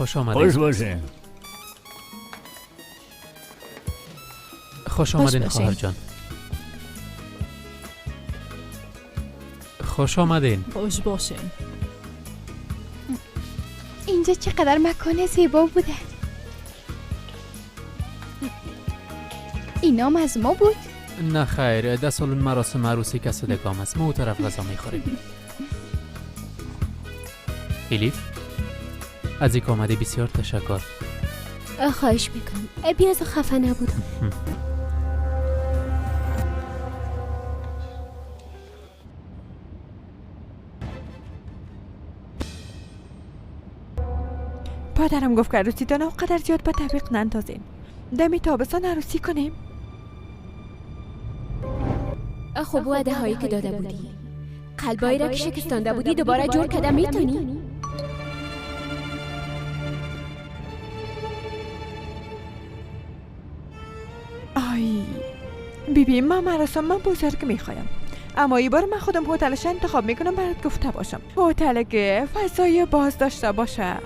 خوش آمدید. خوش باشین. خوش آمدین خواهر جان. خوش آمدین. خوش باشین. اینجا چقدر مکان زیبا بوده. اینام از ما بود؟ نه خیر، ده سال مراسم عروسی کس دگام است. ما او طرف غذا میخوریم. الیف، از اینکه آمدی بسیار تشکر. خواهش میکنم. بیازو خفه نبودم. پدرم گفت که عروسی دانا قدر زیاد با طبیق نندازین. دمی تابستان عروسی کنیم. خب وعده هایی که داده بودی، قلبایی را که شکستانده بودی دوباره جور کردن میتونی؟ آی بیبی، من مراسم بزرگ میخوایم، اما این بار من خودم هتلش انتخاب میکنم برات گفته باشم. هتل که فضای باز داشته باشه،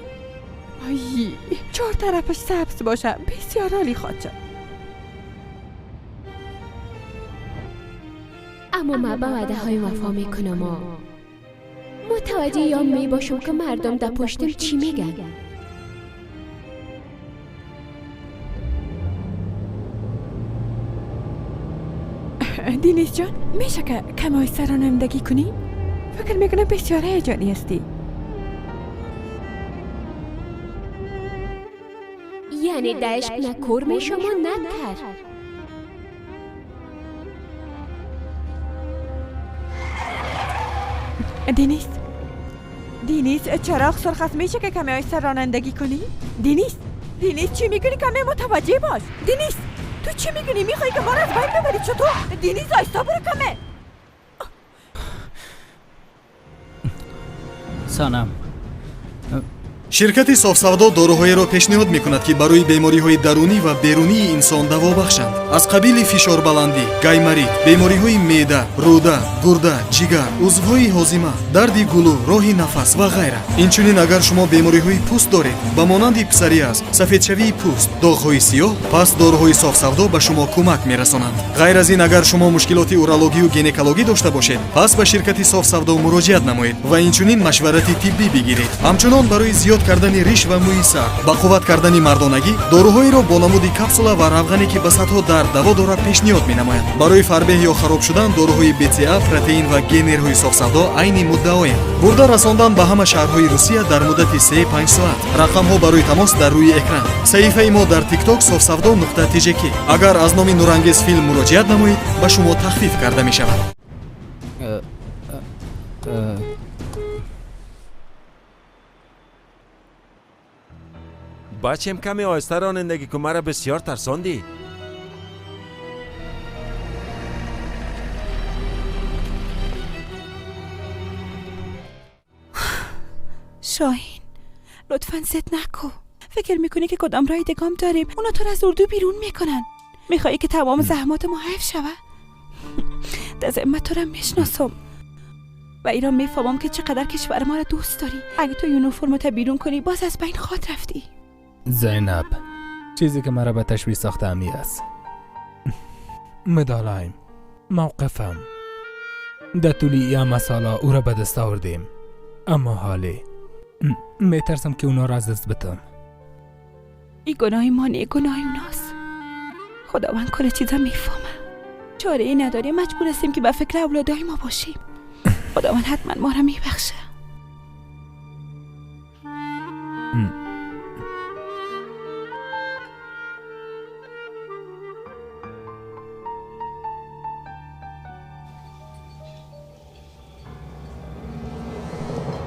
آی 4 طرفش سبز باشه، بسیار عالی خواهد شد. اما من با وعده های وفا میکنم و متوجه یا میباشم که مردم در پشتم چی میگن. دینیس جان، میشه که کم آهسته رانندگی کنی؟ فکر میکنم بسیار هیجانی هستی. یعنی دشت نه کور میشم و نه کر. دینیس چراغ سرخ است، میشه که کمی آهسته رانندگی کنی؟ دینیس چی میکنی؟ کمی متوجه باش. دینیس تو چی میکنی؟ میخوای که ما را از بین ببری؟ چطور؟ دینیس آهسته برو کمه. سانم، شرکت صاف‌سودا داروهایро пешниҳод мекунад ки барои бемориҳои дарунӣ ва берунии инсон даво бахшанд. аз қабили фишорбаландӣ, гаймарид, бемориҳои меъда, рӯда, гурда, ҷигар, узвҳои ҳозима, дарди гулӯ, роҳи нафас ва ғайра. инчунин агар шумо бемориҳои пӯст доред ба монанди псориаз, сафедшавии пӯст, доғҳои сиёҳ, пас дороҳои софсавдо ба шумо кӯмак мерасонанд. ғайр аз ин, агар шумо мушкилоти урологию гинекологӣ дошта бошед, пас ба ширкати софсавдо муроҷиат намоед ва инчунин машварати тиббӣ бигиред. ҳамчунон барои зиёд кардани риш ва мӯи сар, ба қувват кардани мардонагӣ, дороҳоеро бо намуди капсула ва равғане ки ба сатҳо дард даво дорад пешниҳод менамояд. барои фарбеҳ ё хароб шудан дороҳои БЦА, протеин ва генерҳои софсавдо айни муддаоянд. бурда расондан ба ҳама шаҳрҳои Русия дар муддати 3-5 соат. рақамҳо барои тамос дар рӯи экран. саҳифаи мо дар TikTok sofsavdo.tjk. агар аз номи нурангез филм муроҷиат намоед, ба шумо тахфиф карда мешавад. بچم کمی آهسته رانندگی کن، مرا بسیار ترساندی. شاهین لطفاً زد نکن. فکر میکنی که کدام راه دگام داریم؟ اونا تو را از اردو بیرون میکنن. میخوایی که تمام زحمات ما حیف شود؟ در ذمت تو را میشناسم و ایران میفهمم که چقدر کشور ما را دوست داری. اگه تو یونیفرمت بیرون کنی باز از بین خود رفتی. زینب، چیزی که مرا به تشویش ساخته امی است. مدالایم، موقفم. در طولی یا مسالا او را به دست آوردیم، اما حالی میترسم که اونا را از دست بدم. این گناهی ما نیه، گناهی اوناست. خداوند کل چیزا میفهمه. چاره ای نداریم، مجبور هستیم که به فکر اولادای ما باشیم. خداوند حتما ما را میبخشه.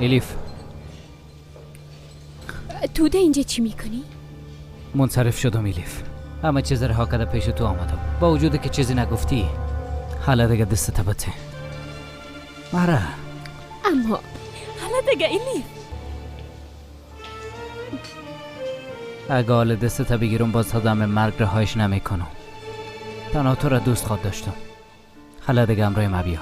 الیف، تو ده اینجا چی میکنی؟ منصرف شدم الیف. همه چیز رها کرده پیش تو آمدم. با وجودی که چیزی نگفتی، حالا دیگه دست بته. مارا. اما حالا دیگه الیف، اگه حال دست بگیرم باز تا دم مرگ رهایش نمیکنم. تنها تو را دوست خواد داشتم. حالا دیگه همراه ما بیا.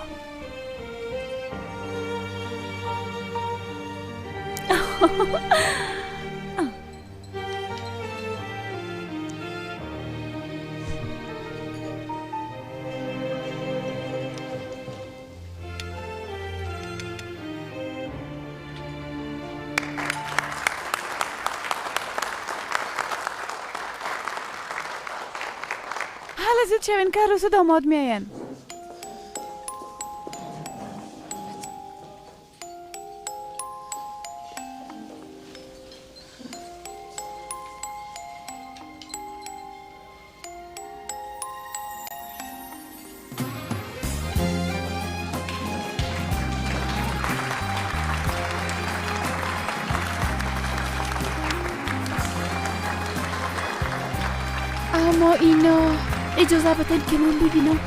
زود شوین که عروس و داماد میاین. اما اینا اجازه بدن که من ببینم.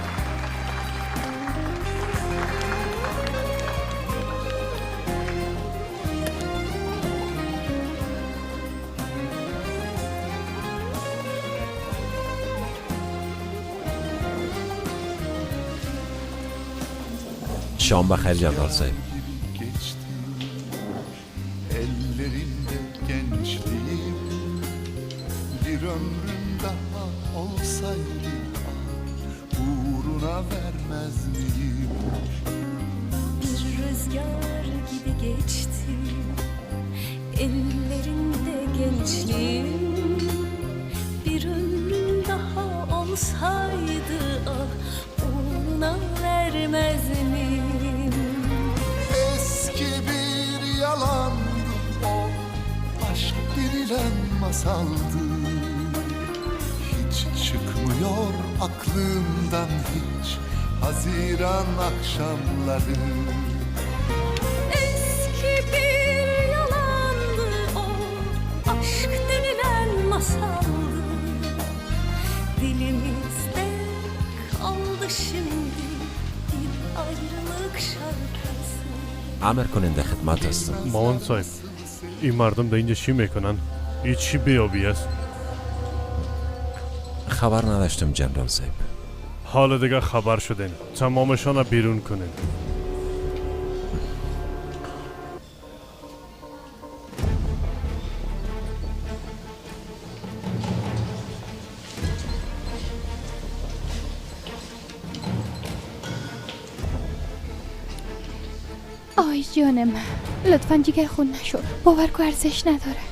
شام بخیر جنرال صاحب. geçti. Ellerinde gençliğim, bir ömrüm daha olsaydı uğruna vermez miyim? Bir rüzgar gibi geçti, ellerinde gençliğim. Bir ömrüm daha olsaydı ah uğruna vermez miyim? Eski bir yalandı o, aşk denilen masaldı. Hiç çıkmıyor aklımdan hiç, Haziran akşamları. Eski bir yalandı o, aşk denilen masaldı. Dilimizde kaldı şimdi bir ayrılık şarkısı. عمل کننده خدمت هستم. مامان صاحب این مردم در اینجا چی میکنن؟ هیچی بیابی است. خبر نداشتم جنرال صاحب. حالا دیگه خبر شدین، تمامشان رو بیرون کنین. آی جانم لطفا جگرخون نشو، باور کن ارزش نداره.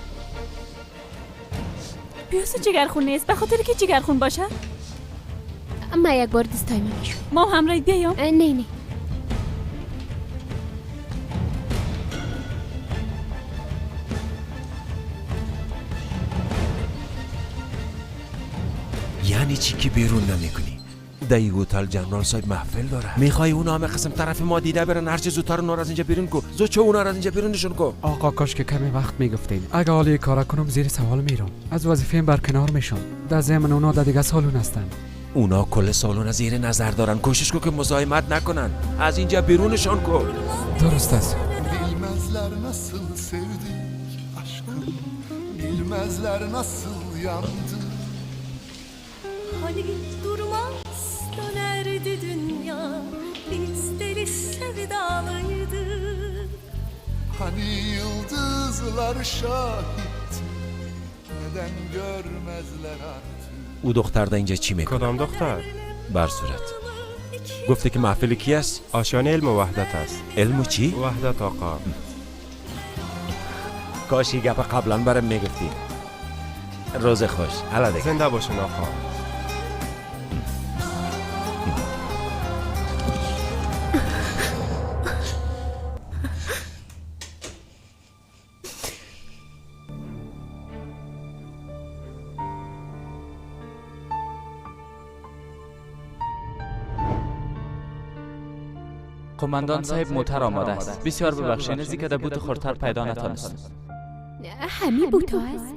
بیوسو جگرخون نیست، به خاطر که جگرخون باشه اما یک بار دستای من شو. ما همراهت بیایم. نه نه یعنی چی که بیرون نمیکنی؟ در این هتل جنرال صاحب محفل داره. میخوای اونا همه قسم طرف ما دیده برن، هرچی زودتر اونا رو از اینجا بیرون کو. زود چه اونا رو از اینجا بیرونشون کو. آقا کاش که کمی وقت میگفتین. اگه حالا یه کارا کنم زیر سوال میرم. از وظیفه‌ام برکنار میشم. در ضمن اونا در دیگه سالون هستن. اونا کل سالون زیر نظر دارن. کوشش کن که مزاحمت نکنن. از اینجا بیرونشون کو. درست است. Bilmezler nasıl sevdik aşkım, bilmezler nasıl yandı. Hani durmaz dönerdi dünya, biz deli sevdalıydık. Hani yıldızlar şahit, neden görmezler artık? او دختر در اینجا چی میکنه؟ کدام دختر؟ بر صورت گفته که محفل کی است؟ آشیانه علم و وحدت است. علم چی؟ وحدت آقا. کاشی گپ قبلا برام میگفتی. روز خوش. حالا دیگه. زنده باشین آقا. قماندان صاحب موتر آماده است. بسیار ببخشید از اینکه در بوت خورتر پیدا نتونستم. همی بوتا است؟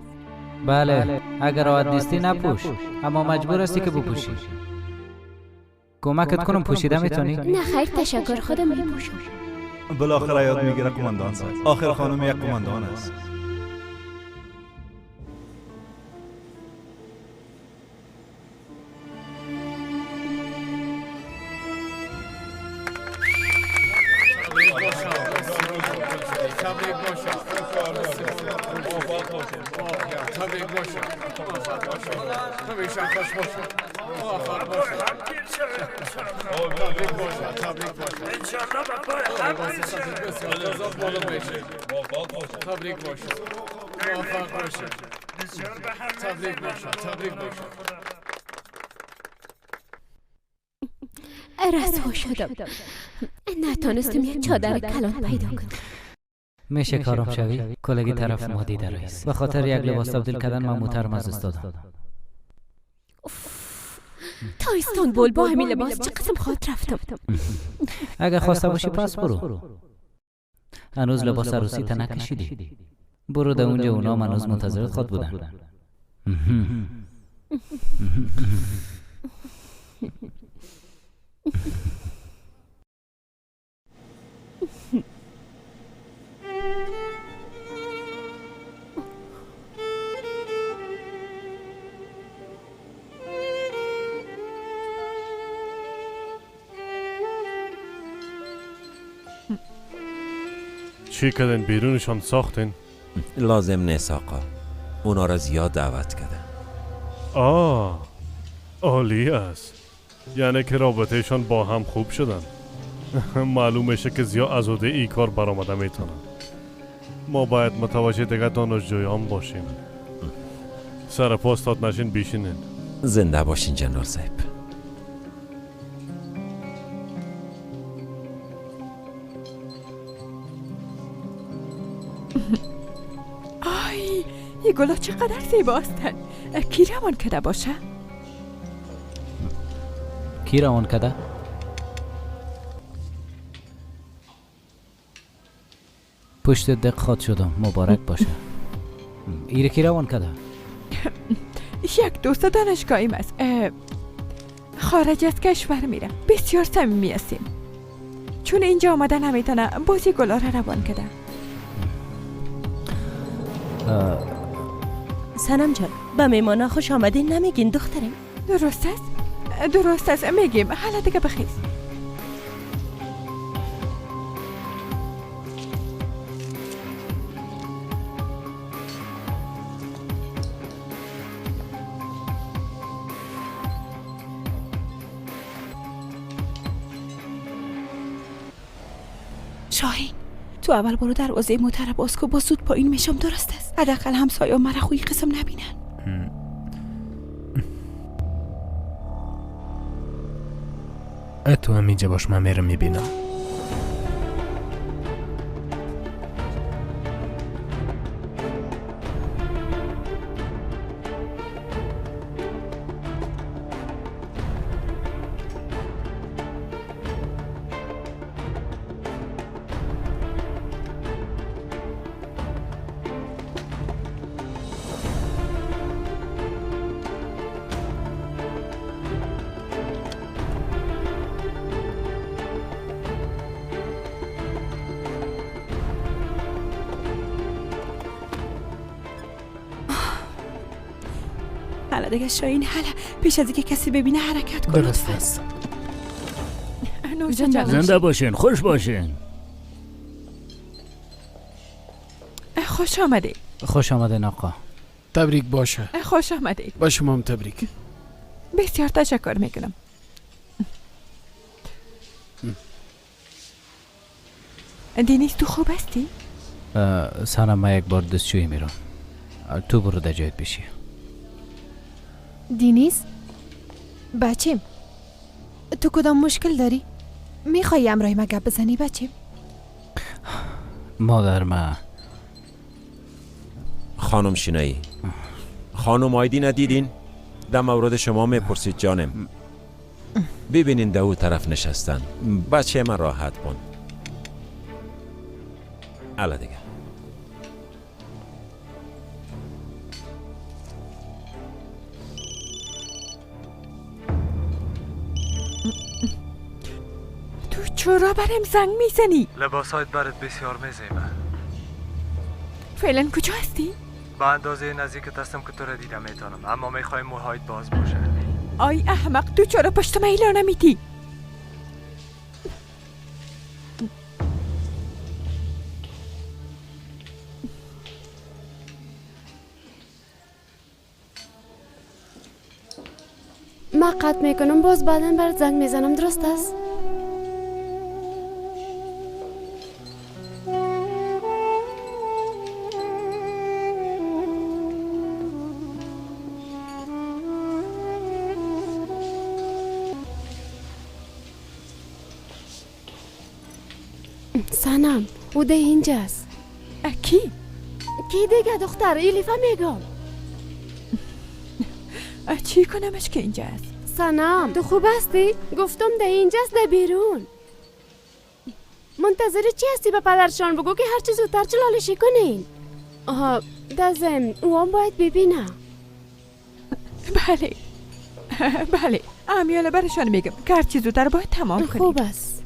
بله اگر راحت نیستی نپوش، اما مجبور هستی که بپوشی. کمکت کنم پوشیده میتونی؟ نه خیر تشکر، خودم میپوشم. بالاخره یاد میگیره قماندان صاحب. آخر خانم یک قماندان است. رسوا شدم. نتانستم یک چادر کلان پیدا کنم. میشه کارم شوی؟ کلگی طرف ما دیده رئیس. به خاطر یک لباس تبدیل کردن من موترم از دست دادم. تا استانبول با همین لباس چه قسم خاط رفتم. اگه خواسته باشی پس برو. هنوز لباس عروسی تا نکشیدی. برو در اونجا، اونا هنوز منتظرت خود بودن. چی کردن؟ بیرونشان ساختین؟ لازم نیست آقا، اونا را زیاد دعوت کردن. عالی است. یعنی که رابطهشان با هم خوب شدن. معلوم میشه که زیاد ازوده ای کار برآمده میتونن. ما باید متوجه دیگه دانشجویان باشیم. سر پاستاد نشین بیشینین. زنده باشین جنرال صاحب. آی، این گلا چقدر زیباستن. کی روان کده باشه؟ کی روان کده؟ پشت دق خاط شدم، مبارک باشه. ایره کی روان کده؟ یک دوست دانشگاهیم است. خارج از کشور میره. بسیار صمیمی هستیم. چون اینجا آمده نمیتونه، بازی گلا را روان کده. سنم جان، به میمانه خوش آمدین نمیگین دخترم؟ درست است میگیم. حالا دیگه بخیز. شاهین، تو اول برو دروازه موتر باز کو، با زود پایین میشم. درست است؟ حداقل همسایه مرا خوی قسم نبینن. تو هم اینجا باش، من میرم میبینم. حالا دیگه شاهین، حالا پیش از اینکه کسی ببینه حرکت کن. درست است. زنده باشین، خوش باشین. خوش آمده. خوش آمده آقا. تبریک باشه. خوش آمده. با شما هم تبریک. بسیار تشکر میکنم. دینیس، تو خوب هستی؟ سنم من یک بار دستشویی میرم. تو برو در جایت بشی. دینیس بچیم، تو کدام مشکل داری؟ میخوایی امرای ما گپ بزنی بچیم؟ مادر من. خانم شینایی، خانم آیدی ندیدین؟ در مورد شما میپرسید جانم. ببینین در او طرف نشستن. بچه من راحت کن. الا دیگه تو چرا برم زنگ میزنی؟ لباسایت برات بسیار میزیبه. فعلا کجا هستی؟ با اندازه نزدیکت هستم که تو را دیده میتونم، اما میخوای موهایت باز باشه. آی احمق، تو چرا پشت میلا نمیتی؟ ما قطع میکنم، باز بعدن برات زنگ میزنم. درست است؟ سنم او ده اینجاست. کی؟ کی دیگه دختر ایلیفا میگم. چی کنمش که اینجاست؟ سنم تو خوب هستی؟ گفتم ده اینجاست ده بیرون. منتظر چی هستی به پدرشان بگو که هرچی زودتر چلالشی کنین. آها ده زمین او هم باید ببینم. بله بله امیاله برشان میگم که هرچی زودتر باید تمام کنیم. خوب است.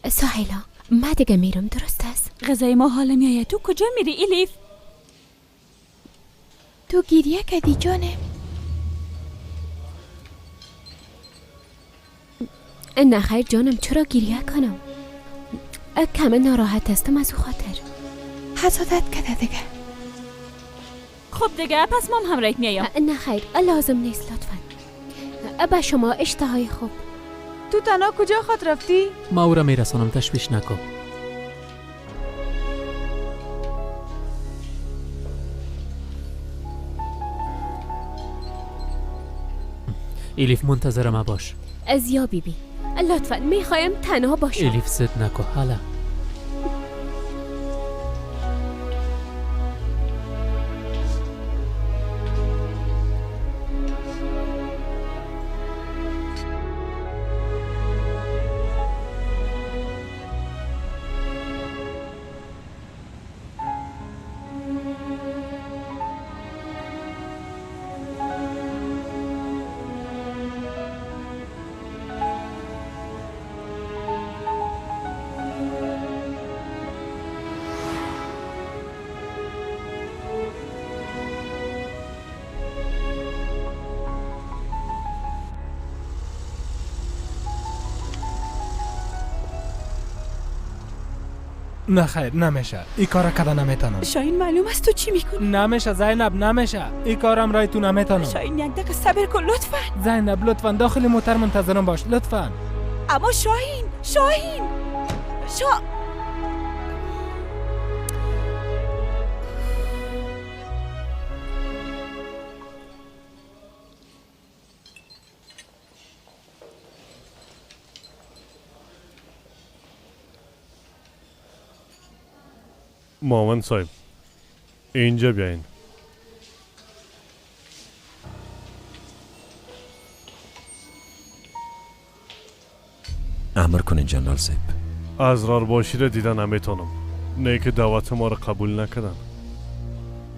ساحلا ما دیگه میرم، درست است؟ غذای ما حالا میآید. تو کجا میری ایلیف؟ تو گریه کردی جانم؟ نه خیر جانم، چرا گریه کنم؟ کم ناراحت هستم از او خاطر. حسادت کرده دیگه. خب دیگه پس ما هم همراهت میایم. نه خیر لازم نیست لطفا. به شما اشتهای خوب. تو تنها کجا خود رفتی؟ ما او را میرسانم، تشویش نکن. ایلیف منتظر ما باش. از یا بیبی لطفا میخوایم تنها باشم. ایلیف زد نکن حالا. نه خیر نمیشه، این کار کده نمیتونم. شاین معلوم است تو چی میکنی؟ نمیشه زینب، نمیشه، این کارم رای تو نمیتونم. شاین یک دقیقه صبر کن لطفا. زینب لطفا داخل موتر منتظرم باش لطفا. اما شاهین مامان صاحب اینجا بیاین. امر کنین جنرال صاحب. ازرار باشی را دیدن نمیتونم، نه که دعوت ما را قبول نکردن.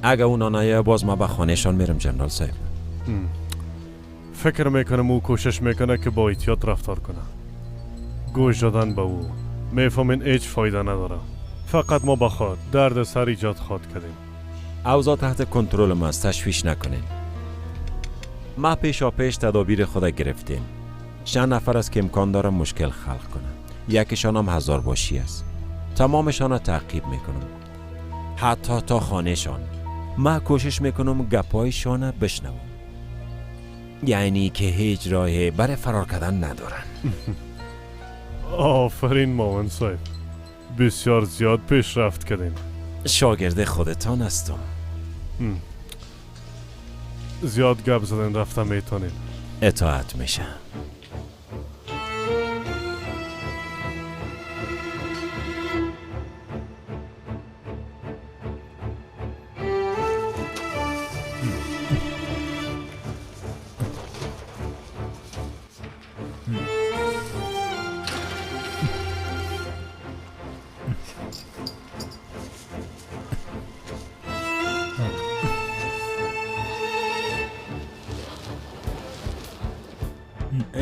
اگه اونا نیایه باز ما به خانهشان میرم جنرال صاحب. فکر میکنم او کوشش میکنه که با احتیاط رفتار کنه. گوش دادن به او میفهمین هیچ فایده نداره. فقط ما بخواد درد سر ایجاد خواد کردیم. اوضاع تحت کنترل ما است، تشویش نکنین. ما پیشا پیش تدابیر خود گرفتیم. چند نفر است که امکان داره مشکل خلق کنن. یکیشان هم هزار باشی است. تمامشان را تعقیب میکنم، حتی تا خانهشان. ما کوشش میکنم گپایشان بشنوم، یعنی که هیچ راهی برای فرار کردن ندارن. آفرین مامان صاحب، بسیار زیاد پیشرفت کردین. شاگرد خودتان هستم. زیاد گپ زدن رفتم میتونین. اطاعت میشه.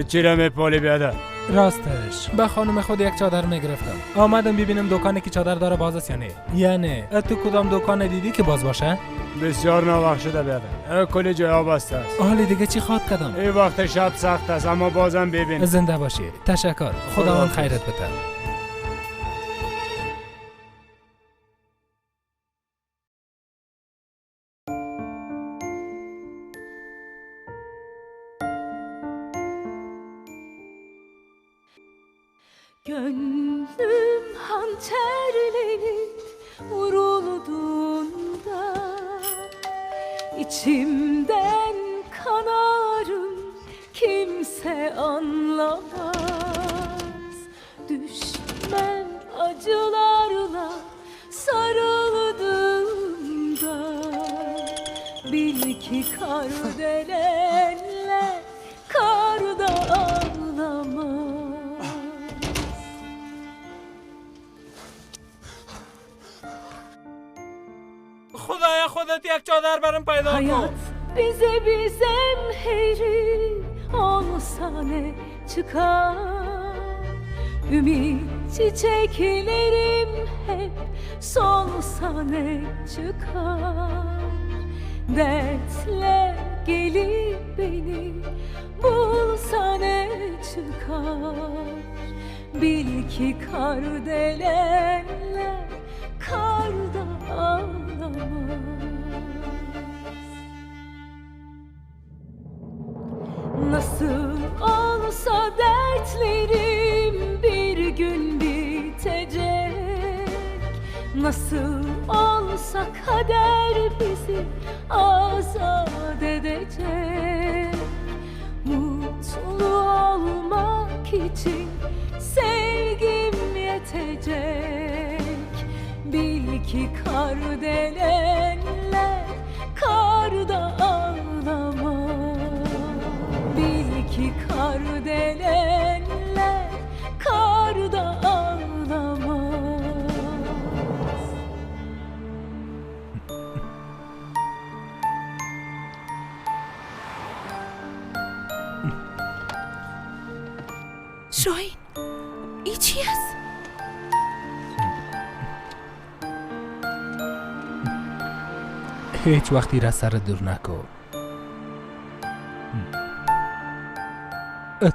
چی را میپالی بیاده؟ راستش به خانم خود یک چادر میگرفتم. آمدم ببینم دکانی که چادر داره باز است یا نه. یعنی تو کدام دکان دیدی که باز باشه؟ بسیار ناوخته بیاده. کلی جاها بسته است. حالی دیگه چی خواد کردم؟ این وقت شب سخت است، اما بازم ببین. زنده باشی. تشکر. خداوند خیرت بده. Gönlüm hançerlenip vurulduğunda İçimden kanarım, kimse anlamaz. Düşmem acılarla sarıldığımda. Bil ki kardelenler karda ağlamaz. خدایا خودت یک چادر برام پیدا Hayat کن. bize bir zemheri olsa ne çıkar? Ümit çiçeklerim hep solsa ne çıkar? Dertler gelip beni bulsa ne çıkar? Bil ki kardelenler karda ağlamaz. Nasıl olsa dertlerim bir gün bitecek. Nasıl olsa kader bizi azat edecek. Mutlu olmak için sevgim yetecek. Bil ki kardelenler karda ağlamaz. Bil ki kardelenler karda ağlamaz. شاهین این چی است؟ هیچ وقتی را سر دور نکو.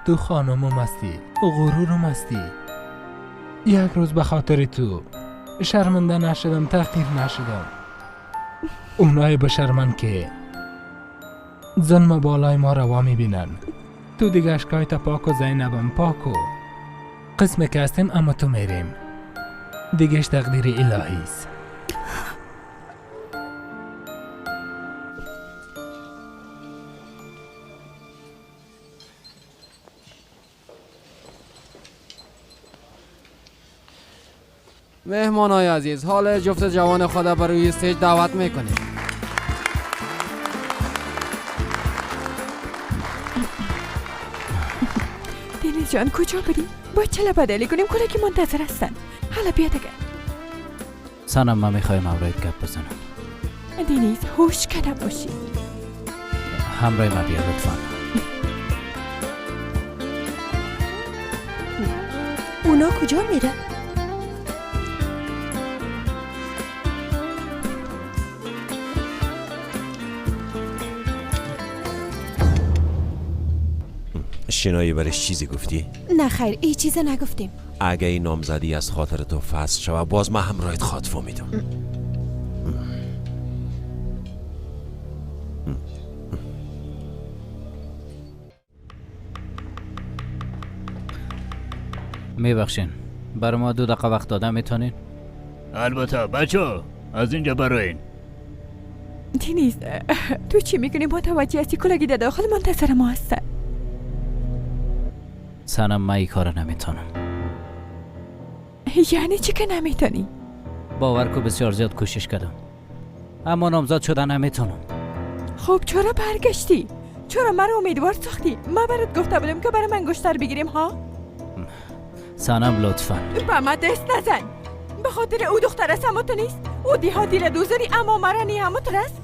تو خانمم هستی، غرورم هستی. یک روز به خاطر تو شرمنده نشدم، تحقیر نشدم. اونای بشرمن که ظلم بالای ما روا میبینن. تو دیگه اشکایت پاک و زینبم پاک و قسم که هستیم اما تو میریم. دیگهش تقدیر الهی است. مهمانای عزیز، حال جفت جوان خدا بر روی استیج دعوت میکنیم. دنیز جان کجا بریم؟ باید چه بدلی کنیم؟ کلا که منتظر هستن. حالا بیا دیگه. سنم من میخوایم همراهت گپ بزنم. دنیز هوش کرده باشی. همراه ما بیا لطفا. اونا کجا میره؟ شنایی برش چیزی گفتی؟ نه خیر، این چیز نگفتیم. اگه این نامزدی از خاطر تو فصل شوه باز من همراهت خاطفو میدم. میبخشین برای ما 2 دقیقه وقت دادن میتونین؟ البته بچه از اینجا براین. دنیز تو چی میکنی؟ متوجه هستی کلگی در داخل منتظر ما هستن. سنم من این کار نمیتونم. یعنی چی که نمیتونی؟ باور کو بسیار زیاد کوشش کردم اما نامزد شدن نمیتونم. خب چرا برگشتی؟ چرا مرا امیدوار ساختی؟ من برات گفته بودم که برای من گشتر بگیریم ها؟ سنم لطفا به من دست نزن. به خاطر او دختر است اما تو نیست. او دیها دیل دوزاری اما مرا نی همو ترست.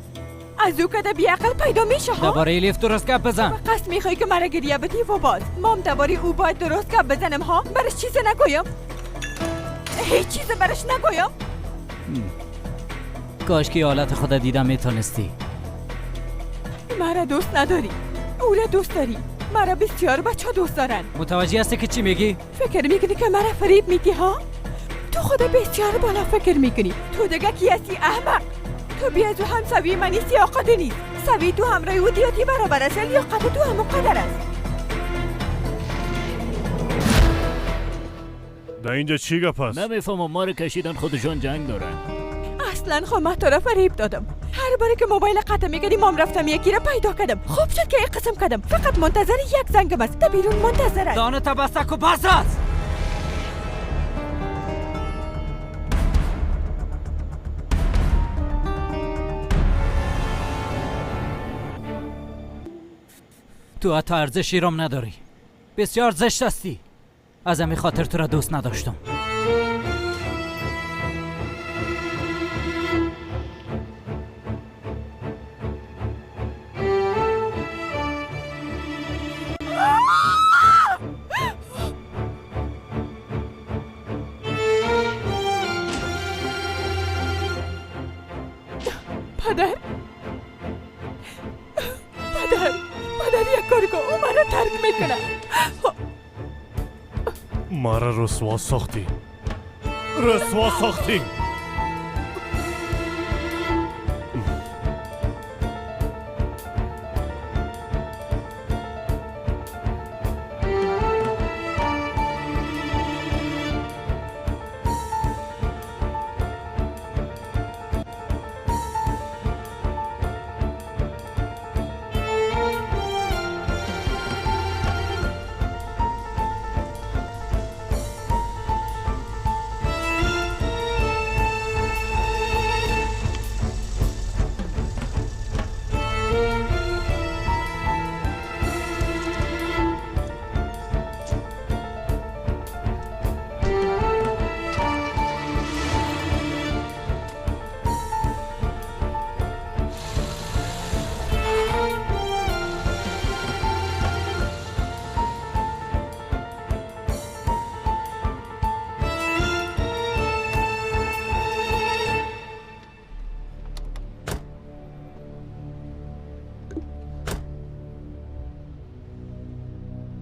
از او کده بی عقل پیدا میشه ها؟ درباره لیف درست گپ بزن. قصد میخوای که مرا گریه بدی و باز مام درباره او باید درست گپ بزنم ها؟ برش چیز نگویم؟ هیچ چیز برش نگویم؟ کاش که حالت خود دیدم میتونستی. مرا دوست نداری. اولا دوست داری. مرا بسیار بچه دوست دارن. متوجه هستی که چی میگی؟ فکر میکنی که مرا فریب میدی ها؟ تو خدا بسیار بالا فکر میکنی. تو دیگه کی هستی احمق؟ تو بیا تو هم سوی منی سیاقت نیست. سوی تو همراه او دیاتی برابر است یا قد تو همون قدر است. در اینجا چی گپ هست؟ نمیفهمم ما رو کشیدن خودشان جنگ دارن. اصلا خب من تو را فریب دادم. هر باری که موبایل قطع میکردی مام رفتم یکی را پیدا کردم. خوب شد که یک قسم کردم. فقط منتظر یک زنگم است. تا بیرون منتظر است. دانه تا بسته کو بس است. تو حتی ارزشی رام نداری. بسیار زشت هستی. از همین خاطر تو را دوست نداشتم. پدر یک کار کن. او من را ترک میکنه. مرا رسوا ساختی. رسوا ساختی.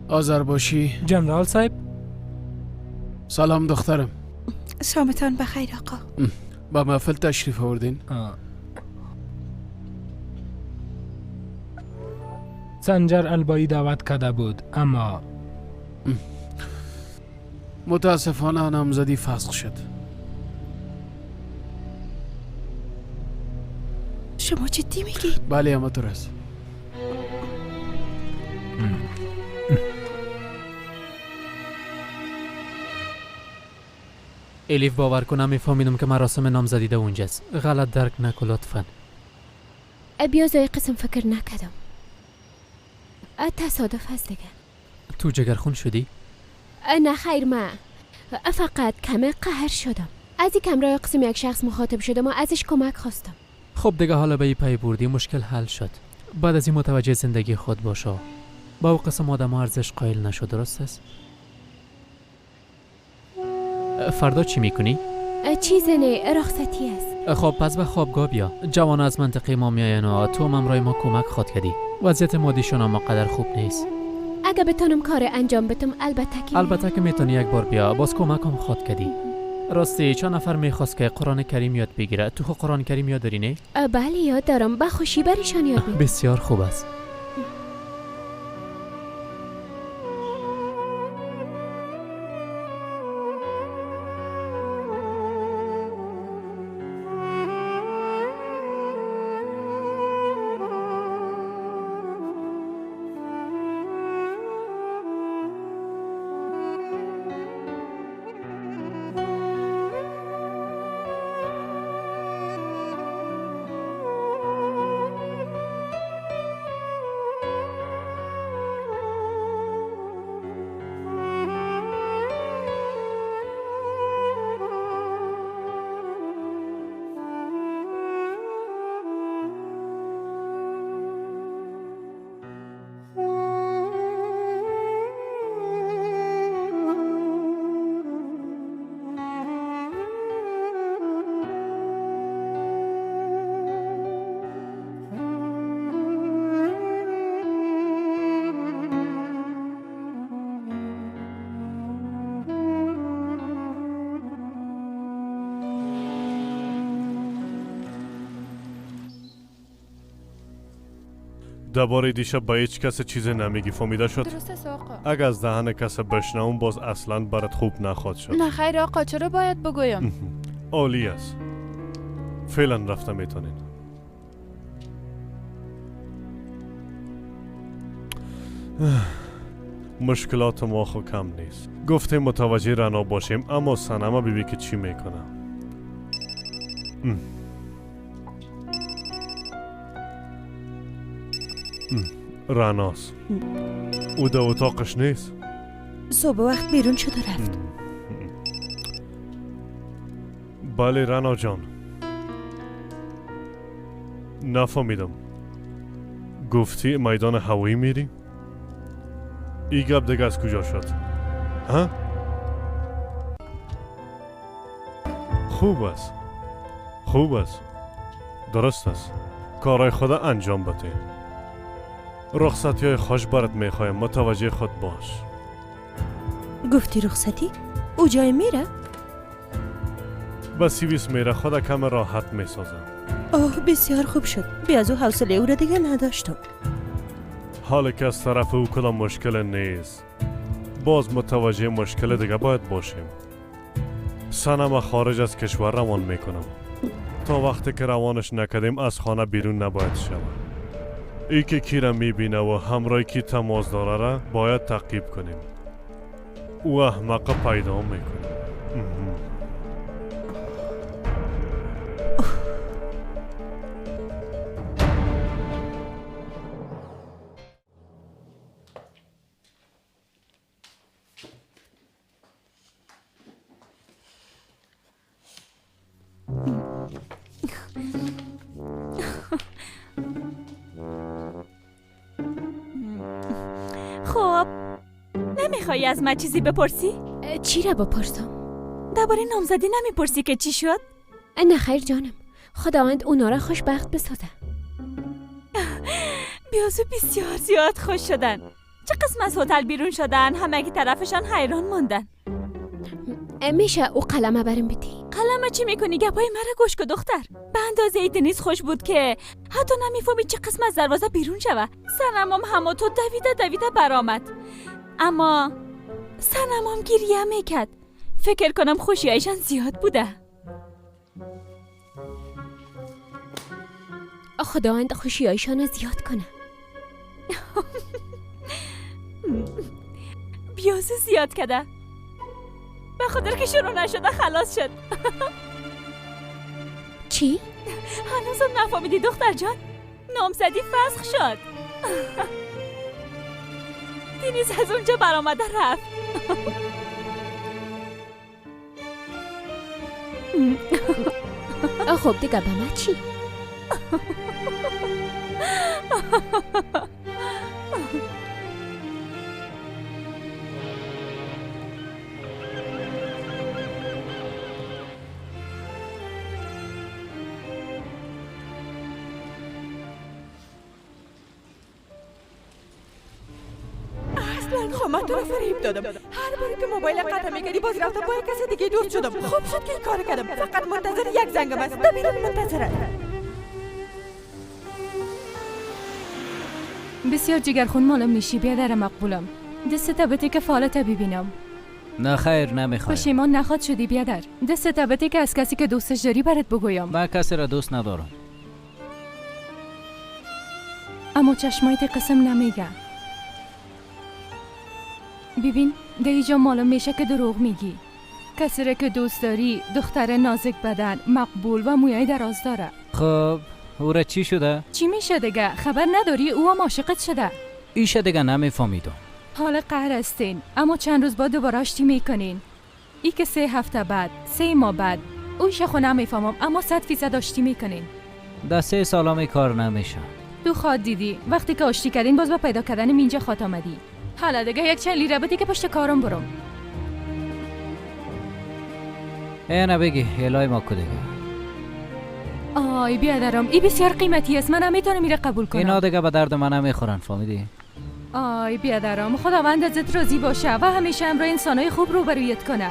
آذرباشی. جنرال صاحب سلام دخترم. شامتان بخیر آقا. با محفل تشریف آوردین؟ سنجر البایی دعوت کرده بود اما متاسفانه نامزدی فسخ شد. شما جدی میگی؟ بله همطور است. الیف باور کنم میفهمیدم که مراسم نامزدی ده اونجاست. غلط درک نکن لطفاً. بیاز ای قسم فکر نکردم. تصادف هست دیگه. تو جگرخون شدی؟ نه خیر ما فقط کم قهر شدم. از این کمرای قسم یک شخص مخاطب شدم و ازش کمک خواستم. خب دیگه حالا به این پی بردی مشکل حل شد. بعد از این متوجه زندگی خود باشه. با او قسم آدم ارزش قائل نشد. درست است؟ فردا چی میکنی؟ چیزی نه رخصتی است. خب پس به خوابگاه بیا. جوان از منطقه ما میاین و تو هم امرای ما کمک خواد کردی. وضعیت مادیشون هم قدر خوب نیست. اگه بتونم کار انجام بدم البته که میتونی یک بار بیا. باز کمک هم خواد کردی. راستی چند نفر میخواست که قرآن کریم یاد بگیره. تو خود قرآن کریم یاد داری نه؟ بله یاد دارم. با خوشی برشان یاد میدم. بسیار خوب است. درباره دیشب با هیچ کس چیزی نمیگی فهمیده شد؟ درست است آقا. اگه از دهن کس بشنوم باز اصلا برات خوب نخواد شد. نه خیر آقا چرا باید بگویم؟ عالی است. فعلا رفتم میتونین. مشکلات ما خو کم نیست. گفتیم متوجه رنا باشیم، اما سنما بیبی که چی میکنه. رناست. او در اتاقش نیست. صبح وقت بیرون شد و رفت. بله رنا جان. نفهمیدم. گفتی میدان هوایی میری؟ ای گپ دیگه از کجا شد؟ ها؟ خوب است. خوب است. درست است. کارهای خود انجام بده. رخصتی های خوش برات میخوایم، متوجه خود باش. گفتی رخصتی؟ او جای میره؟ با سیویس میره، خود کم راحت میسازم. آه بسیار خوب شد. بیازو حوصله او را دیگه نداشتم. حالا که از طرف او کدام مشکل نیست، باز متوجه مشکل دیگه باید باشیم. سنما خارج از کشور روان میکنم. تا وقتی که روانش نکردیم از خانه بیرون نباید شود. ای که کی را میبینه و همراه کی تماس داره را باید تعقیب کنیم. او احمق پیدا میکنه. خب نمیخوایی از من چیزی بپرسی؟ چی را بپرسم؟ درباره نامزدی نمیپرسی که چی شد؟ نه خیر جانم، خداوند اونا را خوشبخت بسازه. بیازو بسیار زیاد خوش شدن. چه قسم از هتل بیرون شدن، همگی طرفشان حیران موندن. میشه او قلمه برم بدی؟ قلمه چی میکنی؟ گپای مرا گوش کن دختر. به اندازه دنیز خوش بود که حتی نمیفهمی چه قسم از دروازه بیرون شوه. سنمام همو تو دویده برآمد، اما سنمام گریه میکرد. فکر کنم خوشیایشان زیاد بوده. خداوند خوشیایشان زیاد کنه. بیازو زیاد کده. به خاطر که شروع نشده خلاص شد. چی؟ هنوزم نفهمیدی دختر جان؟ نامزدی فسخ شد. دنیز از اونجا برآمده رفت. خب دیگه به من چی؟ من تو رو فریب دادم. هر باری که موبایل قطع میکردی باز رفتم با یک کسی دیگه دوست شدم. خوب شد که این کار کردم. فقط منتظر یک زنگم است. بیرون منتظرم. بسیار جگرخون مالم میشی بیادر مقبولم. دست بده که فعالت ببینم. نه خیر نمیخوام. پشیمان نخواد شدی بیادر. دست بده که از کسی که دوستش داری برات بگویم. من کسی را دوست ندارم. اما چشمایت قسم نمیگه. ببین دیجا مالم میشه که دروغ میگی. کسی را که دوست داری دختر نازک بدن، مقبول و مویای دراز داره. خب او را چی شده؟ چی میشه دیگه؟ خبر نداری او هم عاشقت شده. ایشه دیگه نمیفهمیدم. حال قهر هستین اما چند روز بعد دوباره آشتی میکنین. ای که 3 هفته بعد 3 ماه بعد اویشه خو نمیفهمم اما 100% آشتی میکنین. در 3 سالم کار نمیشه. تو خود دیدی وقتی که آشتی کردین باز با پیدا کردن اینجا خاط آمدی. حالا دیگه یک چند لیره بدی که پشت کارم برم. نه بگی الهی ما که دیگه. آی بیادرم ای بسیار قیمتی است، من نمیتونم میره قبول کنم. اینا دیگه به درد من نمیخورن فهمیدی؟ آی بیادرم خداوند ازت راضی باشه و همیشه همراه انسانای خوب روبرویت کنه.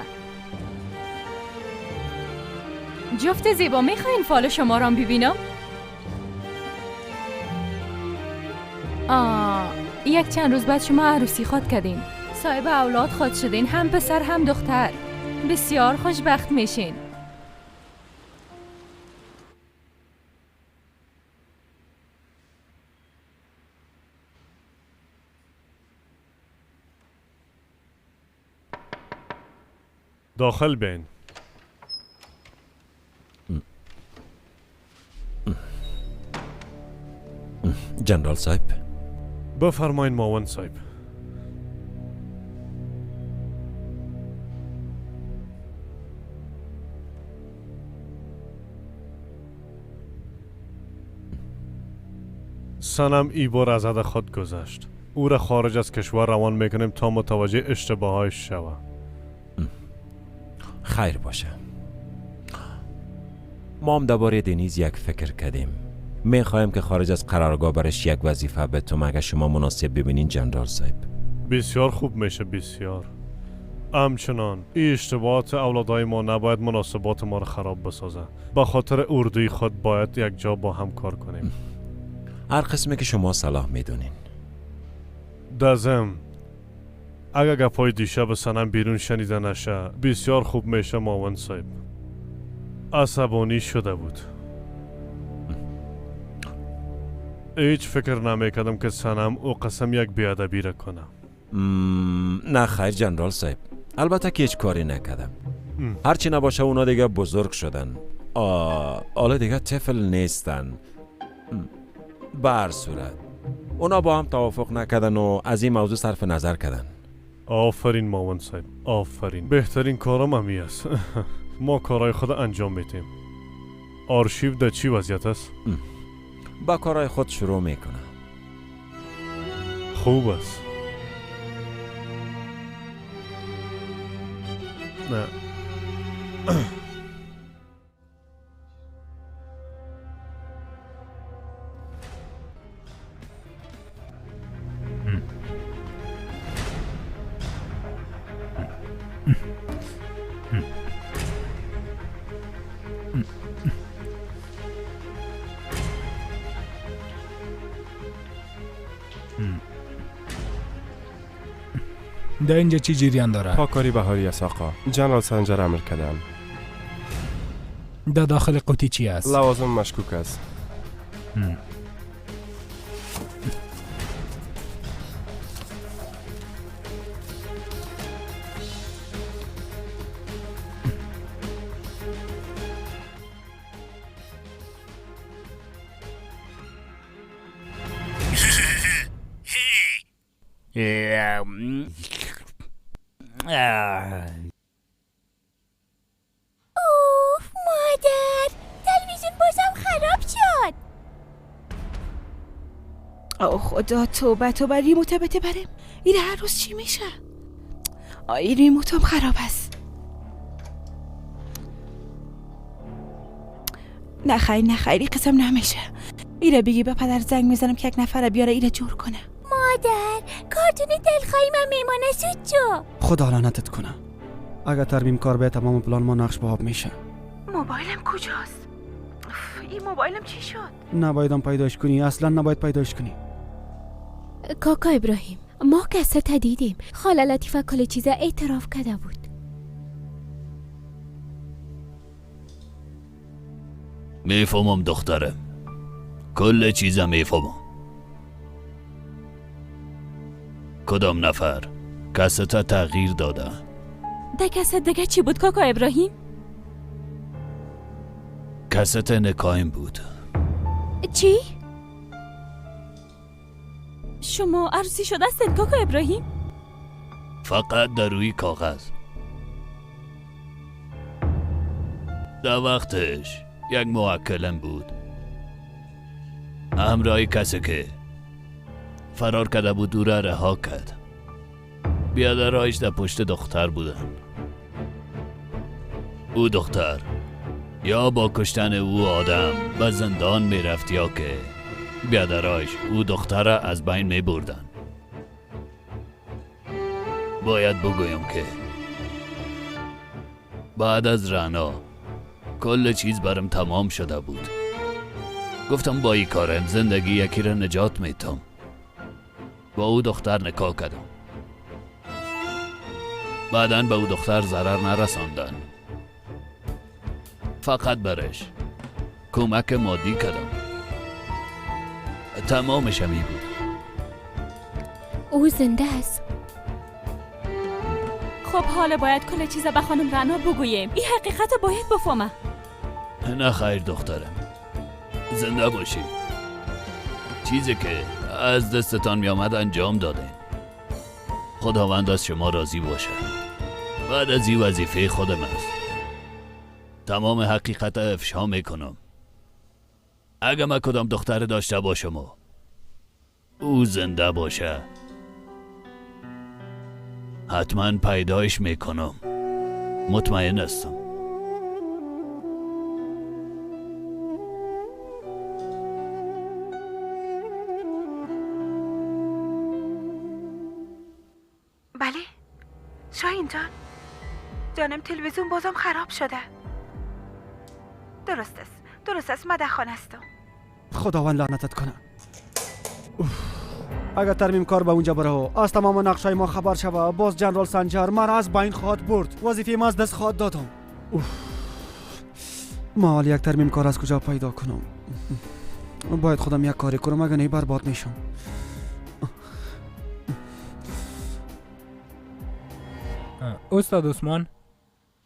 جفت زیبا میخواین فال شما را ببینم؟ یک چند روز بعد شما عروسی خواد کردین، صاحب اولاد خواد شدین، هم پسر هم دختر. بسیار خوشبخت میشین. داخل بین. جنرال صاحب بفرماین معاون صاحب. سنم ای بار از حد خود گذشت. او را خارج از کشور روان میکنیم تا متوجه اشتباهایش شود. خیر باشه. ما هم درباره دنیز یک فکر کردیم. میخوایم که خارج از قرارگاه برش یک وظیفه بتوم اگه شما مناسب ببینین جنرال صاحب. بسیار خوب میشه، بسیار. همچنان این اشتباهات اولادای ما نباید مناسبات ما را خراب بسازه. به خاطر اردوی خود باید یک جا با هم کار کنیم. هر قسمی که شما صلاح میدونین. دزم اگر گپای دیشب سنم بیرون شنیده نشه بسیار خوب میشه معاون صاحب. عصبانی شده بود. هیچ فکر نمیکردم که سنم او قسم یک بیادبی را کنه. نه خیر جنرال صاحب، البته که هیچ کاری نکردم. هرچی نباشه اونا دیگه بزرگ شدن. حالا دیگه طفل نیستن. به هر صورت اونا با هم توافق نکردن و از این موضوع صرف نظر کردن. آفرین معاون صاحب، آفرین. بهترین کارم همی است. ما کارهای خود انجام میتیم. آرشیو در چی وضعیت است؟ با کارهای خود شروع میکنه. خوب است. نه در اینجا چی جریان داره؟ پاکاری بهاری است آقا. جنرال سنجر عمل کردن. در داخل قوطی چی است؟ لوازم مشکوک است. اوف مادر، تلویزیون بازم خراب شد. او خدا، توبه ریموت بده بریم. این هر روز چی میشه؟ این ریموتم خراب است. نه خیر قسم نمیشه. ایره بگی به پدر زنگ میزنم که یک نفر بیاره ایره جور کنه. مادر، کارتون دلخواهی من میمانه سود جو. خدا لعنتت کنه. اگر ترمیم کار به تمام پلان ما نقش به آب میشه. موبایلم کجاست؟ این موبایلم چی شد؟ نبایدم پیداش کنی، اصلا نباید پیداش کنی. کاکا ابراهیم، ما کسته دیدیم. خاله لطیفه کل چیزا اعتراف کرده بود. میفهمم دخترم، کل چیزا میفهمم. کدام نفر کسته تغییر داده؟ ده کست دیگه چی بود کاکا ابراهیم؟ کسته نکایم بود. چی؟ شما عروسی شده هستید کاکا ابراهیم؟ فقط در روی کاغذ. در وقتش یک موکلم بود، همراه کسی که فرار کرده بود او را رها کرد. بیادرهایش در پشت دختر بودن. او دختر یا با کشتن او آدم به زندان می رفت یا که بیادرهایش او دختر را از بین می بردن. باید بگویم که بعد از رعنا کل چیز برم تمام شده بود. گفتم با این کارم زندگی یکی را نجات میتم. با او دختر نکاح کردم. بعداً به او دختر ضرر نرساندن. فقط برش کمک مادی کردم. تمامش همی بود. او زنده است. خب حالا باید کل چیزا به خانم رنا بگوییم. این حقیقت رو باید بفهمه. نه خیر دخترم، زنده باشی. چیزی که از دستتان می آمد انجام دادین. خداوند از شما راضی باشه. بعد از این وظیفه خودم است. تمام حقیقت افشا میکنم. اگه من کدام دختر داشته باشم و او زنده باشه، حتما پیدایش میکنم. مطمئن هستم. بله شاهین جان، جانم تلویزیون بازم خراب شده. درست است من در خانه هستم. خداوند لعنتت کنه. اگر ترمیم کار به اونجا بره از تمام نقشای ما خبر شوه، باز جنرال سنجر من از بین خواهد برد. وظیفه ما از دست خواهد دادم. ما حال یک ترمیم کار از کجا پیدا کنم؟ باید خودم یک کاری کنم، اگر نه برباد میشم. استاد عثمان،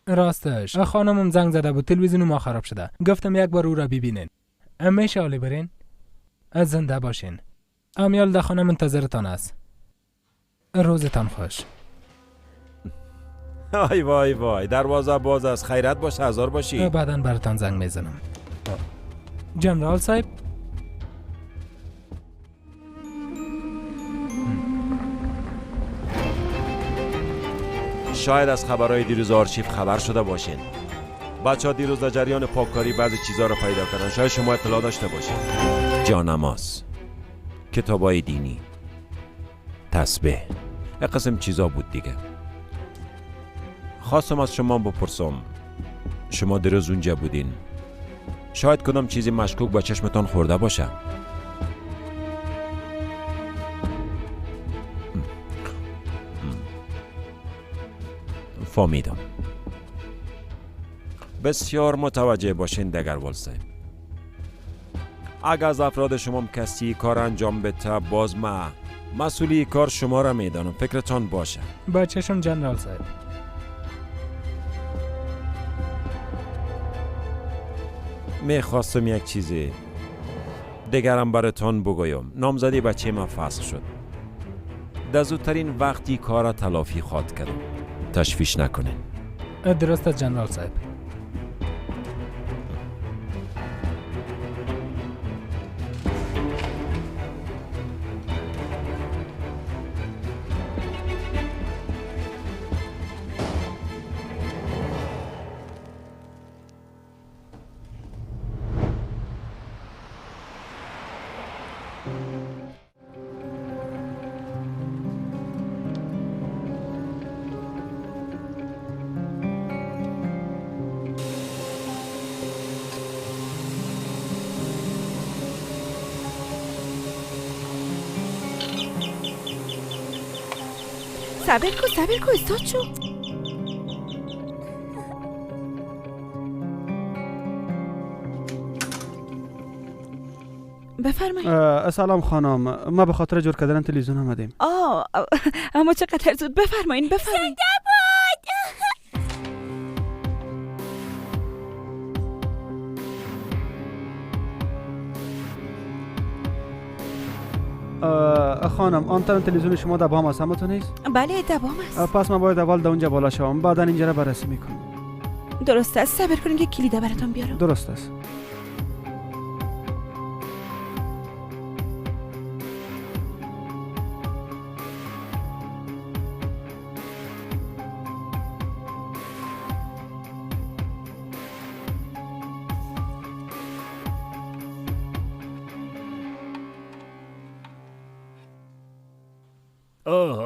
راستش خانمم زنگ زده بود تلویزیون ما خراب شده. گفتم یک بار او را ببینین. میشه حالی برین؟ از زنده باشین. امیال در خانه منتظرتان است. روزتان خوش. وای وای وای، دروازه باز است. خیرت باشه، هزار باشی. بعداً براتان زنگ میزنم. جنرال صاحب، شاید از خبرهای دیروز آرشیو خبر شده باشین. بچه ها دیروز در جریان پاککاری بعضی چیزها رو پیدا کردن. شاید شما اطلاع داشته باشین. جانماز، کتابای دینی، تسبیح، یک قسم چیزا بود دیگه. خواستم از شما بپرسم، شما دیروز اونجا بودین، شاید کدام چیزی مشکوک با چشمتان خورده باشه. فهمیدم. بسیار متوجه باشین دگروال صاحب. اگر از افراد شما کسی کار انجام بده، باز ما مسئولی کار شما را میدانم. فکرتان باشه. با چشم جنرال صاحب. میخواستم یک چیزی دیگرم براتان بگویم. نامزدی بچه من فسخ شد. در زودترین وقتی کار را تلافی خواهد کردم. تشویش نکنین. درست است جنرال صاحب. صبر کو استاد شو. بفرمایید. سلام خانم، ما به خاطر جور کردن تلویزیون آمدیم. اما چقدر زود. بفرمایید. خانم، آنتن تلویزیون شما در بام است، همتون نیست؟ بله در بام است. پس من باید اول در اونجا بالا شوم، بعدا اینجا را بررسی میکنم. درست است. صبر کنید که کلیده براتون بیارم. درست است.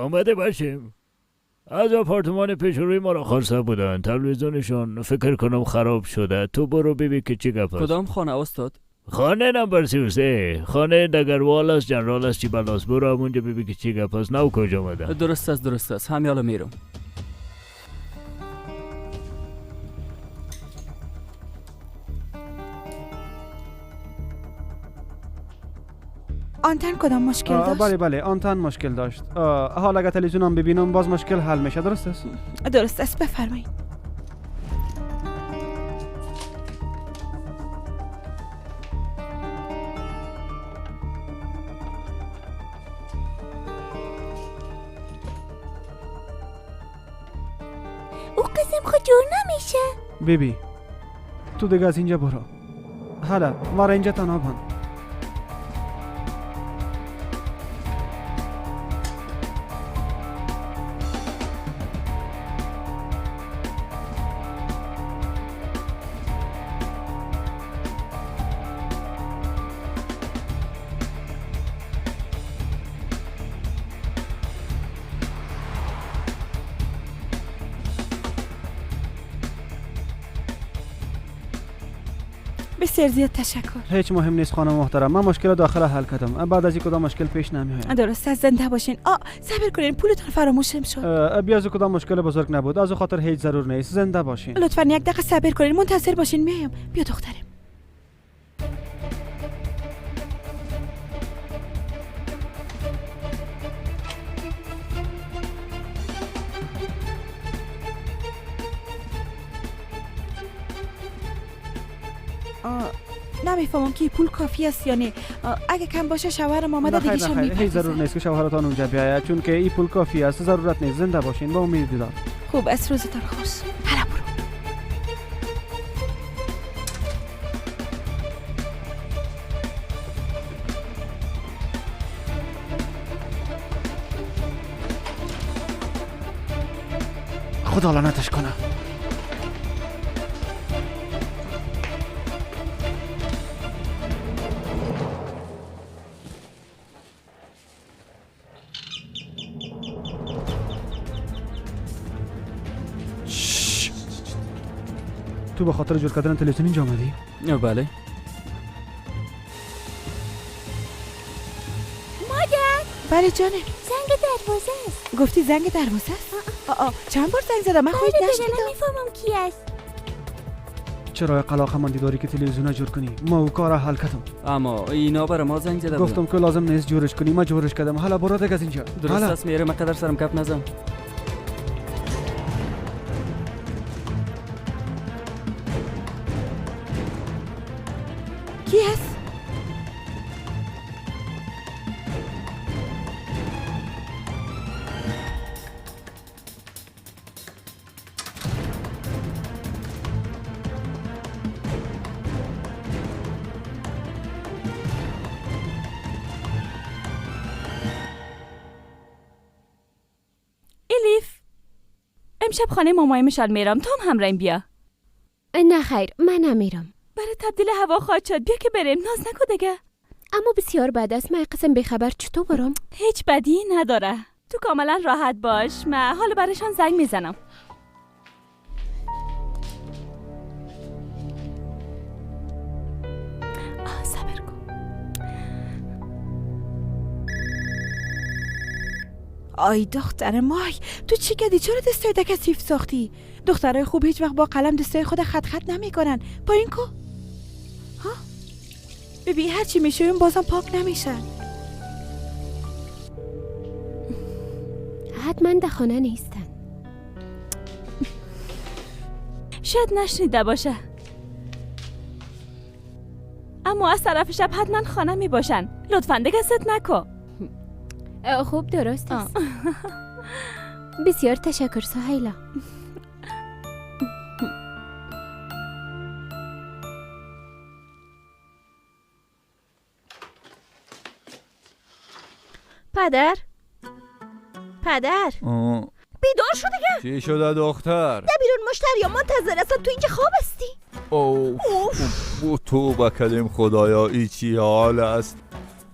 آمده باشیم. از آپارتمان پیش روی ما را خواسته بودن. تلویزیونشون فکر کنم خراب شده. تو برو ببین که چی گپ است. کدام خانه استاد؟ خانه نمبر 33. خانه دگروال است، جنرال است چی بلاس. برو همونجا ببین که چی گپ است. نو کجا آمده. درست است. همین حالا میرم. آنتن کدام مشکل داشت؟ بله آنتن مشکل داشت. حالا اگر تلویزیونم ببینم باز مشکل حل میشه. درست است؟ درست است، بفرمایید. او قسم خود جور نمیشه. بیبی تو دیگه از اینجا برو. حالا ما را اینجا تنها بند. بسیار زیاد تشکر. هیچ مهم نیست خانم محترم، من مشکل داخل حل کردم. بعد از این کدام مشکل پیش نمیاد. درست است، زنده باشین. صبر کنین، پولتون فراموشم شد. بیا از کدام مشکل بزرگ نبود، از خاطر هیچ ضرور نیست. زنده باشین. لطفاً یک دقیقه صبر کنین، منتظر باشین، میایم. بیا دخترم. نمیفهمم که پول کافی است یا نه. اگه کم باشه شوهرم آمده دیگه شم میپرسه. هیچ ضرور نیست که شوهرتان اونجا بیاید، چون که این پول کافی است. ضرورت نیست. زنده باشین. با امید دیدار. خوب است، روزتان خوش. حالا برو. خدا لعنتش کنه. تو به خاطر جور کردن تلویزیون اینجا آمدی؟ بله. مادر. بله جانم. زنگ دروازه است. گفتی زنگ دروازه است؟ چند بار زنگ زدم، من خودت نشنیدم. نمیفهمم کی است. چرا علاقه‌مندی داری که تلویزیون جور کنی؟ ما او کار حل کردم. اما اینا برای ما زنگ زده گفتم که لازم نیست جورش کنی، ما جورش کردم. حالا برو دیگه از اینجا. درست است، میره مقدر سرم کپ نزم. کی است؟ الیف، امشب خانه مامایمشان میرم، تو هم همراهیم بیا. نه خیر، من نمیرم. برای تبدیل هوا خواهد شد، بیا که بریم، ناز نکو دیگه. اما بسیار بد است، من قسم بخبر چطور برم؟ هیچ بدی نداره، تو کاملا راحت باش، من حالا برایشان زنگ میزنم. صبر کن. آی دختر مای، تو چی کردی؟ چرا دستای کثیف ساختی؟ دخترای خوب هیچ وقت با قلم دستای خود خط نمیکنن. پایین کو؟ ها؟ ببین هر چی میشویم بازم پاک نمیشن. حتما در خانه نیستن. شاید نشنیده باشه، اما از طرف شب حتما خانه می باشن. لطفاً دیگه ست نکو. خوب درست است. بسیار تشکر سهیلا. پدر بیدار شو دیگه. چی شده دختر؟ ده بیرون مشتری منتظر هستن، تو اینجا خواب هستی. اوه تو بکلیم خدایا، ای چی حال است؟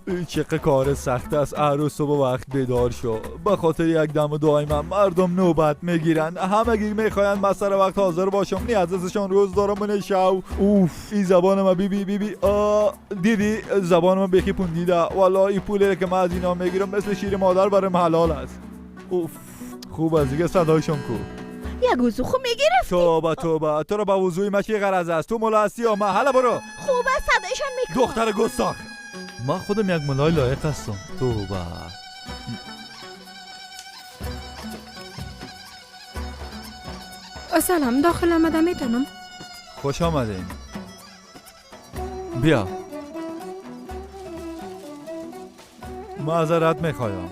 ای چقدر کار سخت است. عروس صبح وقت بیدار شو. به خاطر یک دم دائما مردم نوبت میگیرن، همگی میخواین من سر وقت حاضر باشم. نیازشون روز دارم من شو. این زبان ما بی دیدی زبان ما بخی پوندیده. والا این پولی که من از اینا میگیرم مثل شیر مادر برام حلال است. خوب از دیگه صدایشون کو. یک وضو خوب میگرفتی. توبه تو رو با وضوی ما چی غرض است؟ تو ملا هستی یا من؟ حالا برو. خوبه صدایشان میکنم. دختر گستاخ، من خودم یک ملای لایق هستم. توبه. سلام، داخل آمدم میتونم؟ خوش آمدین. بیا. معذرت میخوایم.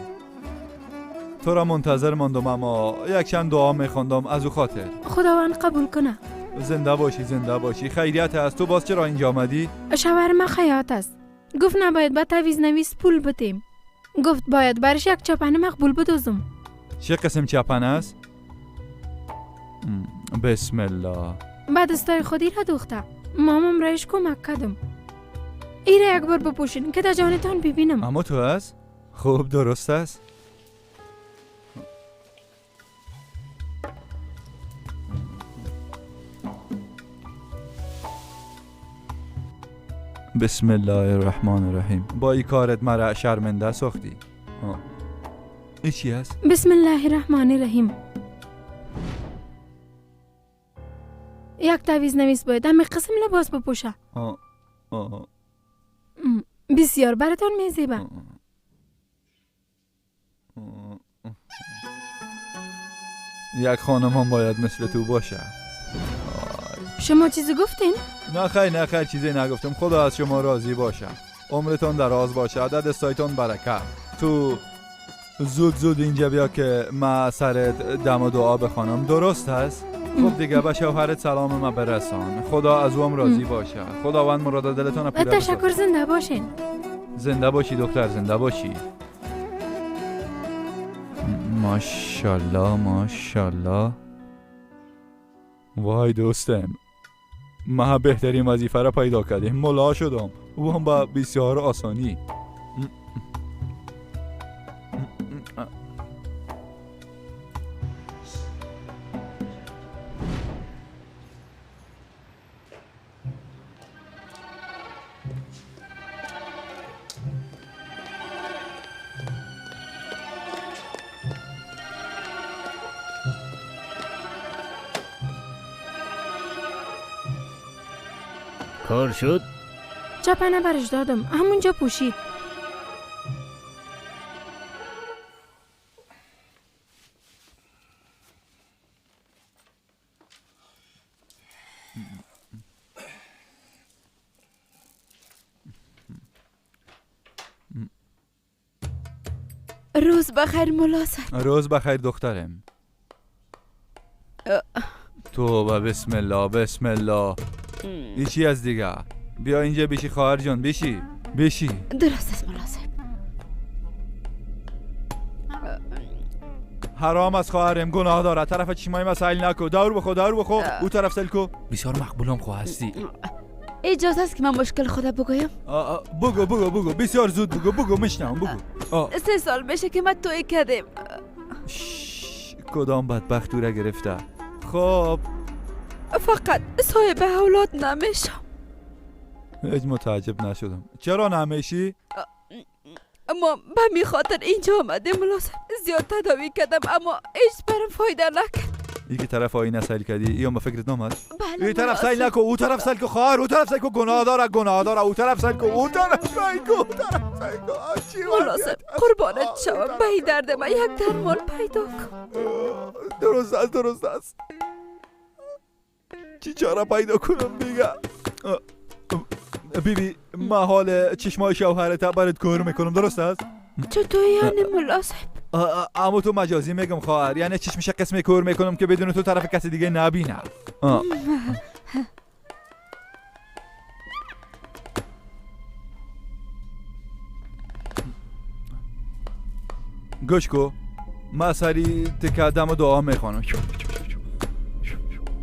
تو را منتظر ماندم اما یک چند دعا میخواندم از او خاطر. خداوند قبول کنه. زنده باشی زنده باشی. خیریت است. تو باز چرا اینجا آمدی؟ شوهر ما خیاط است. گفت نباید با تعویض نویس پول بدیم. گفت باید برش یک چپنه مقبول بدوزم. چه قسم چپنه است؟ بسم الله. بعد استای خودی را دوخته. مامم رایش کمک کردم. ایره یک بار بپوشین که در جانتان ببینم. اما تو است؟ خوب درست است. بسم الله الرحمن الرحیم. با این کارت مرا شرمنده ساختی. این چی است؟ بسم الله الرحمن الرحیم. یک تعویض نویس باید همه قسم لباس بپوشه. بسیار براتان میزیبه. یک خانم هم باید مثل تو باشه. شما چیزی گفتین؟ نه خیر چیزی نگفتم. خدا از شما راضی باشه. عمرتون دراز باشه. در دستایتون برکت. تو زود اینجا بیا که ما سرت دم و دعا بخوانم. درست هست؟ خب دیگه به شوهرت سلام ما برسان. خدا از او هم راضی باشه. خداوند مراد دلتون پوره بسازه. تشکر. زنده باشین. زنده باشی دختر، زنده باشی. ماشاءالله ماشاءالله. وای دوستم، ما بهترین وظیفه را پیدا کردیم. ملا شدم. او هم با بسیار آسانی. کار شد؟ چپنه برش دادم. همونجا پوشید. روز بخیر ملا صاحب. روز بخیر دخترم. تو بسم الله بسم الله. ایچی از دیگه. بیا اینجا بشی خواهر جان. بشی. درست است ملا صاحب. حرام از خواهرم، گناه داره. طرف چشمای مسائل نکو. دور بخو. او طرف سلکو. بسیار مقبولم خواه هستی. اجازه است که من مشکل خودم بگویم؟ بگو بسیار زود بگو مشنم بگو. 3 سال بشه که من توی کردم. کدام بدبخت را گرفته؟ خب فقط صاحب اولاد نمیشم. هیچ متعجب نشدم. چرا نمیشی؟ اما به می خاطر اینجا آمده ملا صاحب. زیاد تداوی کردم اما هیچ برم فایده نکرد. ای که طرف آینه سیل کردی یا ما فکرت نامد؟ بله ای طرف سیل نکو. او طرف سیل کو خواهر. او طرف سیل کو گناه داره. او طرف سیل کو. ملا صاحب قربانت شوم. به این درد من یک درمان پیدا کن. درست است. چی چاره پیدا کنم دیگه؟ بیبی ما حال چشمای شوهرت برات کار میکنم. درست است؟ چطور یعنی ملا صاحب؟ اما تو مجازی میگم خواهر. یعنی چشمش قسمی کار میکنم که بدون تو طرف کسی دیگه نبینه. گوش کو. ما سری تکدم و دعا میخوانم.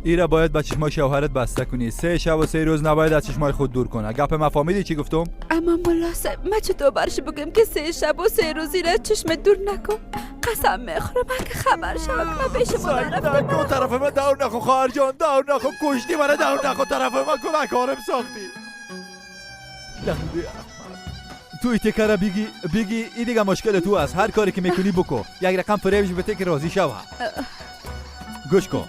ایره باید با چشمای شوهرت بسته کنی. 3 شب و 3 روز نباید از چشمای خود دور کنه. گپ ما فهمیدی چی گفتم؟ اما ملا صاحب من چطور برش بگم که 3 شب و 3 روز ایره چشم دور نکن؟ قسم میخورم اگه خبر شد من به شما نرفتم. طرف من دور نخو خواهر جان. دور نخو. کشتی منو. دور نخو. طرف من کمکارم ساختی. توی تکره بگی این دیگه مشکل تو است. هر کاری که میکنی بکو. یک رقم فریبش بده که راضی شوه. گوش کن.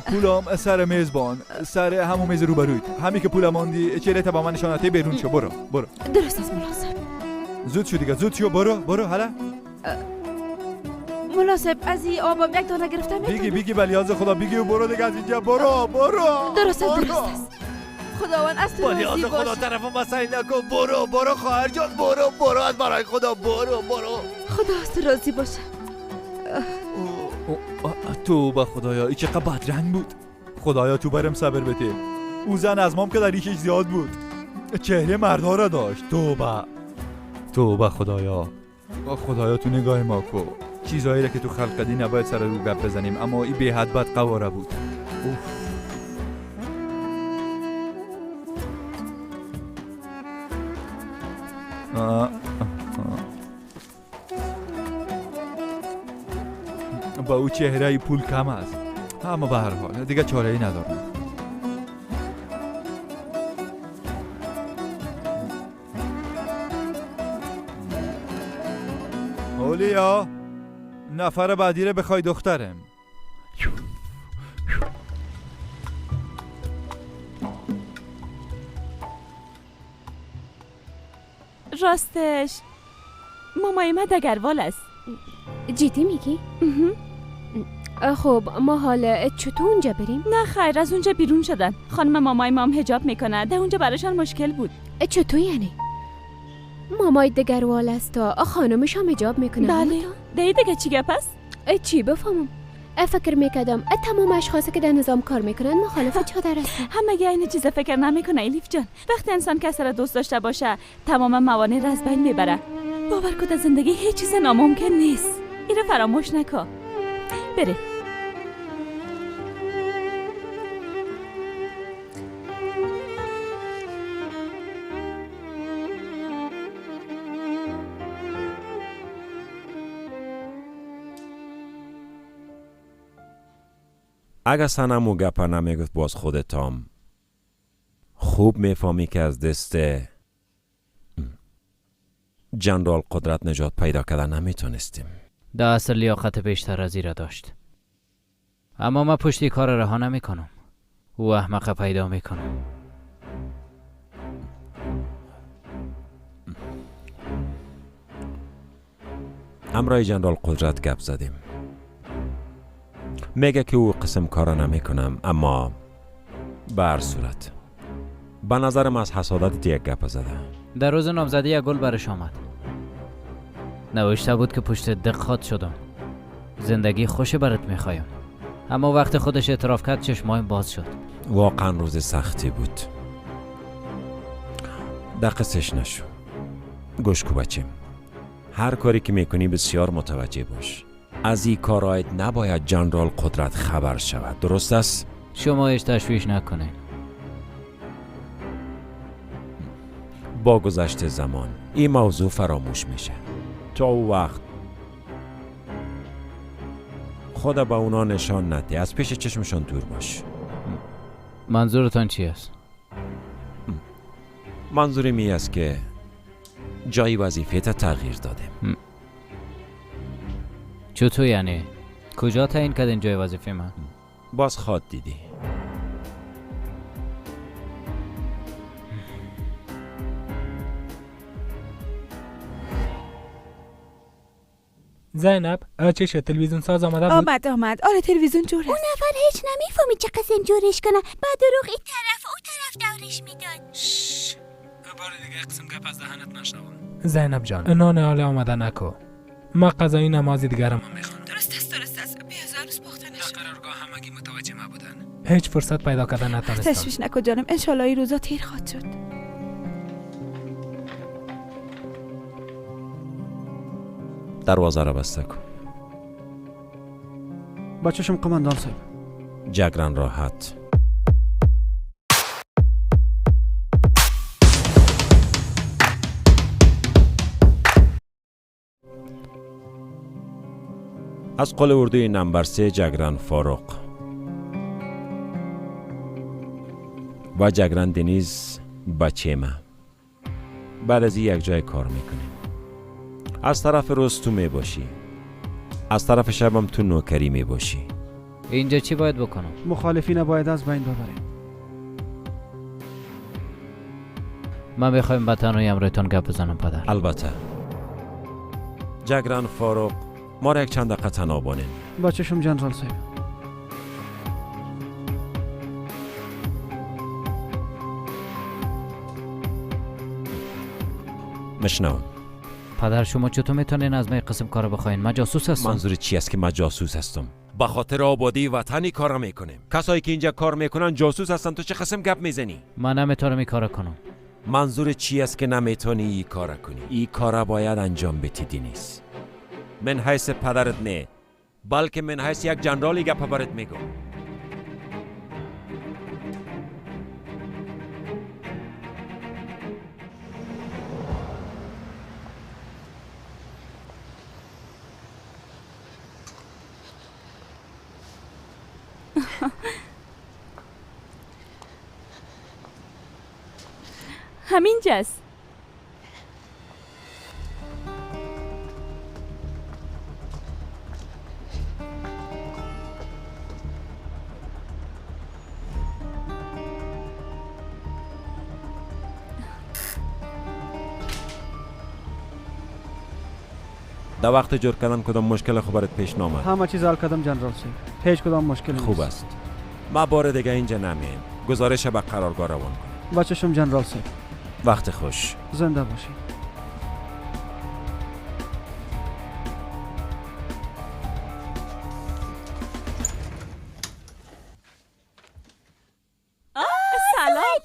پولم سر میزبان. سر همون میز روبرویت. همین که پولم ماندی چهره با من نشانته بیرون شو. برو. درست است ملا صاحب. زود شو دیگه. برو حالا. مناسب از این آبم یک دانه گرفتم بیگی بلیاز خدا بیگی و برو دیگه از اینجا برو درست است خداوند از تو راضی بلیاز باش خدا طرف مسئله نکن برو خواهر جان برو از برای خدا برو خدا از تو راضی باشه توبه خدایا این چقدر بدرنگ بود خدایا تو برم صبر بده او زن از مام که در ریشش زیاد بود چهره مردها را داشت توبه خدایا تو نگاه ما کو چیزایی را که تو خلق کردی نباید سر رو گپ بزنیم اما این به حد بد قواره بود با او چهره ای پول کم است اما به هر حال دیگه چاره ای ندارم اولیا نفر بعدی رو بخوای دخترم راستش مامای ما دگروال است. جدی میگی؟ خب ما حالا چطور اونجا بریم؟ نه خیر از اونجا بیرون شدن. خانم مامای مام حجاب میکنه ده اونجا براشان مشکل بود. چطور یعنی؟ مامای دگروال است تا خانمش هم حجاب میکنه؟ بله ده دیگه چی گپ است؟ چی بفهمم؟ فکر میکردم تمام اشخاصی که در نظام کار میکنن مخالف چادر هستن. همه این چیزا فکر نمیکنه الیف جان. وقتی انسان کسی را دوست داشته باشه تمام موانع را از بین میبره. باور کن در زندگی هیچ چیز ناممکن نیست. اینو فراموش نکن. بره. اگه سنمو گپا نمیگفت باز خودتام خوب میفهمی که از دست جنرال قدرت نجات پیدا کردن نمیتونستیم. ده اصل لیاقت بیشتر از این را داشت اما من پشتی کار رها نمیکنم او احمق پیدا میکنم. همراه جنرال قدرت گپ زدیم. میگه که او قسم کارا نمیکنم اما به هر صورت به نظرم از حسادت یک گپ زده. در روز نامزدی یک گل برش آمد. نوشته بود که پشت دقت شدم زندگی خوش برات میخوایم اما وقت خودش اعتراف کرد چشمایم باز شد. واقعا روز سختی بود. دقیقش نشو. گوش کو بچیم. هر کاری که میکنی بسیار متوجه باش. از این کارایت نباید جنرال قدرت خبر شود. درست است؟ شما هیچ تشویش نکنین. با گذشت زمان این موضوع فراموش میشه. تا او وقت خدا به اونا نشان نده. از پیش چشمشان دور باش. منظورتان چی است؟ منظورم این است که جای وظیفه تغییر دادیم. چطور یعنی؟ کجا تعیین کردین جای وظیفه من؟ باز خواد دیدی. زینب چشه تلویزیون ساز آمده بود؟ آمد آره تلویزیون جوره. اون نفر هیچ نمیفهمی چه قسم جورش کنه بعد دروغ این طرف او طرف دورش میداد. شش بار دیگه قسم گپ از دهنت نشنوم. زینب جان نان حاله آمده نکو. ما قضایی نمازی دیگرم میخوام. درست است به هزار روز پخته نشه. قرارگاه همگی متوجه ما بودن. هیچ فرصت پیدا کردن نتونستم. تشویش نکن جانم ان شاء الله این روزا تیر خواهد شد. دروازه را بسته کن. بچه‌شم قماندان صاحب. جگرن راحت. از قل اردوی نمبر 3 جگرن فاروق و جگرن دنیز بچه ما بعد از یک جای کار میکنیم. از طرف روز تو می باشی، از طرف شبم تو نوکری می باشی. اینجا چی باید بکنم؟ مخالفین نباید از بین ببریم. من بخوایم به تنهایی امرایتان گپ بزنم پدر. البته. جگرن فاروق ما را یک چند دقیقه تنها بانین. بچه شم جنرال صاحب. مشنون. پدر شما چطور میتونین از من قسم کارو بخواین؟ من جاسوس هستم. منظور چی است که من جاسوس هستم؟ به خاطر آبادی وطنی کارا میکنیم. کسایی که اینجا کار میکنن جاسوس هستن. تو چه قسم گپ میزنی؟ من نمیتونم این کارو کنم. منظور چی است که نمیتونی این کارا کنی؟ این کارا باید انجام بدی نیست. من حیث پدرت نه، بلکه من حیث یک جنرالی گپ برات میگم. همینجاست. در وقت جور کردن کدام مشکل خبرت پیش نامد؟ همه چیز حل کردم جنرال صاحب. هیچ کدام مشکل نیست. خوب است. ما بار دیگه اینجا نمیم. گزارش به قرارگاه روان کنیم. بچه شم جنرال صاحب. وقت خوش. زنده باشید. سلام.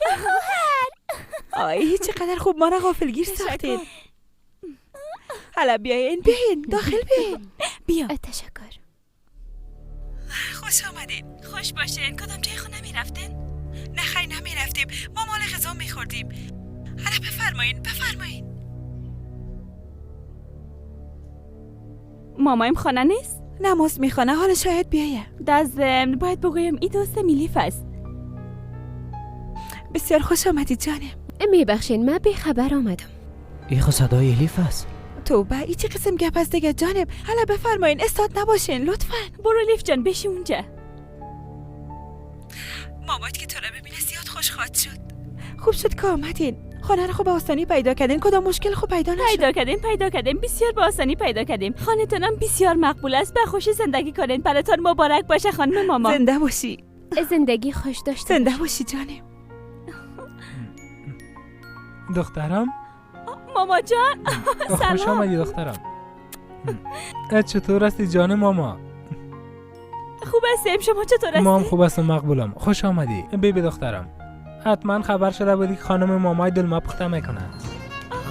آی چقدر خوب ما را غافلگیر ساختین. حالا بیاین داخل بیاین. بیا. تشکر. خوش آمدین. خوش باشین. کدام جای خونه میرفتین؟ نه خیر نمیرفتیم. ما مال غذا میخوردیم. حالا بفرمایین. مامایم خانه نیست؟ نماز میخونه. حالا شاید بیایه. در ضمن باید بگویم این دوست میلیف است. بسیار خوش آمدید جانم. میبخشین من بی خبر آمدم. این خود صدای الیف است. توبه ای چه قسم گپ است دیگه جانم. حالا بفرمایین استاد نباشین لطفاً. برو لیف جان بشی اونجا. مامات که تو را ببینه زیاد خوشخواد شد. خوب شد که آمدین. خانه رو خوب آسانی پیدا کردین. کدام مشکل خوب پیدا نشد؟ پیدا کردیم. بسیار با آسانی پیدا کردیم. خانه‌تونم بسیار مقبول است. به خوشی زندگی کنین. براتون مبارک باشه خانم ماما. زنده باشی. زندگی خوش داشته زنده باشی جانم. دخترم؟ ماما جان. خوش آمدی دخترم. چطور هستی جان ماما؟ خوب هستیم. شما چطور هستی؟ مام خوب هستم مقبولم. خوش آمدی بیبی دخترم. حتما خبر شده بودی که خانم مامای دلمه پخته میکنه.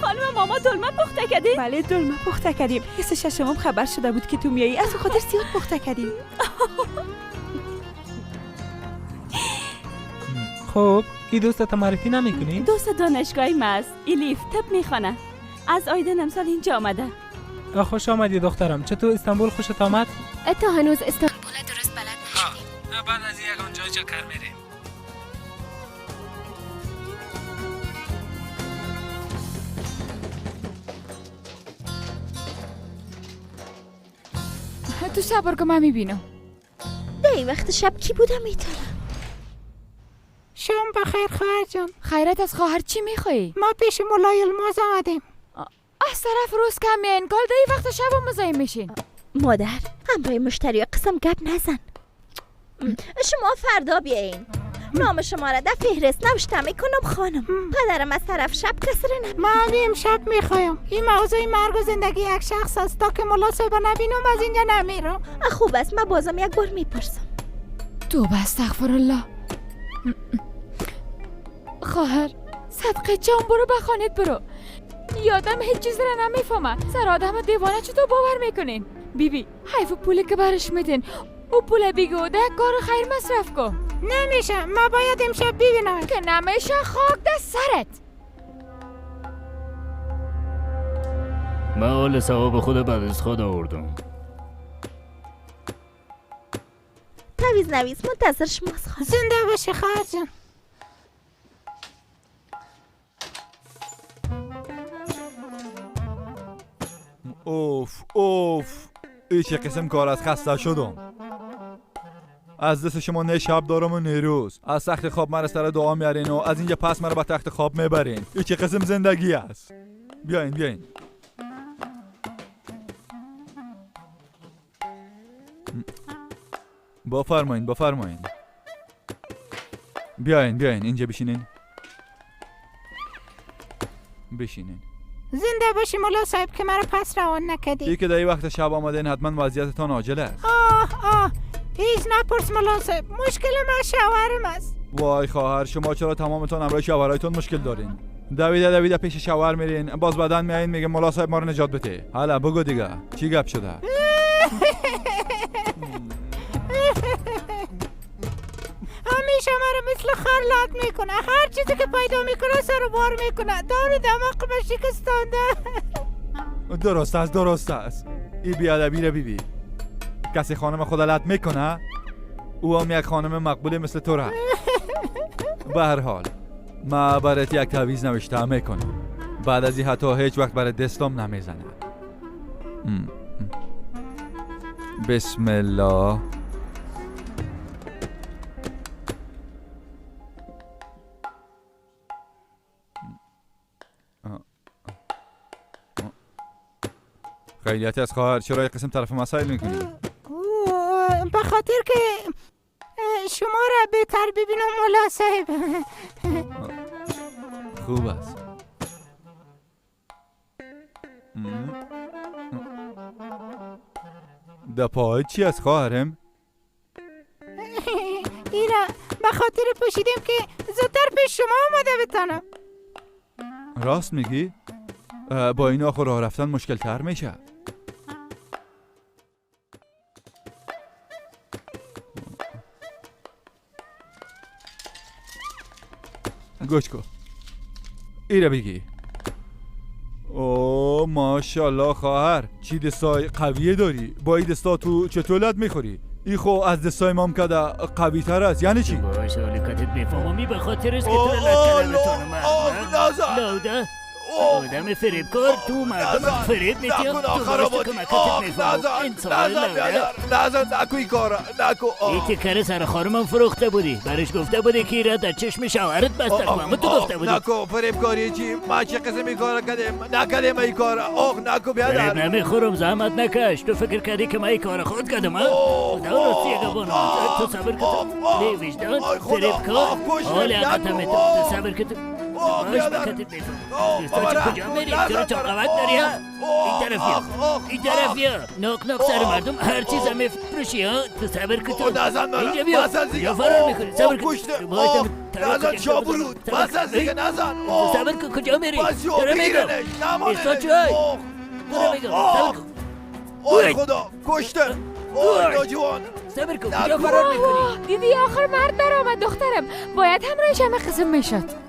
خانم ماما دلمه پخته کردی؟ بله دلمه پخته کردیم. حس ششمم خبر شده بود که تو میایی. از خاطر زیاد پخته کردیم. خب این دوست معرفی نمیکنی؟ دوست دانشگاهی ماست. الیف طب میخونه. از آیدن امسال اینجا آمده. خوش آمدی دخترم. چطور استانبول خوشت آمد؟ تا هنوز استانبول درست بلد نشدیم. بعد از یگان جای کار میریم. تو صبر کن من میبینم. این وقت شب کی بودم میتونم؟ شام بخیر خواهر جان. خیرت از خواهر چی میخوایی؟ ما پیش مولای الماس آمدیم. از طرف روز کمین گل دایی وقت شب هم مزایم میشین. مادر همراه مشتری قسم گپ نزن. شما فردا بیاین. نام شما را در فهرست نوشته میکنم خانم. پدرم از طرف شب کسر نبید. من امشب میخوایم. این موضوع مرگ و زندگی یک شخص است. تا که ملا صاحب نبینم از اینجا نمیرم. خوب است من بازم یک بار میپرسم. توبه استغفرالله. خواهر صدقه جان برو بخانت برو. یادم هیچ چیز را نمیفهمه. سر آدم دیوانه چطور باور میکنین؟ بیبی حیف پولی که برش میدین او پول بیگوده کار خیر مصرف کن. نمیشه. ما باید امشب ببینم. که نمیشه خاک در سرت. من حال ثواب خود بعد از خود آوردم. تعویض نویس منتظر شماست خانم. زنده باشی خواهر جان. اوف ای چه قسم کار از خسته شدم. از دست شما نه شب دارم و نه روز. از تخت خواب مرا سر دعا میارین و از اینجا پس مرا به تخت خواب میبرین. ای چه قسم زندگی است. بیاین بفرمایین. بیاین اینجا بشینین. زنده باشی مولا صاحب که مرا پس روان نکدی. ای که در این وقت شب آمدین حتما وضعیتتان عاجل است. آه هیچ نپرس مولا صاحب، مشکل من شوهرم است. وای خواهر، شما چرا تمامتون همراه شوهرایتون مشکل دارین؟ دویده پیش شوهر میرین، باز بعدن میایین میگه مولا صاحب ما رو نجات بده. حالا بگو دیگه چی گپ شده؟ همیشه مرا مثل خرلات میکنه، هر چیزی که پیدا میکنه سر بار میکنه، دار دماغ به شکستانده. درست است. ای بیادبی رو بیبی. کسی خانم خدا لط میکنه؟ او هم یک خانم مقبوله مثل تو را. به هر حال ما برات یک تعویض نوشته میکنم. بعد از این حتی هیچ وقت برای دستم نمیزنه. بسم الله. خیلیتی از خواهر، چرا یک قسم طرف مسائل میکنی؟ به خاطر که شما را بهتر ببینم مولا صاحب. خوب است. ده پای چی از خواهرم؟ اینا به خاطر پوشیدم که زودتر پیش شما آمده بتانم. راست میگی؟ با این آخر راه رفتن مشکل تر میشه. گوش کن ایره بگی. اوه ماشاءالله خواهر، چی دستای قویه داری؟ با این دستا تو چطور لد میخوری؟ ای خو از دستای مام کده قوی تر است. یعنی چی؟ باشه ولی کدت میفهمی به خاطر است که تو لد کردم لوده آدم فریبکار، تو مردم فریب میدی، تو برشت کمکتت میفهم. انسان لازم نکو این کارا نکو. این تکر سر خانمم فروخته بودی، برش گفته بودی که ایره در چشم شوهرت بسته کنم، تو گفته بودی. نکو فریبکاری چی؟ ما چه قسمی کارا نکردیم این کارا. نکو بیادر. فریب نمیخورم، زحمت نکش. تو فکر کردی که من این کار خود کردم؟ درستی اگه بانم تو صبر کتم لی وجدان فریبکار حال عقتم تو صبر کتم. باش بکتت میفهم. دوستا چه کجا میری؟ چرا چاقوک داری ها؟ این طرف یا ناک سر مردم هر چیز هم میفروشی ها؟ تو صبر کتم اینجا بیا کجا فرار میکنی؟ صبر کتم نزن شابرود بس از دیگه نزن. تو صبر کن کجا میری؟ داره میگم ایستا چای داره میگم صبر کن. اوی خدا کشته. اوی ناجوان صبر کن کجا فرار میکنی؟ دیدی آخر مرد در آمد دخترم، باید همراهش همه قسم میشد.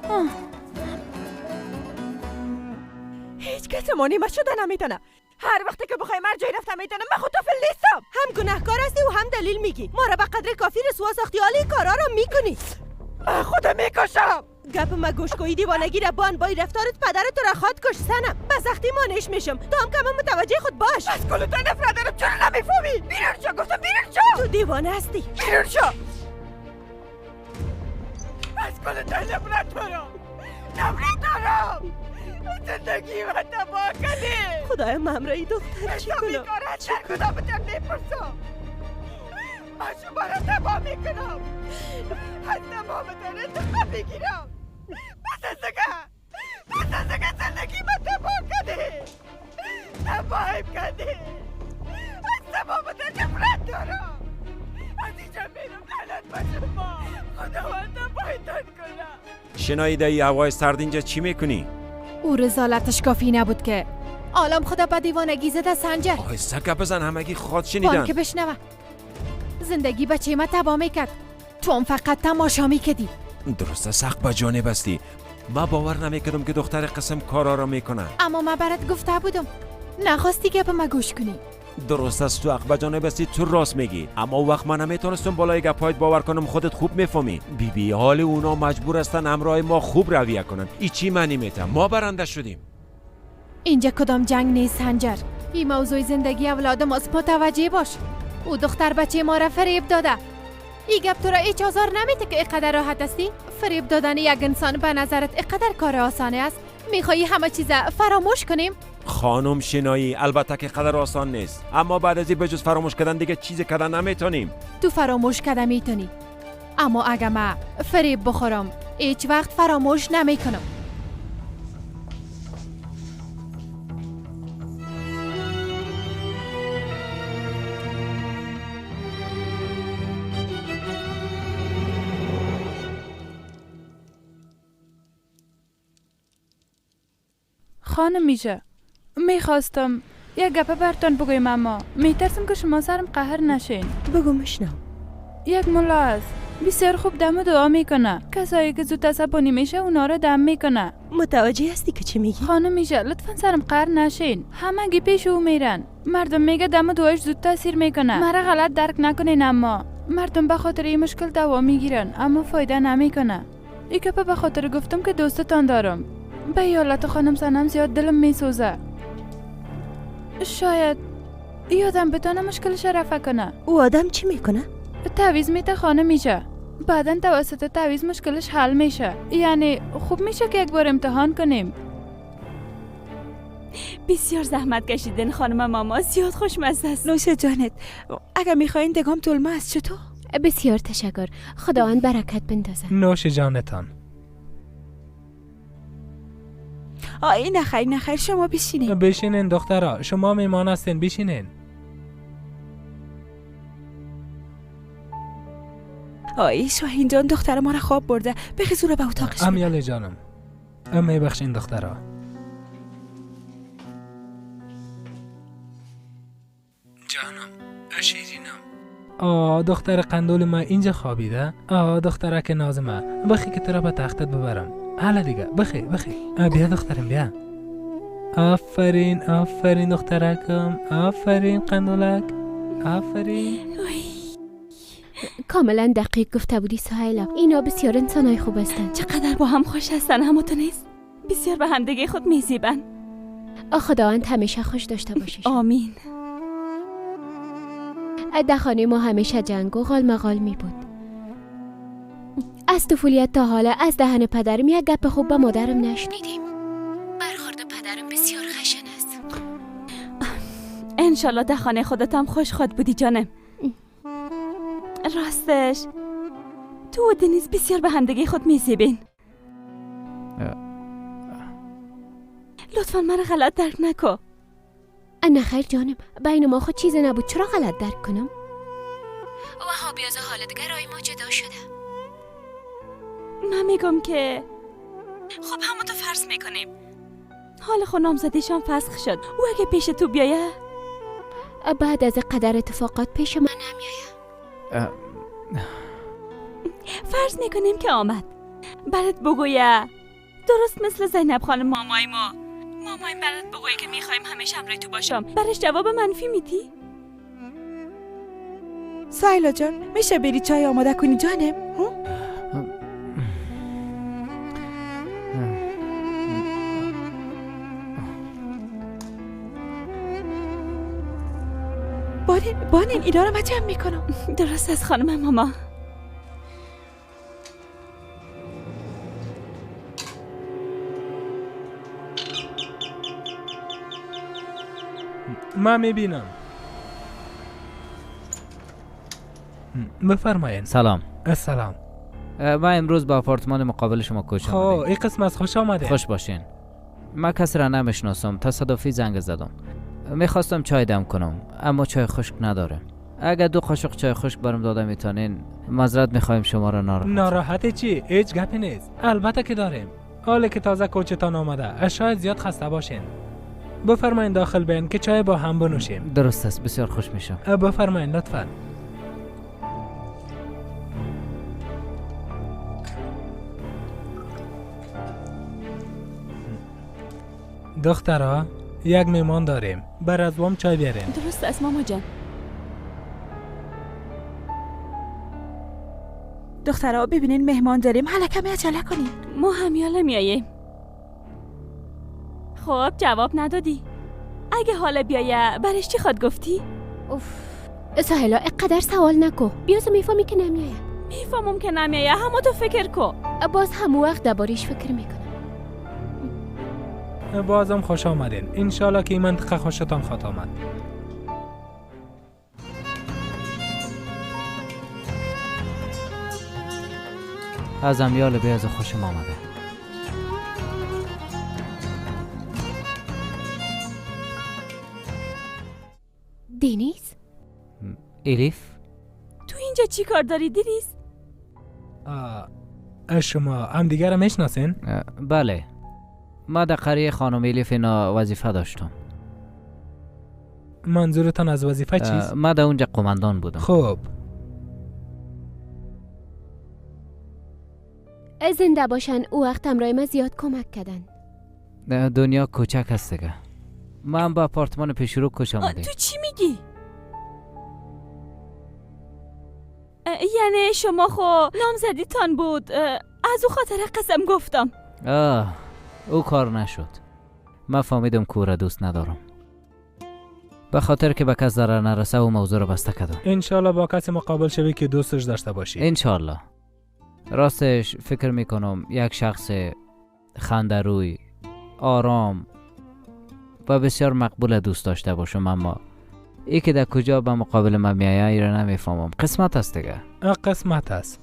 هیچ کس مانیمه شده نمیتونه. هر وقتی که بخوای من جای رفتم میتونم. من خود طفل نیستم. هم گناهکار هستی و هم دلیل میگی. ما را به قدر کافی رسوا ساختی، حالی کارا را میکنی. من خودم میکشم. گپ ما گوش کوی دیوانگی را بان، با رفتارت پدرت تو را خود کش سنم. به سختی مانعش میشم. تو هم کم متوجه خود باش. از کل تو نفرت دارم، چرا نمیفهمی؟ بیرون شو گفتم، بیرون شو. تو دیوانه هستی. بیرون شو. از کل تو نفرت دارم. نفرت دارم. زندگی من تباه کردی. خدایا ممرایی دختر چی کنم؟ در کدام بتر نپرسم. من شما را تباه میکنم. از تمام تر انتخاب میگیرم. بس از دگه زندگی من تباه کردی. تباهم کردی. از تمام تر نفرت دارم. از اینجا میرم، لعنت به شما. خداوند تباهتان کنم. شنایده ای هوای سرد اینجا چی میکنی؟ او رسالتش کافی نبود که عالم خدا به دیوانگی زده سنجر. آهسته گپ بزن، همگی خود شنیدن. بان که بشنوه. زندگی بچه ما تباه میکرد، تو هم فقط تماشا میکردی. درسته سخت به جانب هستی. ما باور نمیکردم که دختر قسم کارا را میکنه. اما من برات گفته بودم نخواستی گپ ما گوش کنی. درست است، تو حق به جانب هستی، تو راست میگی. اما وقت من نمیتونستم بالای گپایت باور کنم. خودت خوب میفهمی. بیبی حال اونا مجبور هستن همراه ما خوب رویه کنن. ای چی معنی میته؟ ما برنده شدیم. اینجا کدام جنگ نیست سنجر. این موضوع زندگی اولاد ماست، متوجه باش. او دختر بچه ما را فریب داده. این گپ تو را هیچ آزار نمیده که اینقدر راحت هستی؟ فریب دادن یک انسان به نظرت اینقدر کار آسانه است؟ میخوایی همه چیز فراموش کنیم؟ خانم شنایی البته که قدر آسان نیست، اما بعد از این بجز فراموش کردن دیگه چیزی کردن نمیتونیم. تو فراموش کده میتونی، اما اگه من فریب بخورم هیچ وقت فراموش نمیکنم. خانم میشه میخواستم یک گپه برتان بگویم، اما میترسم که شما سرم قهر نشین. بگو مشنم. یک ملا است بسیار خوب دم و دعا میکنه، کسایی که زود عصبانی میشه اونا رو دم میکنه. متوجه هستی که چی میگی؟ خانم میشه لطفا سرم قهر نشین، همگی پیش او میرن. مردم میگه دم و دعاش زود تاثیر میکنه. مرا غلط درک نکنین، اما مردم به خاطر این مشکل دوا میگیرن اما فایده نمیکنه. این گپه به خاطر گفتم که دوستتان دارم. به یالت خانم سنم زیاد دلم میسوزه. شاید یادم بتونه مشکلش رفع کنه. او آدم چی میکنه؟ تعویض میته خانم میشه، بعداً توسط تعویض مشکلش حل میشه. یعنی خوب میشه که یک بار امتحان کنیم. بسیار زحمت کشیدین خانم ماما، زیاد خوشمزه است. نوش جانت. اگه میخواین دگام طولمه است چطور؟ بسیار تشکر، خداوند برکت بندازه. نوش جانتان. آی نخیر شما بشینین. بشینین دخترا، شما میمان هستین، بشینین. آی شاهین جان دختر ما را خواب برده، بخیزو رو به اتاقش. امیاله جانم، میبخشین دخترا. جانم شیرینم. دختر قندول ما اینجا خوابیده. دخترک نازمه، بخی که تو را به تختت ببرم. حالا دیگه بخی بیا دخترم بیا. آفرین دخترکم، آفرین قندولک، آفرین. کاملا دقیق گفته بودی سهیلا، اینا بسیار انسانای خوب هستن. چقدر با هم خوش هستن، همو تو نیست؟ بسیار به همدیگه خود میزیبن. خداوند همیشه خوش داشته باشیش. آمین. در خانه ما همیشه جنگ و غال مغال می بود. از طفولیت تا حالا از دهن پدرم یک گپ خوب به مادرم نشنیدیم. برخورد پدرم بسیار خشن است. انشالله در خانه خودت هم خوش خود بودی جانم. راستش تو و دنیز بسیار به همدیگه خود میزیبین. لطفا من غلط درک نکن. نه خیر جانم، بین ما خود چیزی نبود، چرا غلط درک کنم؟ وهابی از حال دیگر رای ما جدا شده. من میگم که خب همون تو فرض میکنیم حال خود نامزدیشان فسخ شد، او اگه پیش تو بیایه بعد از قدر اتفاقات پیش من نمیایه. فرض میکنیم که آمد برات بگویه درست مثل زینب خانم مامای ما برات بگویه که میخوایم همیشه همراه تو باشم، برش جواب منفی میدی؟ سایلا جان میشه بری چای آماده کنی جانم؟ بانین اینا رو من جمع میکنم. درست از خانم ماما. من میبینم. بفرمایین. سلام. السلام. من امروز به آپارتمان مقابل شما کوچ آمدیم. این قسم از خوش آمده. خوش باشین. من کسی را نمیشناسم، تصادفی زنگ زدم. میخواستم چای دم کنم اما چای خشک نداره. اگه 2 قاشق چای خشک برام داده میتونین معذرت میخوایم شما را ناراحت چی؟ هیچ گپی نیست. البته که داریم. حالا که تازه کوچتان آمده شاید زیاد خسته باشین. بفرمایین داخل بین که چای با هم بنوشیم. درست است، بسیار خوش میشم. بفرمایین لطفاً. دخترها یک میمان داریم، بر از وام چای بیارین. درست است ماما جان. دخترها ببینین مهمان داریم، حالا کمی عجله کنین. ما همیاله میاییم. خب جواب ندادی. اگه حالا بیایه برش چی خواد گفتی؟ سهیلا اقدر سوال نکو، بیازو میفهمی که نمیایه. میفهمم که نمیایه، همه تو فکر کو. باز همو وقت دربارش فکر میکنم. بازم خوش آمدین. انشالله که این منطقه خوشتان خواهد آمد. ازم یال بیاز خوشم آمده. دینیز؟ الیف؟ تو اینجا چی کار داری دینیز؟ شما هم دیگر میشناسین؟ بله، ما در قریه خانم الیف اینا وظیفه داشتم. منظورتان از وظیفه چیست؟ ما در اونجا قماندان بودم. خب زنده باشن. او وقت همراه ما زیاد کمک کردن. دنیا کوچک هست دیگه. من با آپارتمان پیش رو کش آمدیم. تو چی میگی؟ یعنی شما خو نامزدیتان بود، از او خاطر قسم گفتم. او کار نشد. من فهمیدم که او را دوست ندارم. به خاطر که به کس ضرر نرسه و موضوع را بسته کردم. انشالله با کسی مقابل شوی که دوستش داشته باشی. انشالله. راستش فکر میکنم یک شخص خنده‌روی، آرام و بسیار مقبول دوست داشته باشم، اما ای که در کجا به مقابل من میایه ای را نمیفهمم. قسمت است دیگه. قسمت است.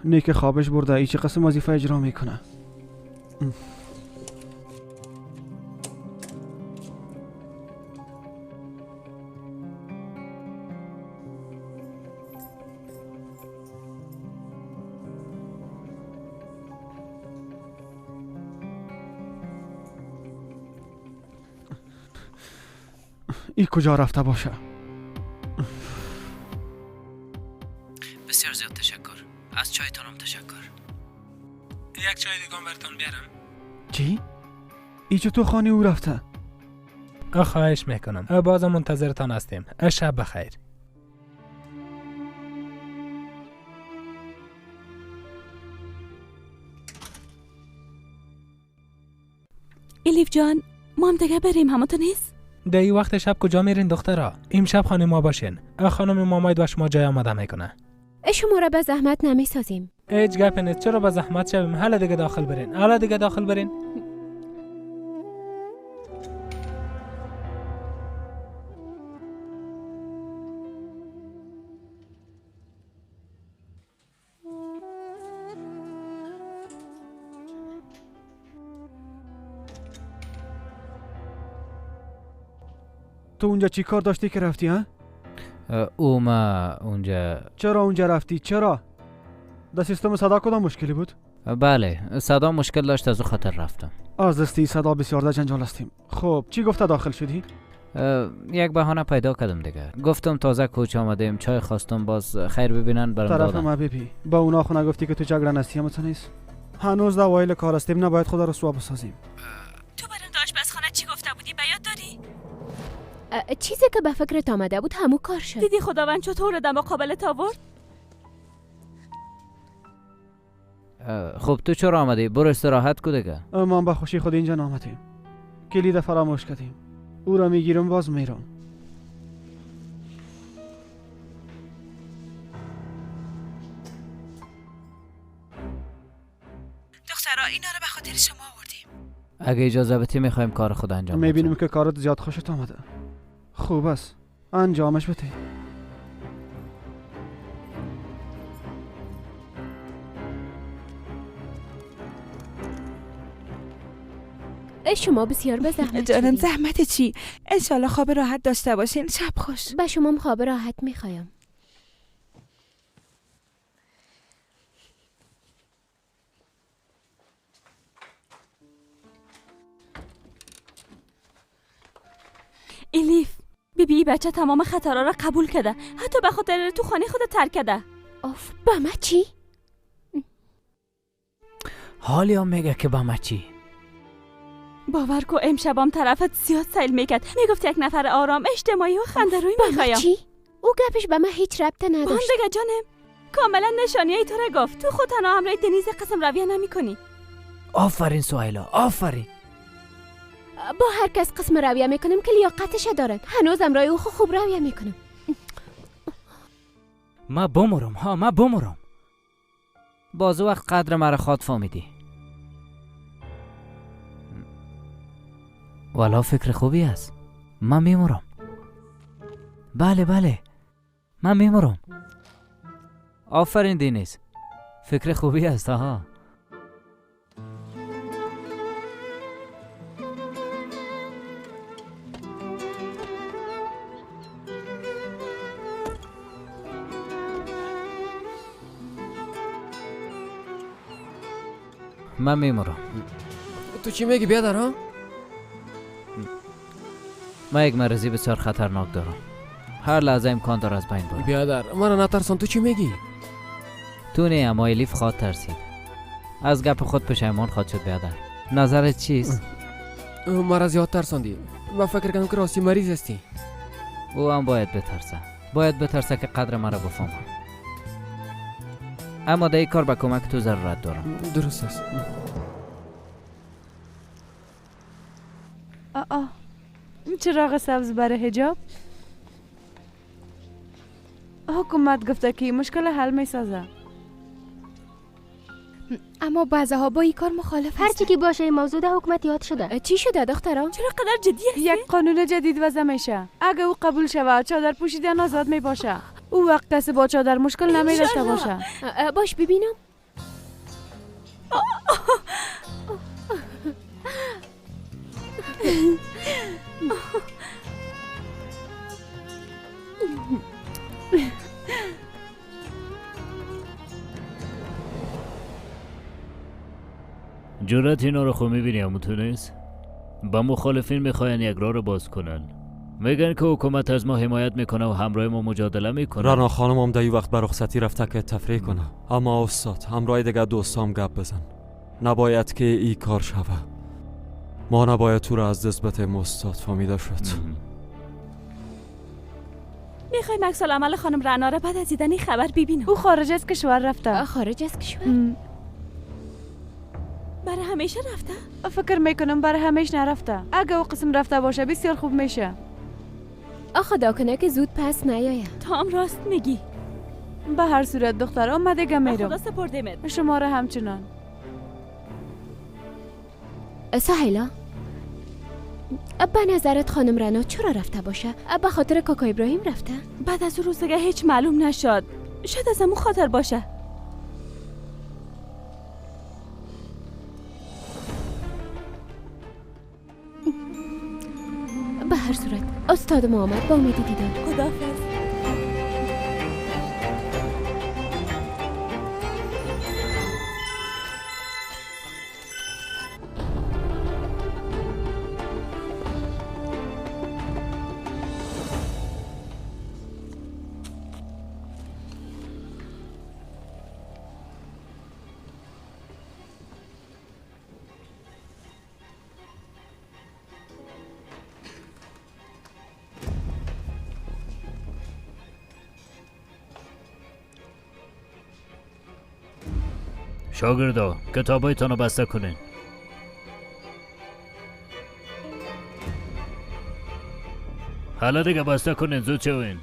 نیک خوابش برده. ای چه قسم وظیفه اجرا میکنه. ای کجا رفته باشه؟ بسیار زیاد تشکر. از چایتانم تشکر. یک چای دیگه براتون بیارم؟ چی؟ ایچه تو خانه او رفته؟ خواهش میکنم. بازم منتظرتان هستیم. شب بخیر. الیف جان، ما هم دیگه بریم، همونطور نیست؟ در این وقت شب کجا میرین دخترا؟ امشب خانه ما باشین. خانم ماماید و شما جای آماده میکنه. شما را به زحمت نمیسازیم. هیچ گپ نیست. چرا به زحمت شویم؟ حالا دیگه داخل برین. حالا دیگه داخل برین. تو اونجا چی کار داشتی که رفتی ها؟ ما اونجا. چرا اونجا رفتی؟ چرا؟ در سیستم صدا کدام مشکلی بود؟ بله، صدا مشکل داشت، از او خاطر رفتم. از دستی صدا بسیار در جنجال هستیم. خب چی گفته داخل شدی؟ یک بهانه پیدا کردم دیگه. گفتم تازه کوچه آمدیم، چای خواستم، باز خیر ببینن برام دادن. طرف ما ببی با اونا خونه گفتی که تو جگره نستی هم نیست. هنوز در اوایل کار هستیم، نباید خدا رو رسوا بسازیم. تو برام آشپزخانه چی گفته بودی؟ به یاد داری؟ چیزی که به فکرت آمده بود همون کار شد. دیدی خداوند چطور در مقابلت آورد؟ خب تو چرا آمدی؟ برو استراحت کو دیگه. ما به خوشی خود اینجا نآمدیم. کلید فراموش کردیم. او را میگیرم باز میرم. دخترا اینا رو به خاطر شما آوردیم. اگه اجازه بدی میخوایم کار خود انجام بدیم. میبینیم که کارت زیاد خوشت آمده. خوب است. انجامش بده. شما بسیار به زحمت جانم زحمت چی؟ انشالله خواب راحت داشته باشین. شب خوش. به شما خواب راحت میخوایم. لیف بیبی بچه تمام خطرها را قبول کرده، حتی به خاطر تو خانه خود ترک کرده. اوف با ما چی؟ حالی هم میگه که با ما چی؟ باور کو امشبام طرفت زیاد سیل میکرد، میگفت یک نفر آرام اجتماعی و خندروی میخوایم. چی؟ او گپش به من هیچ ربطه نداشت. باندگه جانم کاملا نشانیای تو را گفت. تو خود تنها همراه دنیز قسم رویه نمی کنی. آفرین سویلا، آفرین. با هر کس قسم رویه میکنم که لیاقتش دارن. هنوزم رای او خوب رویه میکنم. ما بمرم. باز وقت قدر مرا خواد فهمیدی. والا فکر خوبی است. من میمرم. بله من میمرم. آفرین دینیز، فکر خوبی است. ها من میمرم. تو چی میگی بیادر ها؟ من یک مرضی بسیار خطرناک دارم. هر لحظه امکان داره از بین برم. بیادر مرا نترسان. تو چی میگی؟ تو نه، اما الیف خواد ترسید. از گپ خود پشیمان خواد شد. بیادر نظرت چیست؟ مرا زیاد ترساندی. من فکر کنم که راستی مریض هستی. او هم باید بترسه که قدر مرا بفهمه. اما در این کار به کمک تو ضرورت دارم. درست است. این چراغ سبز برای حجاب؟ حکومت گفته که مشکل حل می سازه. اما بعضها با این کار مخالف هرچی که باشه این موضوع در حکومت یاد شده. چی شده دختران؟ چرا قدر جدی هستی؟ یک قانون جدید وضع میشه. اگه او قبول شود چادر پوشیدن آزاد می باشه. او وقت کسی با چادر مشکل نمی داشته باشه. باش ببینم. جرأت اینا رو خود میبینی همون تونست؟ با مخالفین میخواین یک راه رو باز کنن. میگن که حکومت از ما حمایت میکنه و همراه ما مجادله میکنه. رانا خانم هم در این وقت به رخصتی رفته که تفریح کنه. اما استاد همراه دیگه دوستام گپ بزن. نباید که این کار شوه. ما نباید تو را از دست بتیم استاد. فهمیده شد؟ میخوای عکس العمل خانم رعنا را بعد از دیدن این خبر ببینم. او خارج از کشور رفته. خارج از کشور؟ برای همیشه رفته؟ فکر میکنم برای همیشه نرفته. اگه او قسم رفته باشه بسیار خوب میشه. خدا کنه که زود پس نیاید. تو هم راست میگی. به هر صورت دختر آمدگه میرم. خدا سپردمت. شما را همچنان. سهیلا به نظرت خانم رنا چرا رفته باشه؟ به خاطر کاکا ابراهیم رفته؟ بعد از اون روزگاه هیچ معلوم نشد. شاید از همون خاطر باشه. به هر صورت استاد ما آمد. با امیدی دیدار. خداحافظ. شاگردا کتابایتان رو بسته کنین. حالا دیگه بسته کنین. زود شوین.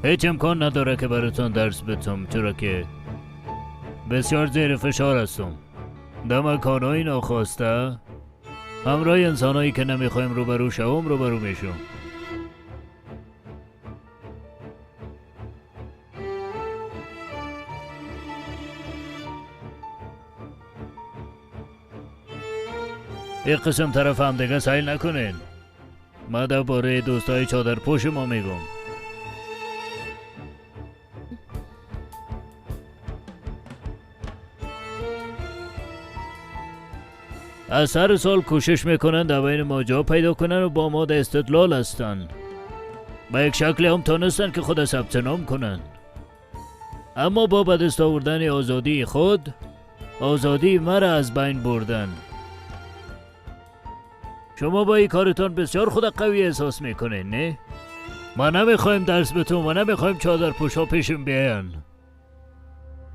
هیچ امکان نداره که براتون درس بتم، چرا که بسیار زیر فشار هستم. در مکانهای ناخواسته همراه انسانهایی که نمیخوایم روبرو شوم روبرو میشم. یک قسم طرف هم دیگه سعی نکنین. ما درباره دوستای چادر پوش ما میگم. از سر سال کوشش میکنن در بین ما جا پیدا کنن و با ما در استدلال هستن. با یک شکل هم تانستن که خود ثبت نام کنن، اما با به دست آوردن آزادی خود آزادی مرا از بین بردن. شما با این کارتان بسیار خود قوی احساس میکنین، نه؟ ما نمیخوایم درس بتون و نمیخوایم چادر پوشا پیشم بیاین.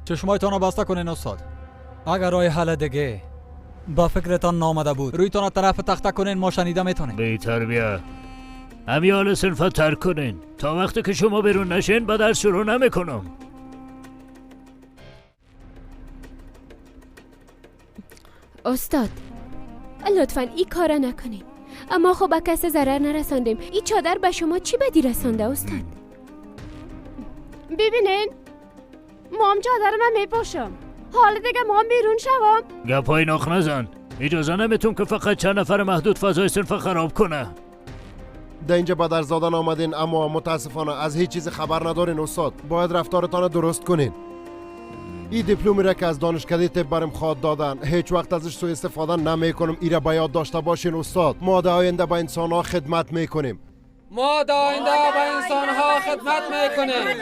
چشمایتان را بسته کنین استاد. اگر راه حل دیگه با فکرتان نامده بود رویتان طرف تخته کنین، ما شنیده میتونیم. بی تربیه. امیال صنف ترک کنین. تا وقتی که شما بیرون نشین با درس شروع نمیکنم. استاد لطفاً این کارا نکنین. اما خب به کسی ضرر نرساندیم. این چادر به شما چی بدی رسانده استاد؟ ببینین مام چادر من میپاشم، حالا دیگه مام بیرون شوام. گپای ناخ نزن. اجازه نمیتون که فقط چند نفر محدود فضای صنف خراب کنه. در اینجا به درس دادن آمدین، اما متاسفانه از هیچ چیز خبر ندارین استاد. باید رفتارتان درست کنین. این دیپلمی را که از دانشکده طب برام خواد دادن، هیچ وقت ازش سوء استفاده نمیکنم. این را به یاد داشته باشین استاد. ما در آینده به انسان‌ها خدمت میکنیم. ما در آینده به انسان‌ها خدمت میکنیم.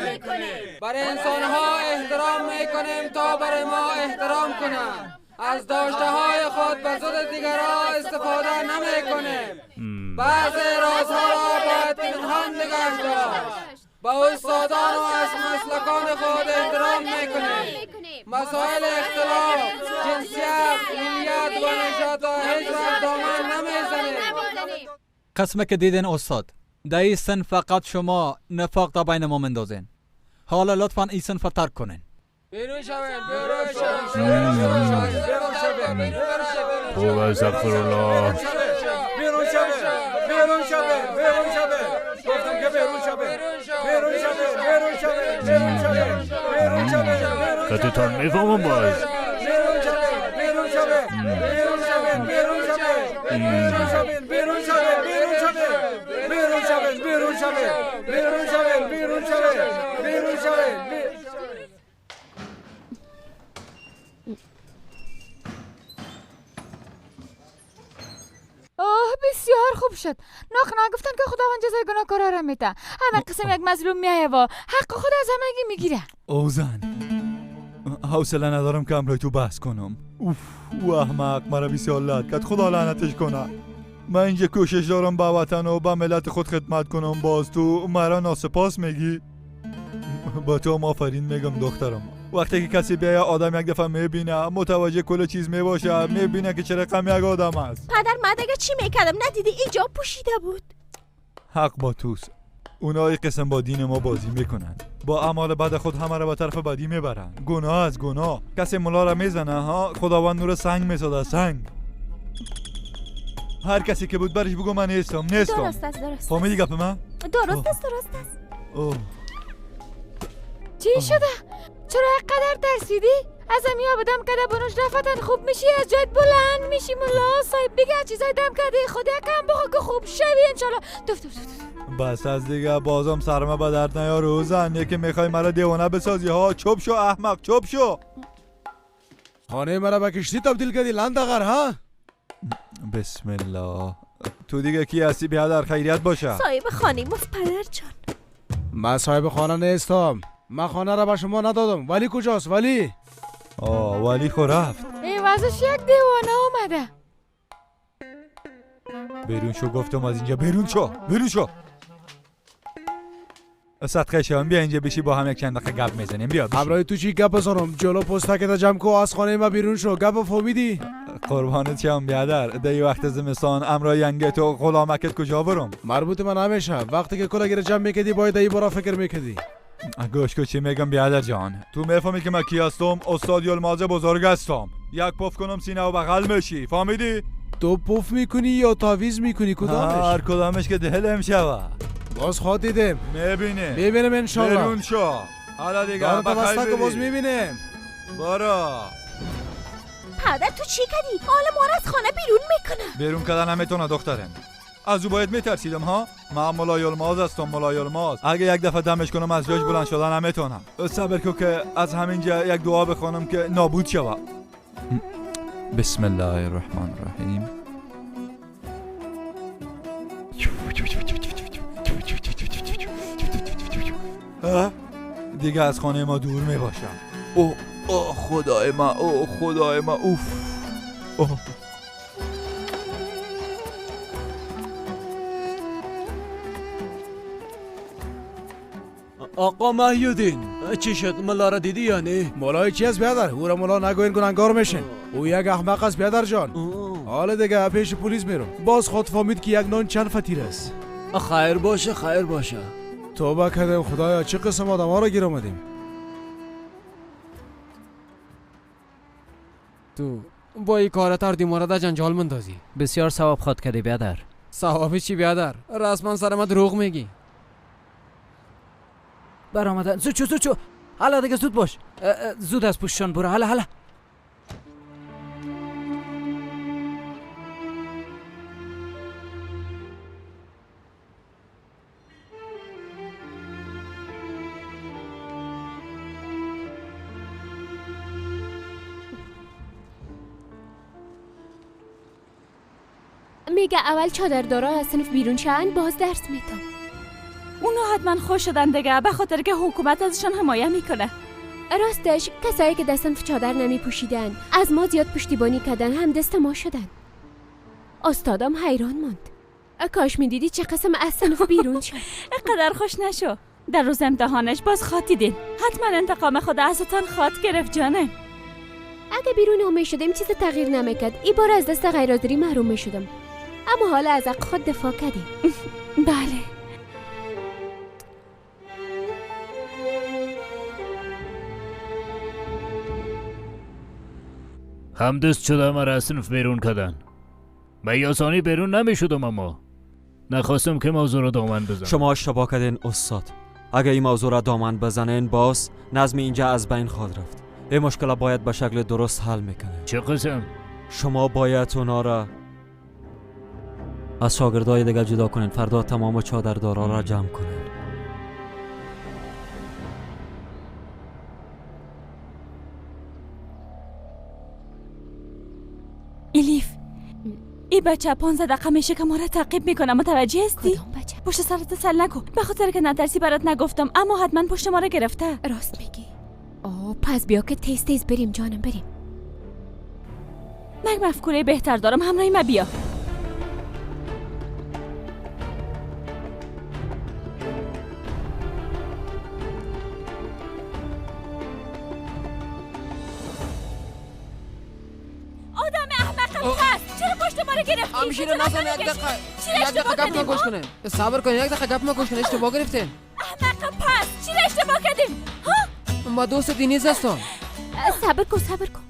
برای انسان‌ها احترام میکنیم تا برای ما احترام کنند. از داشته‌های خود به ضد دیگران استفاده نمیکنیم. بعضی رازها را باید پنهان نگه داشت. با استادان و از مسلکان خود احترام میکنیم. مسائل اختلاف، جنسیت، ملیت و نژاد را هیچ وقت دامن نمیزنیم. قسمه که دیدین استاد، در این سن فقط شما نفاق در بین ما مندازین. حالا لطفاً این سن ترک کنین. بیرون شوین، بیرون شوین. خوب استغفرالله. بیرون شوین، بیرون شوین، بیرون شوین. گفتم که بیرون شوین. بیرون شوین، بیرون شوین، بیرون شوین، بیرون شوین. کتتان میفهمم باز. بیرون شوین، بیرون شوین، بیرون شوین، بیرون شوین، بیرون شوین، بیرون شوین، بیرون شوین، بیرون شوین، بیرون شوین، بیرون شوین، بیرون شوین. اوه بسیار خوب شد. ناخ نگفتن که خداوند جزای گناهکارا را میده. همه قسم یک مظلوم میایه و حق خود از همگی میگیره. اوزن حوصله ندارم که امروی تو بحث کنم. اوف او احمق مرا بسیار لعنت کرد، خدا لعنتش کنه. من اینجا کوشش دارم به وطن و به ملت خود خدمت کنم، باز تو مرا ناسپاس میگی؟ با تو هم آفرین میگم دخترم. وقتی که کسی بیایه آدم یک دفعه میبینه، متوجه کل چیز میباشه، میبینه که چه رقم یک آدم است. پدر من دیگه چی میکردم؟ ندیدی اینجا پوشیده بود. حق با توست. اونایی قسم با دین ما بازی میکنن، با اعمال بد خود همه را به طرف بدی میبرن. گناه از گناه. کسی ملا را میزنه ها، خداوند نور سنگ میسازه. سنگ. هر کسی که بود برش بگو من نیستم. درست است، درست. فهمیدی گپ من؟ درست است، درست است. اوه. چی شده؟ چرا اینقدر ترسیدی؟ از امیا بدم کده بنوش رفتن خوب میشی، از جایت بلند میشی. ملا صاحب بگه چیزای دم کده خود یکم بخوا که خوب شوی انشالله. دف دف دف. بس از دیگه بازم سرمه به درد نیار روزن. یکی میخوای مرا دیوانه بسازی ها. چوب شو احمق، چوب شو. خانه مرا به کشتی تبدیل کردی لندغر ها. بسم الله. تو دیگه کی هستی؟ بیا در خیریت باشه. صاحب خانه ماست پدر جان. من صاحب خانه نیستم. من خانه را به شما ندادم. ولی کجاست ولی؟ ولی خو رفت. ایوازش یک دیوانه اومده. بیرون شو گفتم از اینجا. بیرون شو، بیرون شو. صدقه شما بیا اینجا بشی با هم یک چند دقیقه گپ میزنیم. بیا همراه تو چی گپ بزنم؟ جلو پستکت جمع کو از خانه ما بیرون شو. گپ فهمیدی؟ قربانت شم بیادر. دی وقت زمستان امرا ینگت و غلامکت کجا برم؟ مربوط من نمیشه. وقتی که کلاگیر جمع میکردی باید ای برا فکر میکردی. گوش کو چی میگم بیادر جان. تو میفهمی که من کی هستم؟ استاد یلماز بزرگ هستم. یک پف کنم سینه و بغل میشی. فهمیدی؟ تو پف میکنی یا تعویض میکنی؟ کدامش؟ هر کدامش که دلم شوه. باز خواد دیدم. میبینم انشالله. بیرون شو. حالا دیگه بخیر بری. باز میبینم. برا. پدر تو چی کردی؟ حالا ما را از خانه بیرون میکنه. بیرون کردن نمیتونه دخترم. از او باید میترسیدم ها. من ملای الماز هستم، ملای الماز. اگه یک دفعه دمش کنم از جاش بلند شدن نمیتونم. صبر کن که از همینجا یک دعا بخونم که نابود شوه. بسم الله الرحمن الرحیم. دیگه از خانه ما دور می باشم. اوه خدای ما، اوه خدای ما، اوف. آقا محیودین چی شد؟ ملا را دیدی یا نه؟ ملای چی است بیادر؟ او را ملا نگوین گناهگار میشین. او یک احمق است بیادر جان. حالا دیگه پیش پلیس میرم. باز خود فهمید که یک نان چند فطیر است. خیر باشه خیر باشه. توبه کردیم خدایا، چه قسم آدم ها را گیر آمدیم. تو با این کارت هر دیماره در جنجال مندازی. بسیار ثواب خواد کردی بیادر. ثوابی چی بیادر؟ رسما سر ما دروغ میگی. برآمدن. زود حالا دیگه زود باش. زود از پوششان برو. حالا میگه اول چادردارا از صنف بیرون شن باز درس میتم. اونا حتما خوش شدن دیگه، به خاطر که حکومت ازشان حمایه میکنه. راستش کسایی که در صنف چادر نمی پوشیدن از ما زیاد پشتیبانی کردن، هم دست ما شدن. استادم حیران ماند. کاش میدیدی چه قسم از صنف بیرون شد. اینقدر خوش نشو. در روز امتحانش باز خاط دیدین. حتما انتقام خود ازتان خاط گرفت جانه. اگه بیرون اومه شدیم چیز تغییر نمیکرد. این بار از دست غیرحاضری محروم میشدم، اما حالا از حق خود دفاع کردیم. بله. همدست شده مرا از صنف بیرون کردن. به آسانی بیرون نمیشدم، اما نخواستم که موضوع را دامن بزنم. شما اشتباه کردین استاد. اگه این موضوع را دامن بزنین باز نظم اینجا از بین خواهد رفت. این مشکل باید به شکل درست حل میکنه. چه قسم؟ شما باید اونا را از شاگردای دیگه جدا کنین. فردا تمام چادردارا را جمع کنین. الیف، این بچه 15 دقیقه میشه که ما را تعقیب میکنه، متوجه هستی؟ کدام بچه؟ پشت سرت سل نکن، به خاطر که نترسی برات نگفتم، اما حتما پشت ما را گرفته. راست میگی. پس بیا که تیز بریم جانم، بریم. من مفکوره بهتر دارم، همراهی ما بیا. همشیره نزن، یک دقیقه گپ ما گوش کنیم. صبر کن، یک دقیقه گپ ما گوش کنیم. اشتباه گرفتین. احمق پس چی را اشتباه کردیم؟ ما دوست دینیز هستم. صبر کن.